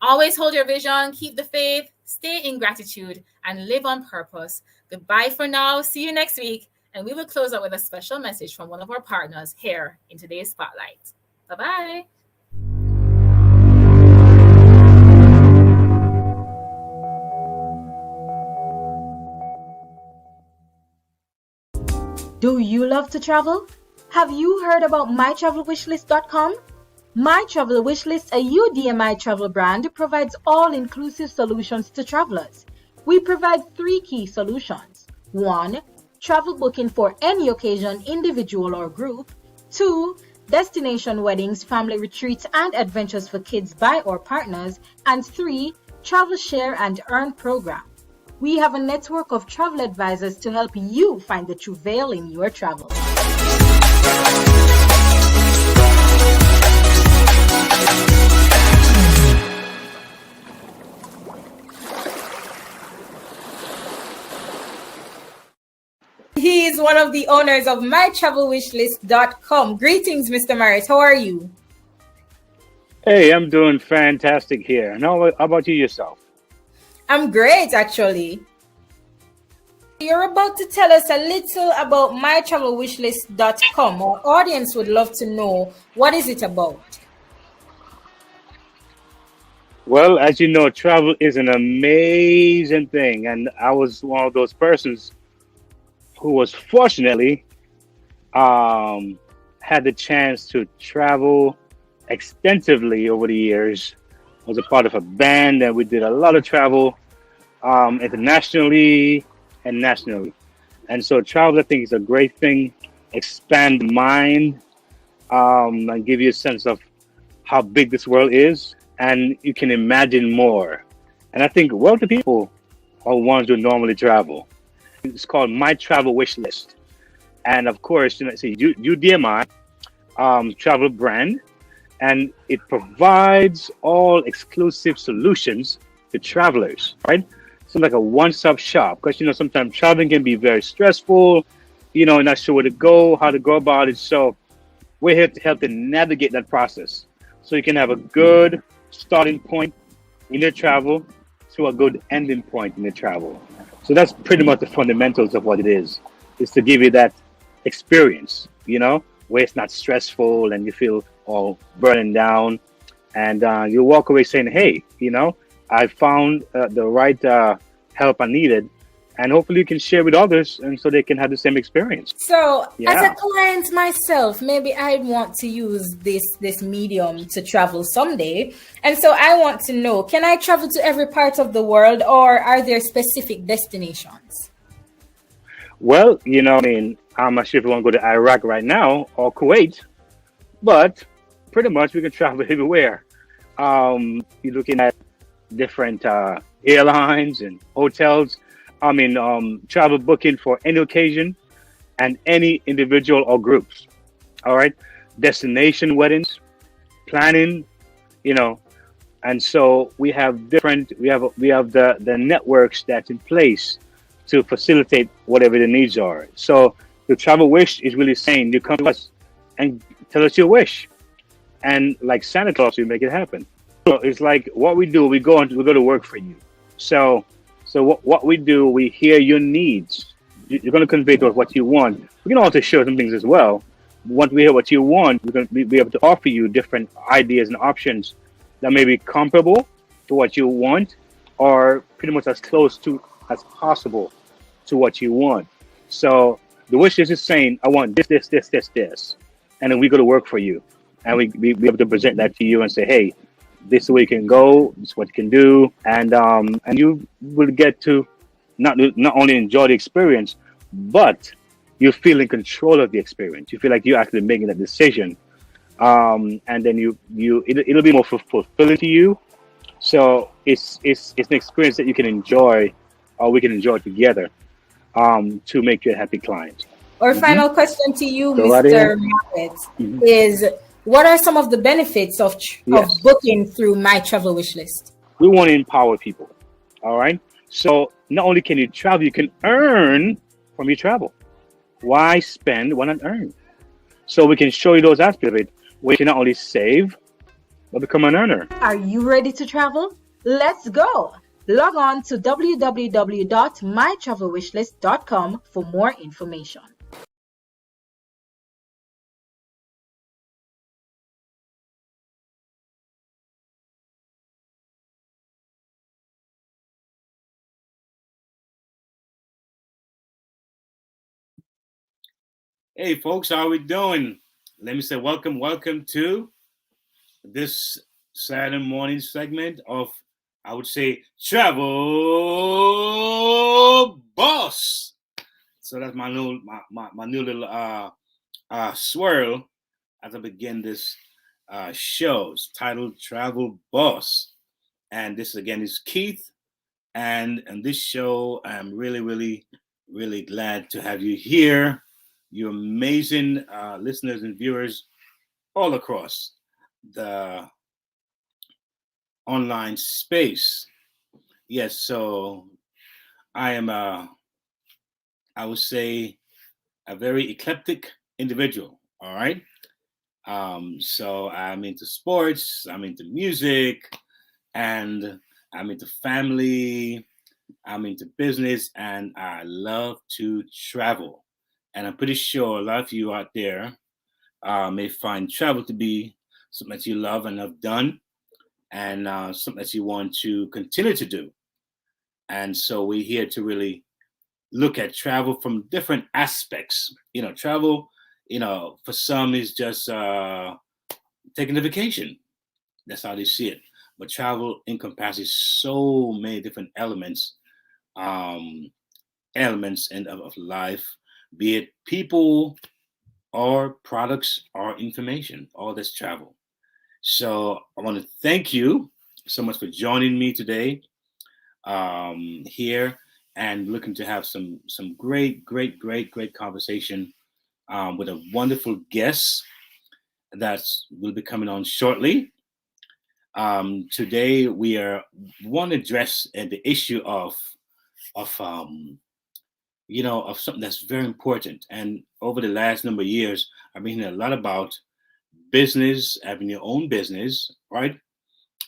Always hold your vision, keep the faith, stay in gratitude, and live on purpose. Goodbye for now. See you next week. And we will close out with a special message from one of our partners here in today's Spotlight. Bye-bye. Do you love to travel? Have you heard about mytravelwishlist.com? My Travel Wishlist, a UDMI travel brand, provides all-inclusive solutions to travelers. We provide 3 key solutions. 1. Travel booking for any occasion, individual or group. 2. Destination weddings, family retreats, and adventures for kids by or partners. And 3. Travel share and earn program. We have a network of travel advisors to help you find the true veil in your travel. He is one of the owners of mytravelwishlist.com. Greetings, Mr. Merritt. How are you? Hey, I'm doing fantastic here. And how about you yourself? I'm great, actually. you're about to tell us a little about mytravelwishlist.com. Our audience would love to know, what is it about? Well, as you know, travel is an amazing thing, and I was one of those persons who was fortunately had the chance to travel extensively over the years. I was a part of a band, and we did a lot of travel internationally and nationally. And so travel, I think, is a great thing. Expand the mind and give you a sense of how big this world is, and you can imagine more. And I think wealthy people are ones who normally travel. It's called My Travel Wish List. And of course, it's a UDMI travel brand, and it provides all exclusive solutions to travelers, right? So like a one-stop shop, because sometimes traveling can be very stressful, not sure where to go, how to go about it. So we're here to help you navigate that process, so you can have a good starting point in your travel to a good ending point in your travel. So that's pretty much the fundamentals of what it is to give you that experience, where it's not stressful and you feel all burning down, and you walk away saying, hey, I found the right help I needed, and hopefully you can share with others, and so they can have the same experience. So Yeah. as a client myself, maybe I want to use this medium to travel someday. And so I want to know, can I travel to every part of the world, or are there specific destinations? Well, I'm not sure if you want to go to Iraq right now or Kuwait, but pretty much we can travel everywhere. You're looking at different airlines and hotels. Travel booking for any occasion and any individual or groups. All right. Destination weddings, planning, and so we have the networks that's in place to facilitate whatever the needs are. So the travel wish is really saying, you come to us and tell us your wish, and like Santa Claus, we make it happen. So it's like what we do, we go to work for you. So what we do, we hear your needs. You're going to convey to us what you want. We can also share some things as well. Once we hear what you want, we're going to be able to offer you different ideas and options that may be comparable to what you want, or pretty much as close to as possible to what you want. So the wish list is saying, I want this, and then we go to work for you, and we be able to present that to you and say, hey, this is where you can go, this is what you can do, and you will get to not only enjoy the experience, but you feel in control of the experience. You feel like you're actually making that decision, and then it'll be more fulfilling to you. So it's an experience that you can enjoy, or we can enjoy together, to make you a happy client. Our final question to you, Go right Mr. ahead. Marriott, is what are some of the benefits of Yes. booking through My Travel Wish List? We want to empower people. All right. So not only can you travel, you can earn from your travel. Why spend? Why not earn? So we can show you those aspects of it, where you can not only save, but become an earner. Are you ready to travel? Let's go! Log on to www.mytravelwishlist.com for more information. Hey folks, how are we doing? Let me say welcome to this Saturday morning segment of, I would say, Travel Boss. So that's my new little swirl as I begin this show. It's titled Travel Boss, and this again is Keith. And this show, I'm really glad to have you here. You amazing listeners and viewers all across the online space. Yes, so I am I would say, a very eclectic individual. All right. So I'm into sports, I'm into music, and I'm into family, I'm into business, and I love to travel. And I'm pretty sure a lot of you out there may find travel to be something that you love and have done, and something that you want to continue to do. And so we're here to really look at travel from different aspects. Travel, for some is just taking a vacation. That's how they see it. But travel encompasses so many different elements, of life, be it people or products or information. All this travel. So I want to thank you so much for joining me today here, and looking to have some great conversation with a wonderful guest that will be coming on shortly. Today we want to address the issue of something that's very important. And over the last number of years, I've been hearing a lot about business, having your own business, right?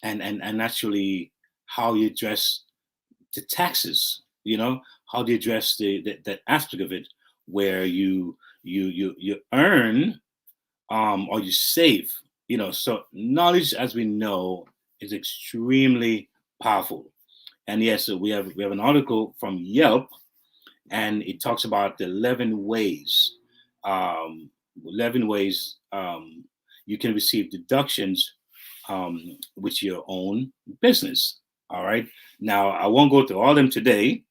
And actually how you address the taxes. How do you address that aspect of it where you earn or you save. So knowledge, as we know, is extremely powerful. And yes, so we have an article from Yelp, and it talks about the 11 ways 11 ways you can receive deductions with your own business. All right. Now, I won't go through all of them today,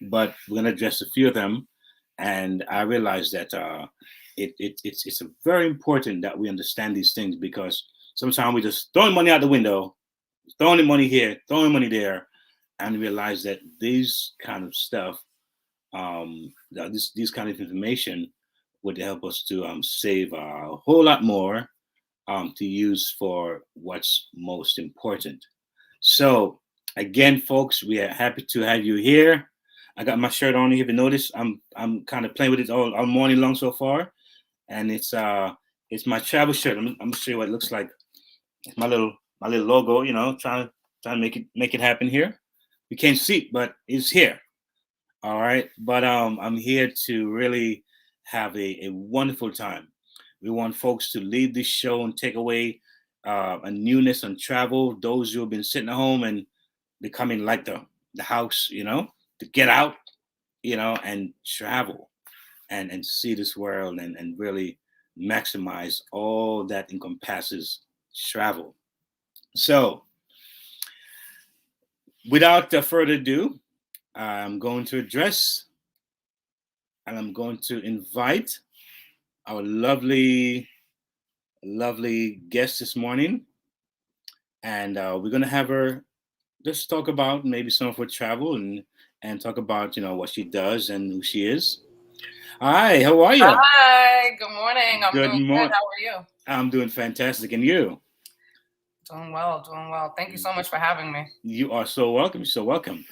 but we're going to address a few of them. And I realize that it's very important that we understand these things, because sometimes we just throwing money out the window, throwing money here, throwing money there, and realize that these kind of stuff, this kind of information would help us to save a whole lot more to use for what's most important. So again, folks, we are happy to have you here. I got my shirt on. If you notice, I'm kind of playing with it all morning long so far, and it's my travel shirt. I'm gonna show you what it looks like. It's my little logo. Trying to make it happen here. You can't see it, but it's here. All right, but I'm here to really have a wonderful time. We want folks to leave this show and take away a newness on travel. Those who have been sitting at home and becoming like the house, to get out, and travel and see this world and really maximize all that encompasses travel. So without further ado, I'm going to address and I'm going to invite our lovely guest this morning. And we're going to have her just talk about maybe some of her travel and talk about, what she does and who she is. Hi, how are you? Hi, good morning. I'm doing morning. good. How are you? I'm doing fantastic. And you? Doing well. Thank you so much for having me. You are so welcome. You're so welcome.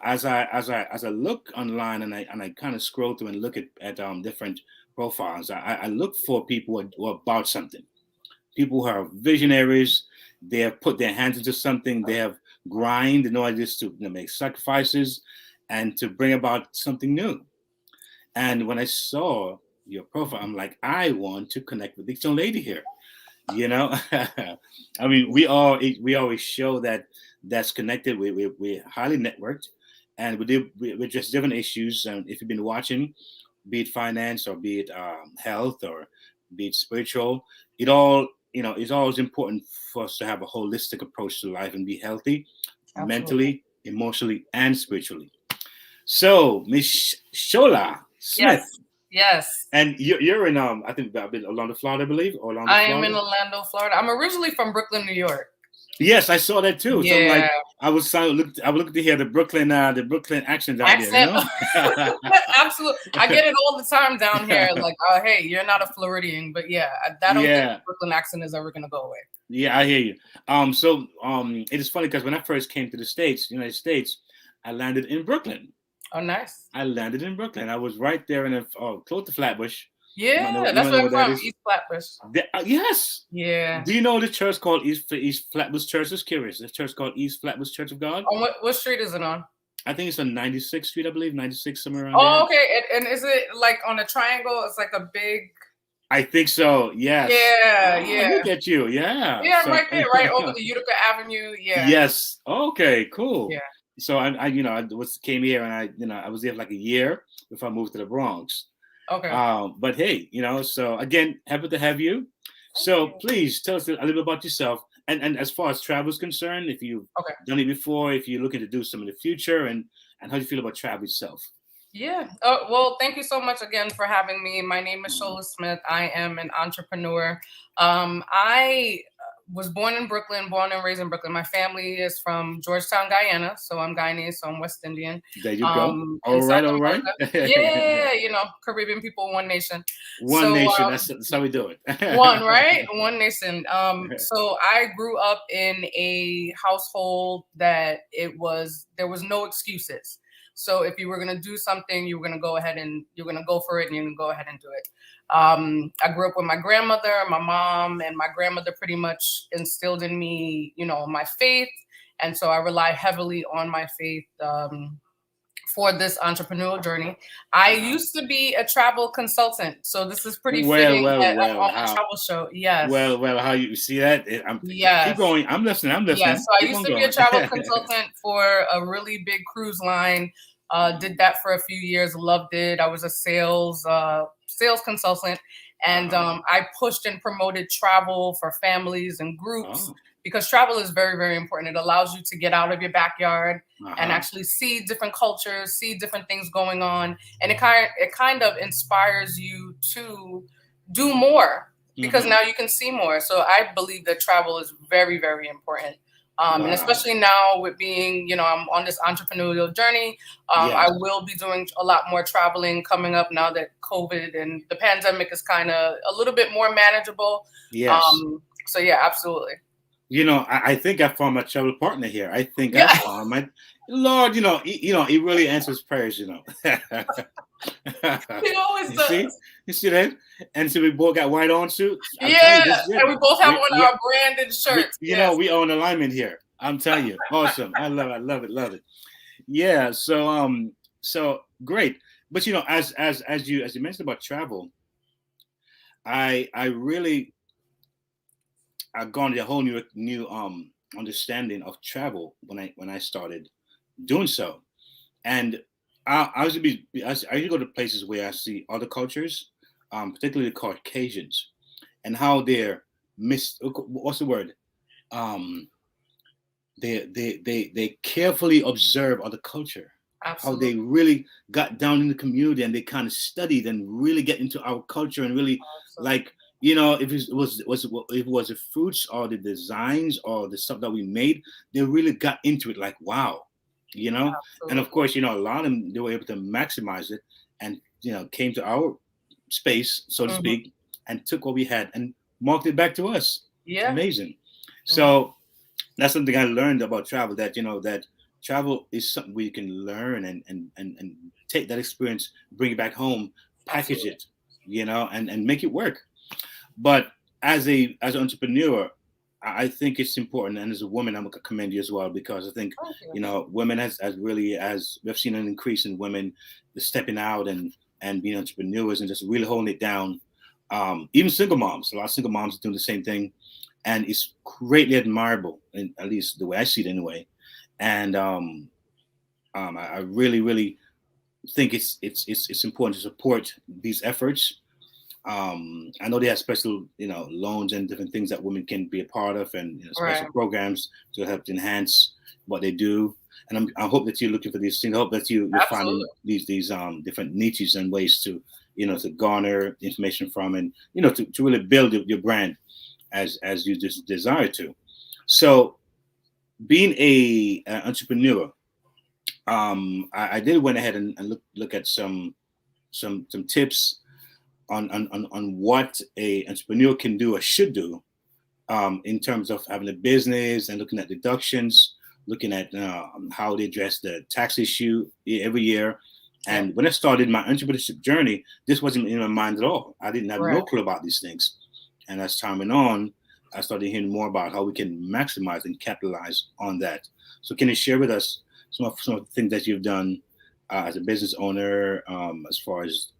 As I look online and I kind of scroll through and look at different profiles, I look for people who are about something. People who are visionaries. They have put their hands into something. They have grind in order just to make sacrifices and to bring about something new. And when I saw your profile, I'm like, I want to connect with this young lady here. I mean, we always show that's connected. We're highly networked, and we address different issues. And if you've been watching, be it finance or be it health or be it spiritual, it's always important for us to have a holistic approach to life and be healthy, mentally, emotionally, and spiritually. So, Miss Shola Smith. Yes. And you're in I think Orlando, Florida, I believe. I am in Orlando, Florida. I'm originally from Brooklyn, New York. Yes, I saw that too. Yeah. So I was looking to hear the Brooklyn accent out there. Absolutely. I get it all the time down here. Like, oh, hey, you're not a Floridian, but yeah, I don't think the Brooklyn accent is ever gonna go away. Yeah, I hear you. So it is funny because when I first came to the United States, I landed in Brooklyn. Oh, nice. I landed in Brooklyn. I was right there close to Flatbush, Yeah, that's where I'm from, East Flatbush. Yes. Yeah. Do you know the church called East Flatbush Church? It's curious. The church called East Flatbush Church of God. On what street is it on? I think it's on 96th Street, I believe, 96 somewhere around Oh, there. okay. And is it like on a triangle? It's like a big. I think so. Yes. Yeah, Oh, yeah. look at you. Yeah. Yeah, So, right there, right over the Utica Avenue. Yeah. Yes. Okay. Cool. Yeah. So I came here and I was there for like a year before I moved to the Bronx. Okay. But hey, so again, happy to have you. So please tell us a little bit about yourself. And as far as travel is concerned, if you've done it before, if you're looking to do some in the future, and how do you feel about travel itself? Yeah. Well, thank you so much again for having me. My name is Shola Smith. I am an entrepreneur. I was born in Brooklyn, born and raised in Brooklyn. My family is from Georgetown, Guyana. So I'm Guyanese, so I'm West Indian. There you go. All right. Yeah, Caribbean people, one nation. One nation. That's how we do it. One, right? One nation. So I grew up in a household that there was no excuses. So if you were going to do something, you were going to go ahead and you're going to go for it and you're going to go ahead and do it. I grew up with my grandmother, my mom, and my grandmother pretty much instilled in me, my faith. And so I rely heavily on my faith for this entrepreneurial journey. I used to be a travel consultant. So this is pretty fitting on a travel show. Yes. Well, how you see that? Keep going. I'm listening. Yeah, so I used to be a travel consultant for a really big cruise line. Did that for a few years, loved it. I was a sales consultant, and I pushed and promoted travel for families and groups because travel is very, very important. It allows you to get out of your backyard and actually see different cultures, see different things going on, and it kind of inspires you to do more because now you can see more. So I believe that travel is very, very important. And especially now with being, I'm on this entrepreneurial journey, I will be doing a lot more traveling coming up now that COVID and the pandemic is kind of a little bit more manageable. Yes. So yeah, absolutely. I think I found my travel partner here. I think I found my Lord. He really answers prayers. He always does. You see that? And so we both got white on suits. And we both have on our branded shirts. We own alignment here. I'm telling you, awesome. I love it. Yeah. So great. But as you mentioned about travel, I've gone to a whole new understanding of travel when I started doing so, and I usually go to places where I see other cultures, particularly the Caucasians, and how they're what's the word? They carefully observe other culture. Absolutely. How they really got down in the community and they kind of studied and really get into our culture and really if it was the fruits or the designs or the stuff that we made, they really got into it like, wow, and of course, a lot of them, they were able to maximize it and, came to our space, so to speak, and took what we had and marked it back to us. Yeah. Amazing. So that's something I learned about travel, that, that travel is something we can learn and take that experience, bring it back home, package it, and make it work. But as an entrepreneur, I think it's important, and as a woman, I'm gonna commend you as well, because I think women has we've seen an increase in women stepping out and being entrepreneurs and just really holding it down. Even single moms, a lot of single moms are doing the same thing, and it's greatly admirable, at least the way I see it anyway. And I really think it's important to support these efforts. I know they have special, loans and different things that women can be a part of, and special programs to help enhance what they do. And I hope that you're looking for these things. I hope that you're finding these different niches and ways to, to garner information from, and to really build your brand as you just desire to. So, being an entrepreneur, I did went ahead and look at some tips on what a entrepreneur can do or should do in terms of having a business and looking at deductions, looking at how they address the tax issue every year, And when I started my entrepreneurship journey, this wasn't in my mind at all. I didn't have no clue about these things. And as time went on, I started hearing more about how we can maximize and capitalize on that. So can you share with us some of the things that you've done as a business owner, as far as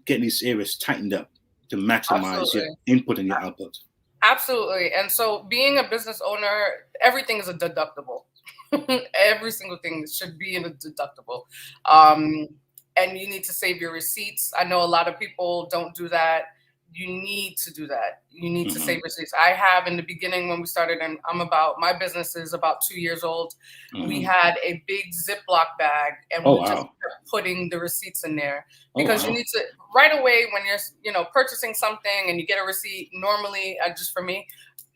getting these areas tightened up to maximize your input and your output? Absolutely. And so being a business owner, everything is a deductible. Every single thing should be in a deductible. And you need to save your receipts. I know a lot of people don't do that. You need to do that. You need to save receipts. I have in the beginning when we started, and my business is about 2 years old. We had a big Ziploc bag, and we just kept putting the receipts in there because you need to right away when you're purchasing something and you get a receipt. Normally, just for me,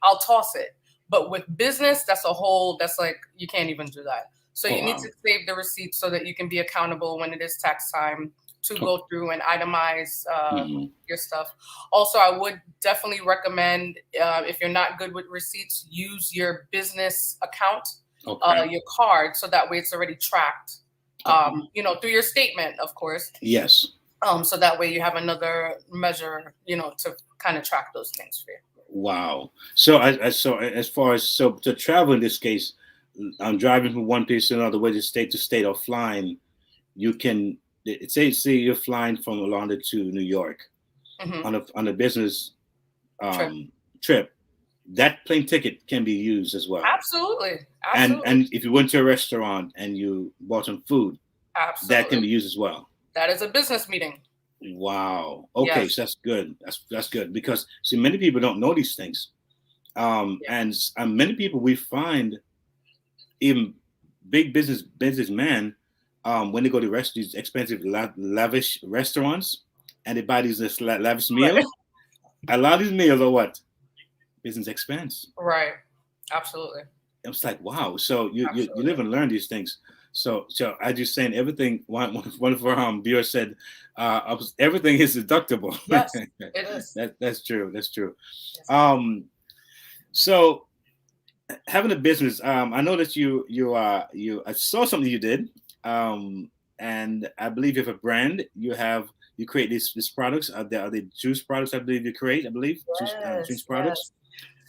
I'll toss it. But with business, that's like you can't even do that. So you need to save the receipts so that you can be accountable when it is tax time to go through and itemize your stuff. Also, I would definitely recommend, if you're not good with receipts, use your business account, your card, so that way it's already tracked, through your statement, of course. Yes. So that way you have another measure, to kind of track those things for you. Wow. So as far as to travel in this case, I'm driving from one place to another, whether state to state or flying, you can say you're flying from Orlando to New York on a business trip. That plane ticket can be used as well. Absolutely. And if you went to a restaurant and you bought some food, that can be used as well. That is a business meeting. Wow. Okay, so that's good. That's good because many people don't know these things, and many people we find, even big businessmen, when they go to these expensive, lavish restaurants, and they buy these lavish meals, a lot of these meals are what? Business expense. Right. Absolutely. It's like, wow. So you live and learn these things. So I just saying everything. One of our viewers said, everything is deductible. Yes, it is. That's true. That's true. Yes. So having a business, I know that I saw something you did, and I believe you have a brand. You create these products. Are they juice products? I believe you create. Juice products. Yes.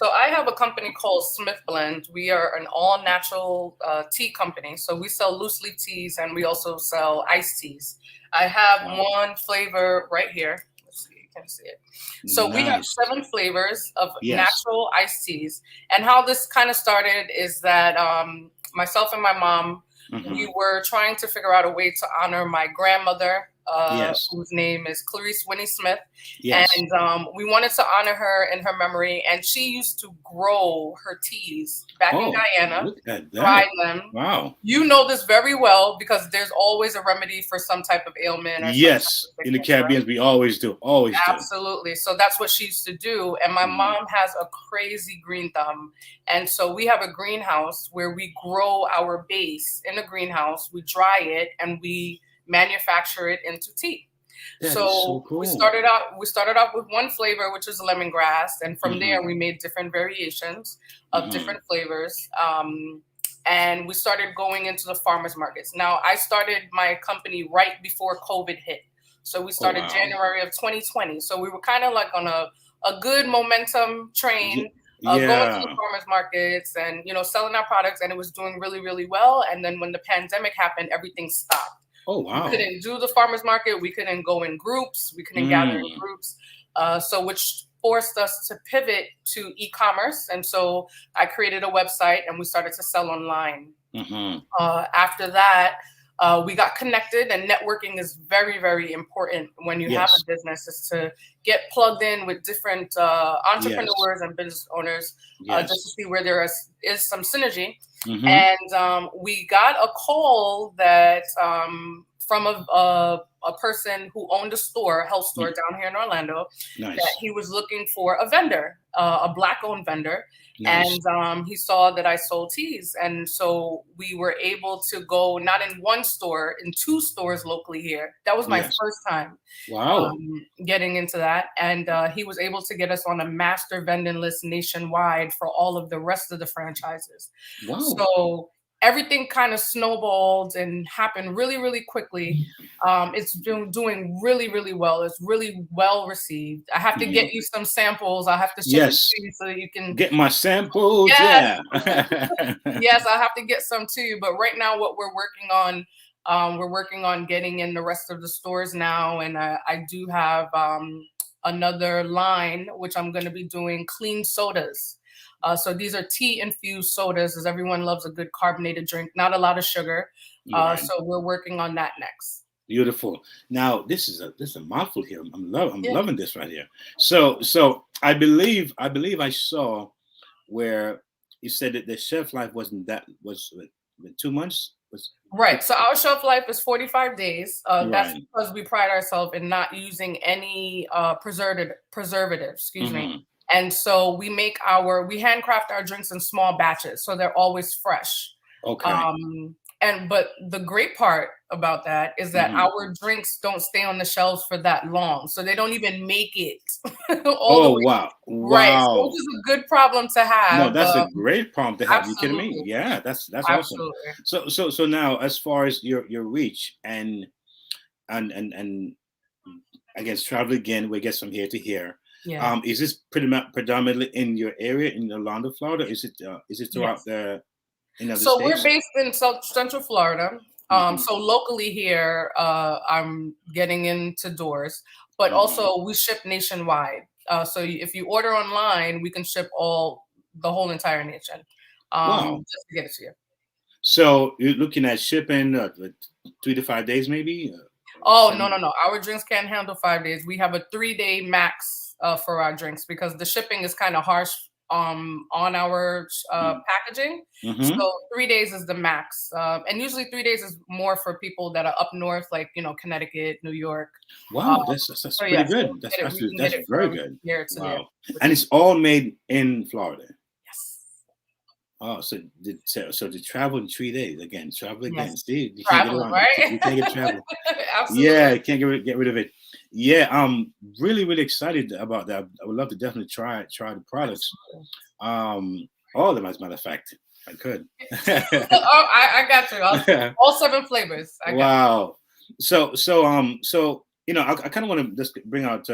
So I have a company called Smith Blend. We are an all-natural tea company. So we sell loose leaf teas and we also sell iced teas. I have one flavor right here. Let's see, can you see it? So we have 7 flavors of natural iced teas. And how this kind of started is that myself and my mom, we were trying to figure out a way to honor my grandmother, whose name is Clarice Winnie Smith. Yes. And we wanted to honor her in her memory. And she used to grow her teas back in Guyana, dry them. Wow. You know this very well because there's always a remedy for some type of ailment. Or yes. In the Caribbean, we always do. Absolutely. So that's what she used to do. And my mom has a crazy green thumb. And so we have a greenhouse where we grow our base in a greenhouse. We dry it and we manufacture it into tea. So cool. we started out with one flavor, which is lemongrass, and from there we made different variations of different flavors. And we started going into the farmers markets. Now I started my company right before COVID hit. So we started January of 2020. So we were kind of like on a good momentum train. Going to the farmers markets and selling our products, and it was doing really, really well. And then when the pandemic happened, everything stopped. Oh, wow. We couldn't do the farmers market. We couldn't go in groups. We couldn't gather in groups. So which forced us to pivot to e-commerce. And so I created a website and we started to sell online. After that, we got connected, and networking is very, very important when you have a business, is to get plugged in with different entrepreneurs and business owners just to see where there is some synergy. And we got a call that from a person who owned a health store down here in Orlando, that he was looking for a vendor, a Black-owned vendor. And he saw that I sold teas. And so we were able to go not in one store, in 2 stores locally here. That was my first time getting into that. And he was able to get us on a master vending list nationwide for all of the rest of the franchises. Wow. So everything kind of snowballed and happened really, really quickly. It's doing really, really well. It's really well received. I have to get you some samples. I have to ship it to you so that you can get my samples. Yes. Yeah. Yes, I have to get some to you. But right now, what we're working on getting in the rest of the stores now, and I do have another line which I'm going to be doing clean sodas. So these are tea infused sodas, as everyone loves a good carbonated drink, not a lot of sugar. Right. So we're working on that next. Beautiful. Now this is a mouthful here. I'm loving this right here. So I believe I saw where you said that the shelf life was 2 months. Right. So our shelf life is 45 days. That's Right. because we pride ourselves in not using any preservative, excuse me. And so we handcraft our drinks in small batches, so they're always fresh. Okay. But the great part about that is that our drinks don't stay on the shelves for that long, so they don't even make it all the way. Wow. Right. So Wow. which is a good problem to have. No, that's a great problem to have. Absolutely. You kidding me? Yeah, that's Absolutely. awesome. So now, as far as your reach and I guess travel again, we get from here to here. Yeah. Is this predominantly in your area in Orlando, Florida? Is it throughout the United So States? we're based in Central Florida. So locally here, I'm getting into doors, but also we ship nationwide. So if you order online, we can ship the whole entire nation. Wow. Just to get it to you. So you're looking at shipping 3 to 5 days, maybe? Oh, no. Our drinks can't handle 5 days. We have a 3-day max for our drinks because the shipping is kind of harsh on our packaging. So 3 days is the max. And usually 3 days is more for people that are up north, like, Connecticut, New York. Wow, that's pretty good. That's very good. Wow. And it's all made in Florida. Oh, so to travel in 3 days again, travel again. Yes. See, you Travel, can't right? You can't get travel. Absolutely. Yeah, you can't get rid of it. Yeah, I'm really, really excited about that. I would love to definitely try the products. All of them, as a matter of fact, I could. I got you. All 7 flavors. Wow. So I kind of want to just bring out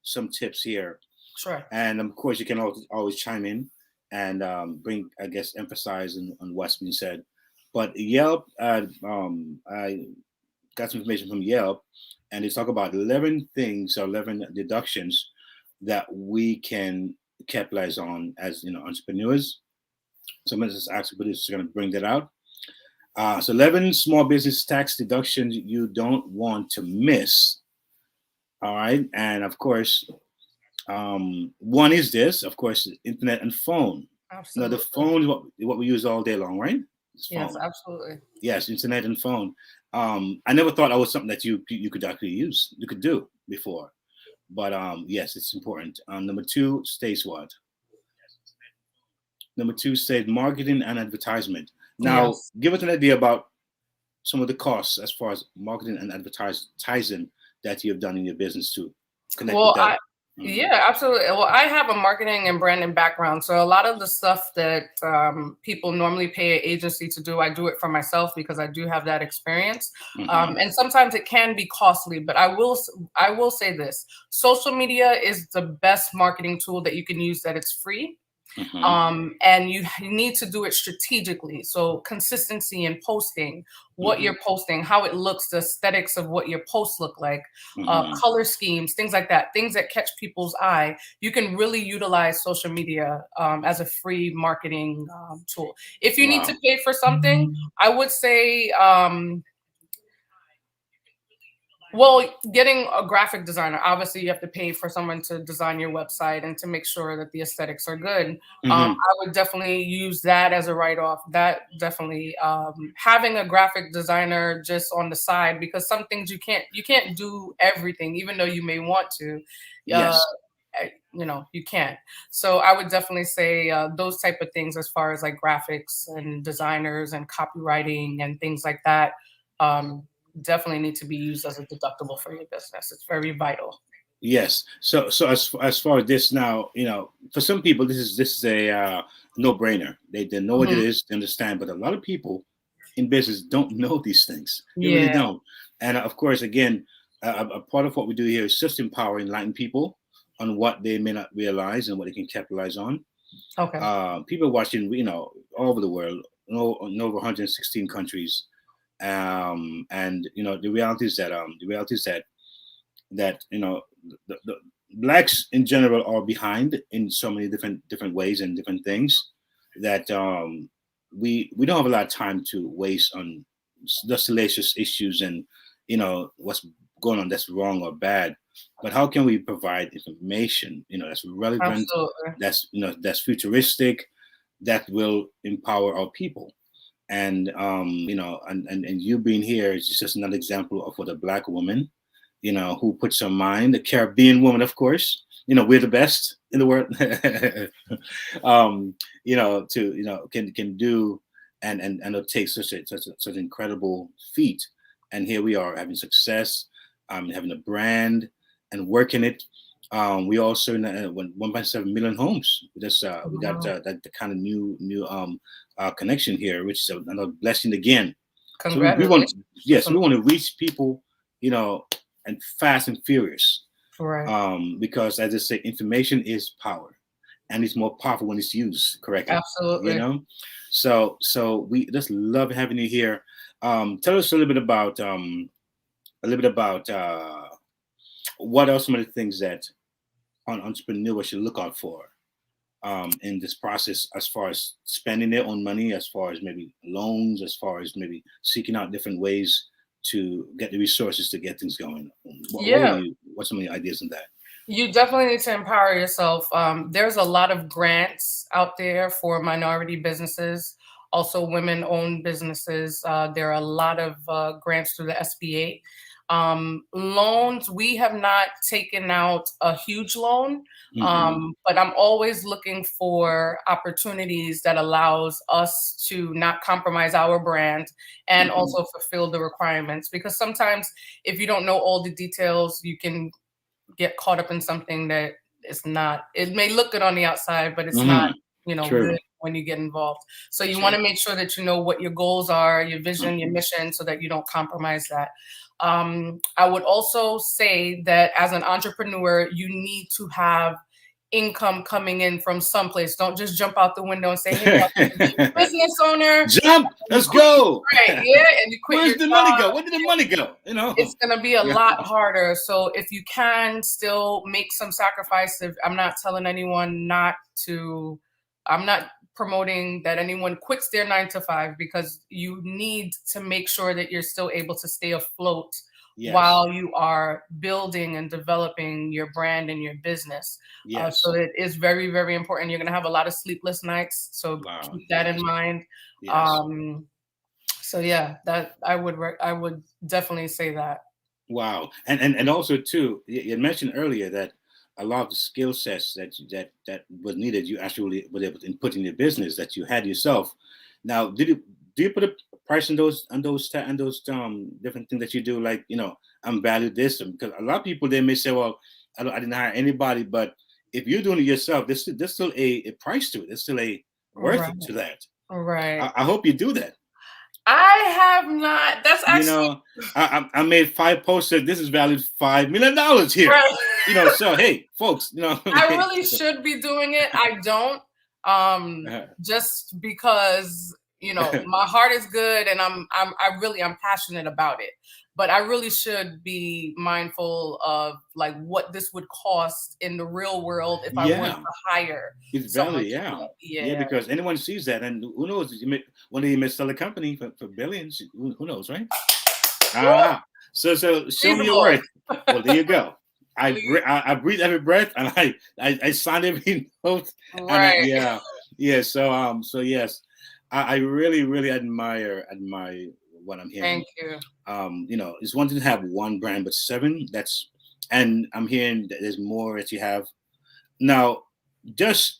some tips here. Sure. And of course, you can always chime in and bring, I guess, emphasize on what's been said. But Yelp, I got some information from Yelp, and they talk about 11 things or 11 deductions that we can capitalize on as entrepreneurs. So I'm going to just ask the producers going to bring that out. So 11 small business tax deductions you don't want to miss. All right, and of course, one is this, of course, internet and phone. Absolutely. Now, the phone is what we use all day long, right? Yes, absolutely. Yes, internet and phone. I never thought that was something that you could actually use, you could do before. But yes, it's important. Number 2 stays what? Number 2 stays marketing and advertisement. Now, give us an idea about some of the costs as far as marketing and advertising that you've done in your business to connect with that. Yeah, absolutely. Well, I have a marketing and branding background. So a lot of the stuff that people normally pay an agency to do, I do it for myself because I do have that experience. And sometimes it can be costly, but I will say this. Social media is the best marketing tool that you can use, that it's free. And you need to do it strategically. So consistency in posting, what you're posting, how it looks, the aesthetics of what your posts look like, color schemes, things like that, things that catch people's eye. You can really utilize social media as a free marketing tool. If you need to pay for something, I would say, well, getting a graphic designer, obviously you have to pay for someone to design your website and to make sure that the aesthetics are good. I would definitely use that as a write-off. That definitely having a graphic designer just on the side, because some things you can't do everything, even though you may want to. Yes. You can't. So I would definitely say those type of things, as far as like graphics and designers and copywriting and things like that, definitely need to be used as a deductible for your business. It's very vital. Yes. So as far as this now, for some people, this is a no-brainer. They know what it Mhm. is, they understand. But a lot of people in business don't know these things. They really Yeah. don't. And of course, again, a part of what we do here is just empower, enlighten people on what they may not realize and what they can capitalize on. Okay. People watching, all over the world, in over 116 countries. And the reality is that the blacks in general are behind in so many different ways and different things that we don't have a lot of time to waste on the salacious issues and what's going on that's wrong or bad. But how can we provide information that's relevant, Absolutely. that's futuristic, that will empower our people? And and you being here is just another example of what a black woman, who puts her mind, a Caribbean woman, of course, we're the best in the world, can do, and it'll take such an incredible feat. And here we are having success, having a brand and working it. We also 1.7 million homes. We got that the kind of new connection here, which is another blessing again. So we want, Congratulations. we want to reach people, and fast and furious. Right. Because as I say, information is power, and it's more powerful when it's used correctly. Absolutely. So we just love having you here. Tell us a little bit about what are some of the things that an entrepreneur should look out for in this process, as far as spending their own money, as far as maybe loans, as far as maybe seeking out different ways to get the resources to get things going. What's some of the ideas in that? You definitely need to empower yourself. There's a lot of grants out there for minority businesses, also women-owned businesses. There are a lot of grants through the SBA. Loans, we have not taken out a huge loan, but I'm always looking for opportunities that allows us to not compromise our brand and also fulfill the requirements. Because sometimes if you don't know all the details, you can get caught up in something that is not, it may look good on the outside, but it's not, good when you get involved. So you want to make sure that you know what your goals are, your vision, your mission, so that you don't compromise that. I would also say that as an entrepreneur, you need to have income coming in from someplace. Don't just jump out the window and say, hey, I'm a business owner. Jump, let's go. Right, yeah, and you quit. Where's the money go? Where did the money go? It's going to be a lot harder. So if you can still make some sacrifices, I'm not telling anyone I'm not promoting that anyone quits their 9 to 5, because you need to make sure that you're still able to stay afloat while you are building and developing your brand and your business. So it is very, very important. You're going to have a lot of sleepless nights. So keep that in mind. So yeah, that I would definitely say that. Wow. And also too, you mentioned earlier that a lot of the skill sets that was needed, you actually were able to input in your business that you had yourself. Now, do you put a price on those different things that you do? Like, I'm valued this, because a lot of people, they may say, well, I didn't hire anybody, but if you're doing it yourself, there's still a price to it. There's still a worth to that. Right. I hope you do that. I have not. That's actually. I made 5 posts that this is valued $5 million here. Right. So hey, folks, I really should be doing it. I don't. Just because my heart is good and I'm passionate about it. But I really should be mindful of like what this would cost in the real world if I went to hire. It's value, because anyone sees that, and who knows? One day you may sell a company for billions. Who knows, right? So show me your worth. Well, there you go. I breathe every breath, and I sign every note. Right. So yes, I really admire what I'm hearing. Thank you. It's one thing to have one brand, but 7, and I'm hearing that there's more that you have. Now, just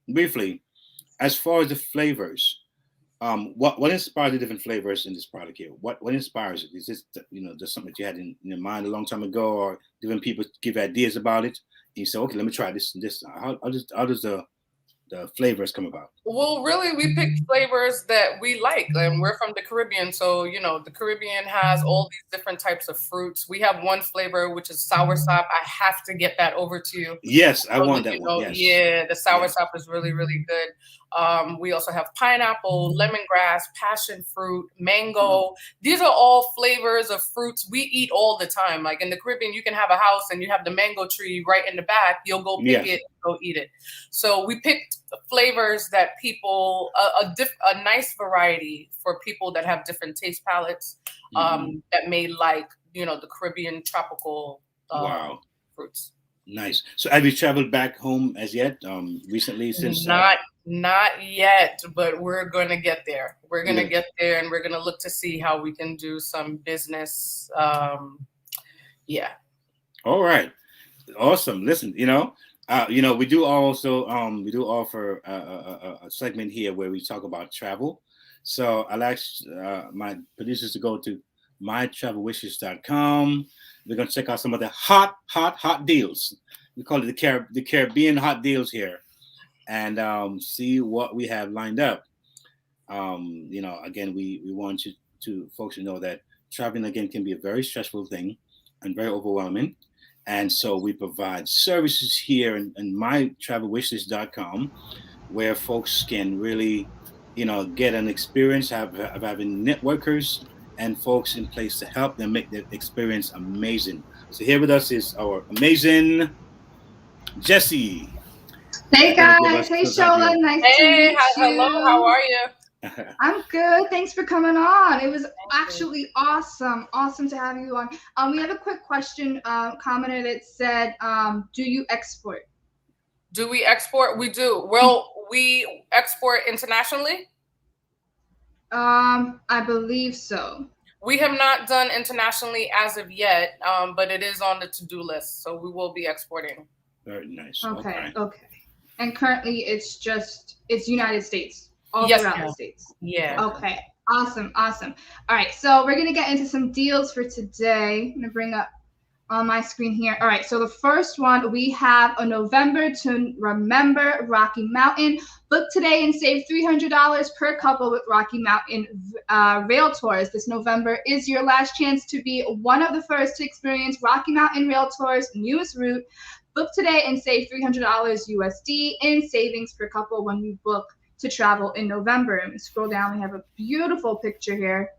briefly, as far as the flavors, what inspires the different flavors in this product here? What inspires it? Is this just something that you had in your mind a long time ago, or different people give ideas about it? And you say, okay, let me try this and this. How does the the flavors come about? Well, really, we pick flavors that we like, and we're from the Caribbean, so the Caribbean has all these different types of fruits. We have one flavor which is soursop. I have to get that over to you. Yes, I want that one. Yes. Yeah, the soursop is really, really good. We also have pineapple, lemongrass, passion fruit, mango. These are all flavors of fruits we eat all the time. Like in the Caribbean, you can have a house and you have the mango tree right in the back. You'll go pick it, go eat it. So we picked flavors that people, a nice variety for people that have different taste palettes, that may like, the Caribbean tropical fruits. Nice. So have you traveled back home as yet? Recently, since not yet, but we're going to get there. We're going to get there, and we're going to look to see how we can do some business. Yeah. All right. Awesome. Listen, we do also offer a segment here where we talk about travel. So I'll ask my producers to go to mytravelwishes.com. We're going to check out some of the hot deals. We call it the Caribbean hot deals here, and see what we have lined up. Again, we want folks to know that traveling again can be a very stressful thing and very overwhelming. And so we provide services here in mytravelwishes.com where folks can really, get an experience of having networkers and folks in place to help them make the experience amazing. So here with us is our amazing Jessie. Hey guys, hey Shola, nice to meet you. Hello, how are you? I'm good. Thanks for coming on. It was actually awesome to have you on. We have a quick question, commenter that said, do you export? Do we export? We do. Well, we export internationally. I believe so. We have not done internationally as of yet, but it is on the to-do list, so we will be exporting. Very nice. Okay. And currently it's United States. All Yes, throughout ma'am. the States. Yeah. Okay. Awesome. All right. So we're going to get into some deals for today. I'm going to bring up on my screen here. All right. So the first one, we have a November to Remember Rocky Mountain. Book today and save $300 per couple with Rocky Mountain Rail Tours. This November is your last chance to be one of the first to experience Rocky Mountain Rail Tours' newest route. Book today and save $300 USD in savings per couple when you book to travel in November. And scroll down, we have a beautiful picture here.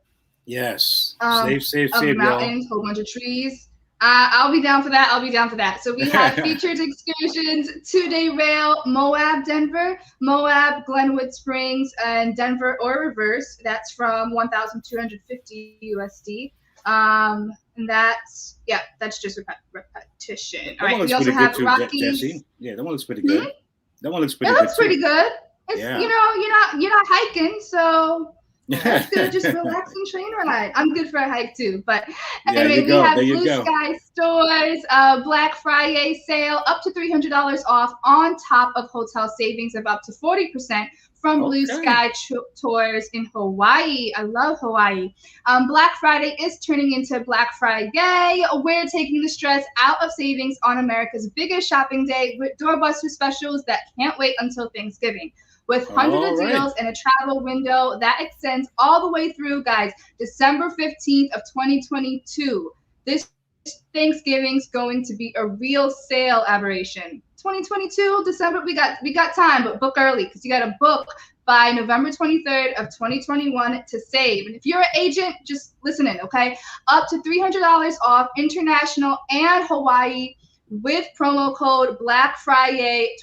Yes. Save, of mountains, whole bunch of trees. I'll be down for that. So we have featured excursions, 2-day rail, Moab, Denver, Moab, Glenwood Springs, and Denver or reverse. That's from $1,250 USD. And that's just repetition. All right. We also have Rockies. Yeah, that one looks pretty good. Hmm? That one looks pretty It good. looks pretty good. It's, Yeah. you're not hiking, so that's good. Just relaxing train ride. I'm good for a hike too. But anyway, we have Blue Sky Stores Black Friday sale up to $300 off on top of hotel savings of up to 40% from Blue Sky Tours in Hawaii. I love Hawaii. Black Friday is turning into Black Friday. We're taking the stress out of savings on America's biggest shopping day with doorbuster specials that can't wait until Thanksgiving. With hundreds of deals and a travel window that extends all the way through, guys, December 15th of 2022. This Thanksgiving's going to be a real sale aberration. 2022, December, we got time, but book early because you got to book by November 23rd of 2021 to save. And if you're an agent, just listen in, okay? Up to $300 off international and Hawaii with promo code Black Friday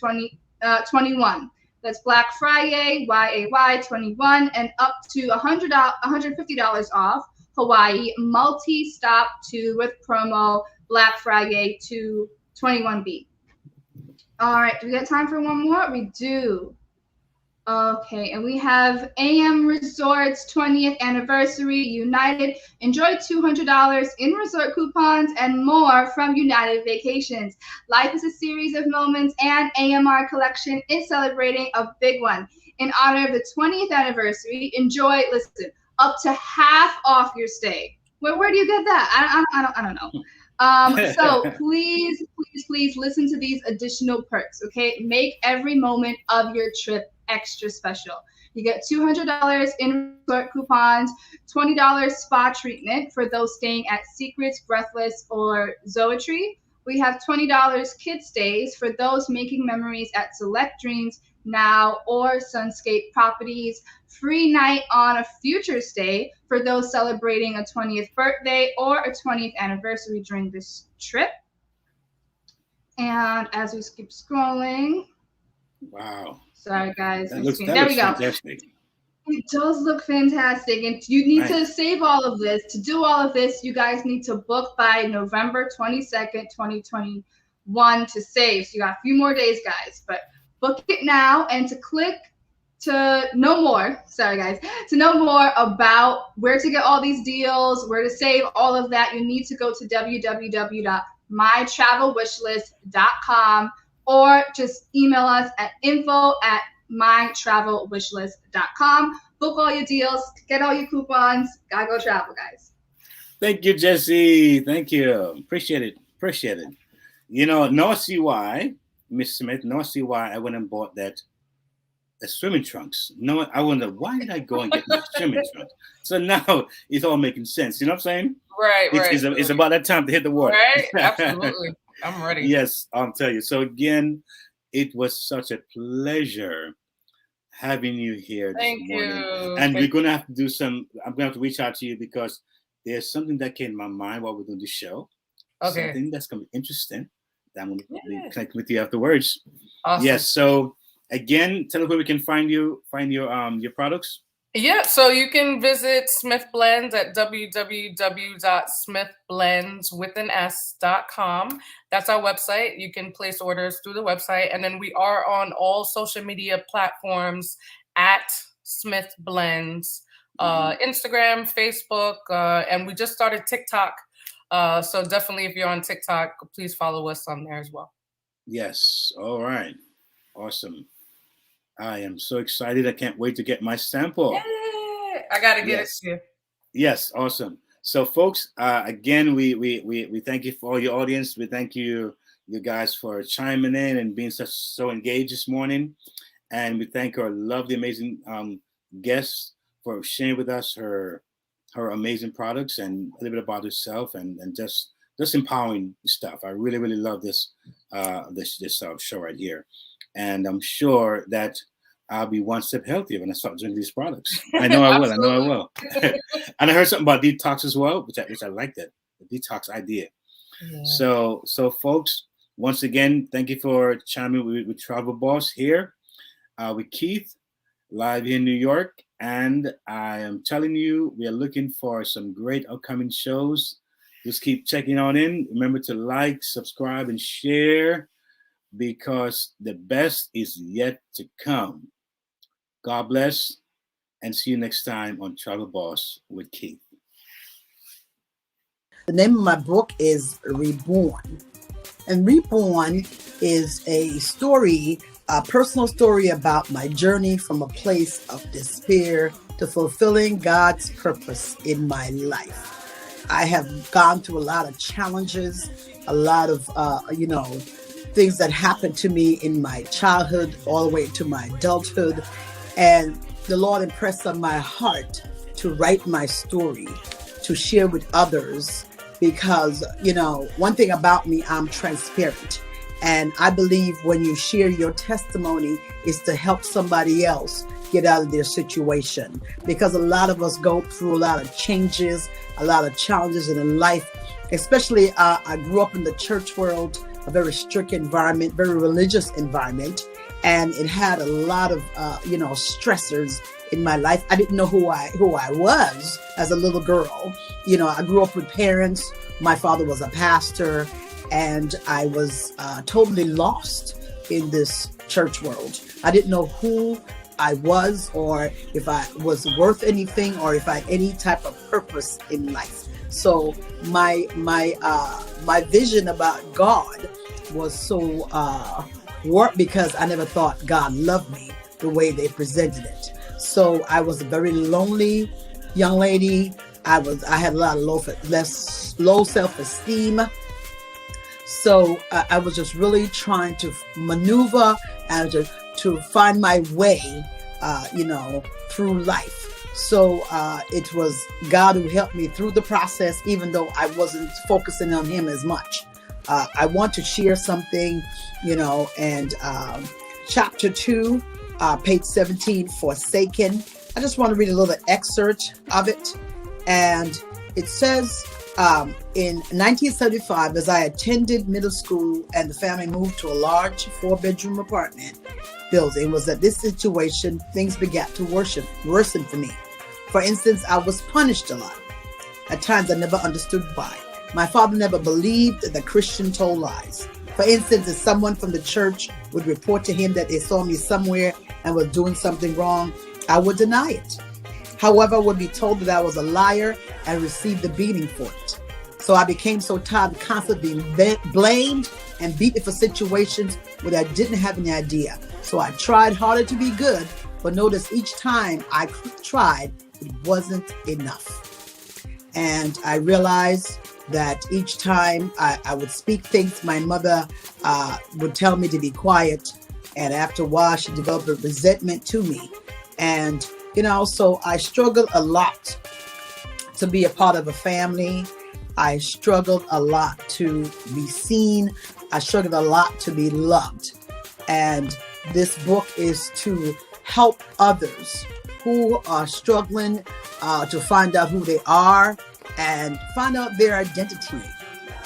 21. That's Black Friday, YAY21, and up to $150 off Hawaii multi-stop to with promo Black Friday 21B. All right, do we got time for one more? We do. Okay, and we have AM Resorts 20th Anniversary United. Enjoy $200 in resort coupons and more from United Vacations. Life is a series of moments, and AMR Collection is celebrating a big one. In honor of the 20th anniversary, enjoy, up to half off your stay. Where do you get that? I don't know. So please please listen to these additional perks, okay? Make every moment of your trip extra special. You get $200 in resort coupons, $20 spa treatment for those staying at Secrets, Breathless, or Zoetry. We have $20 kid stays for those making memories at Select Dreams, Now, or Sunscape Properties. Free night on a future stay for those celebrating a 20th birthday or a 20th anniversary during this trip. And as we keep scrolling, wow. Sorry, guys. That looks there we go. fantastic. It does look fantastic. And you need to Nice. save all of this. To do all of this, you guys need to book by November 22nd, 2021 to save. So you got a few more days, guys. But book it now, and to click to know more, sorry guys, to know more about where to get all these deals, where to save all of that, you need to go to www.mytravelwishlist.com or just email us at info@mytravelwishlist.com. Book all your deals, get all your coupons, gotta go travel, guys. Thank you, Jesse. Thank you. Appreciate it. Appreciate it. You know, no see why, Miss Smith, no see why I went and bought that swimming trunks. No, I wonder, why did I go and get my swimming trunks? So now it's all making sense. You know what I'm saying? Right, right. It's about that time to hit the water. Right, absolutely. I'm ready. Yes, I'll tell you. So again, it was such a pleasure having you here this morning. You. And we're going to have to do I'm going to have to reach out to you because there's something that came in my mind while we're doing the show. Okay. Something that's going to be interesting. That I'm going to connect with you afterwards. Awesome. Yes. So again, tell us where we can find your products. Yeah, so you can visit Smith Blends at www.smithblends.com. That's our website. You can place orders through the website. And then we are on all social media platforms at Smith Blends, Instagram, Facebook, and we just started TikTok. So definitely if you're on TikTok, please follow us on there as well. Yes. All right. Awesome. I am so excited. I can't wait to get my sample. Yay! I got to get it to you. Yes. Awesome. So folks, again, we thank you for all your audience. We thank you guys for chiming in and being so engaged this morning. And we thank our lovely, amazing guest for sharing with us her amazing products and a little bit about herself and just empowering stuff. I really, really love this show right here. And I'm sure that I'll be one step healthier when I start drinking these products. I know I will. I know I will. And I heard something about detox as well, which I like that, the detox idea. Yeah. So folks, once again, thank you for chiming with Travel Boss here with Keith, live here in New York. And I am telling you, we are looking for some great upcoming shows. Just keep checking on in. Remember to like, subscribe, and share, because the best is yet to come. God bless, and see you next time on Travel Boss with Keith. The name of my book is Reborn. And Reborn is a story, a personal story about my journey from a place of despair to fulfilling God's purpose in my life. I have gone through a lot of challenges, a lot of, things that happened to me in my childhood all the way to my adulthood. And the Lord impressed on my heart to write my story, to share with others, because, one thing about me, I'm transparent. And I believe when you share your testimony is to help somebody else get out of their situation. Because a lot of us go through a lot of changes, a lot of challenges in life. Especially, I grew up in the church world, a very strict environment, very religious environment. And it had a lot of, stressors in my life. I didn't know who I was as a little girl. I grew up with parents. My father was a pastor, and I was totally lost in this church world. I didn't know who I was, or if I was worth anything, or if I had any type of purpose in life. So my vision about God was so warped, because I never thought God loved me the way they presented it. So I was a very lonely young lady. I had a lot of low self-esteem. So I was just really trying to maneuver and to find my way, through life. So it was God who helped me through the process, even though I wasn't focusing on him as much. I want to share something, and chapter 2, page 17, Forsaken. I just want to read a little excerpt of it. And it says, in 1975, as I attended middle school and the family moved to a large 4-bedroom apartment building, was at this situation things began to worsen for me. For instance, I was punished a lot. At times I never understood why. My father never believed that Christian told lies. For instance, if someone from the church would report to him that they saw me somewhere and was doing something wrong, I would deny it. However, I would be told that I was a liar and receive the beating for it. So I became so tired of constantly being blamed and beaten for situations where I didn't have any idea. So I tried harder to be good, but notice each time I tried, it wasn't enough. And I realized that each time I would speak things, my mother would tell me to be quiet. And after a while, she developed a resentment to me. And, so I struggled a lot to be a part of a family. I struggled a lot to be seen. I struggled a lot to be loved. And this book is to help others who are struggling to find out who they are and find out their identity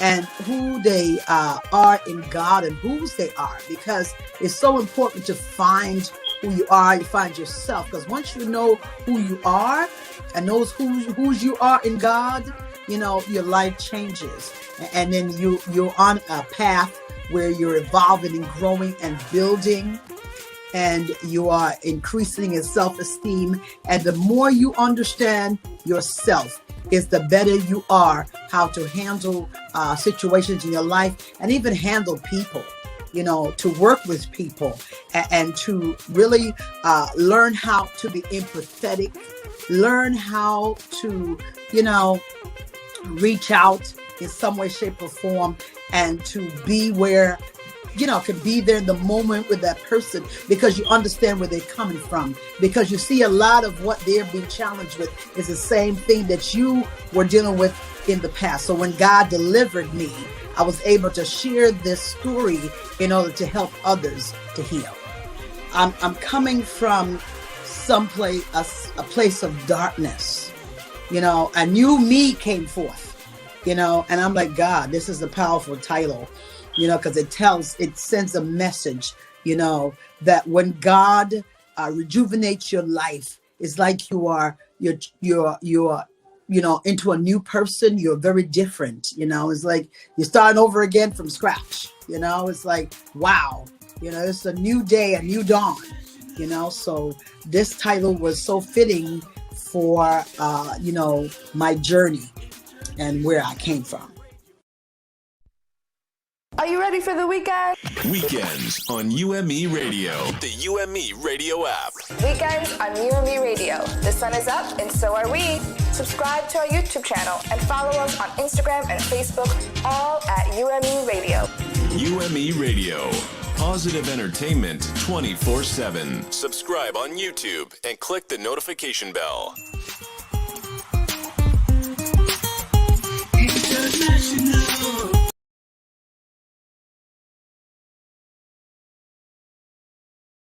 and who they are in God and whose they are, because it's so important to find who you are, you find yourself, because once you know who you are and knows whose you are in God, your life changes, and then you're on a path where you're evolving and growing and building, and you are increasing in self-esteem. And the more you understand yourself, is the better you are how to handle situations in your life and even handle people, to work with people and to really learn how to be empathetic, learn how to, reach out in some way, shape, or form, and to be where, can be there in the moment with that person, because you understand where they're coming from, because you see a lot of what they're being challenged with is the same thing that you were dealing with in the past. So when God delivered me, I was able to share this story in order to help others to heal. I'm coming from someplace, a place of darkness. A new me came forth, and I'm like, God, this is a powerful title, because it sends a message, that when God rejuvenates your life, it's like you're into a new person. You're very different, it's like you're starting over again from scratch, it's like, wow, it's a new day, a new dawn, so this title was so fitting for, my journey and where I came from. Are you ready for the weekend? Weekends on UME Radio, the UME Radio app. Weekends on UME Radio. The sun is up and so are we. Subscribe to our YouTube channel and follow us on Instagram and Facebook, all at UME Radio. UME Radio. Positive entertainment 24/7. Subscribe on YouTube and click the notification bell. International.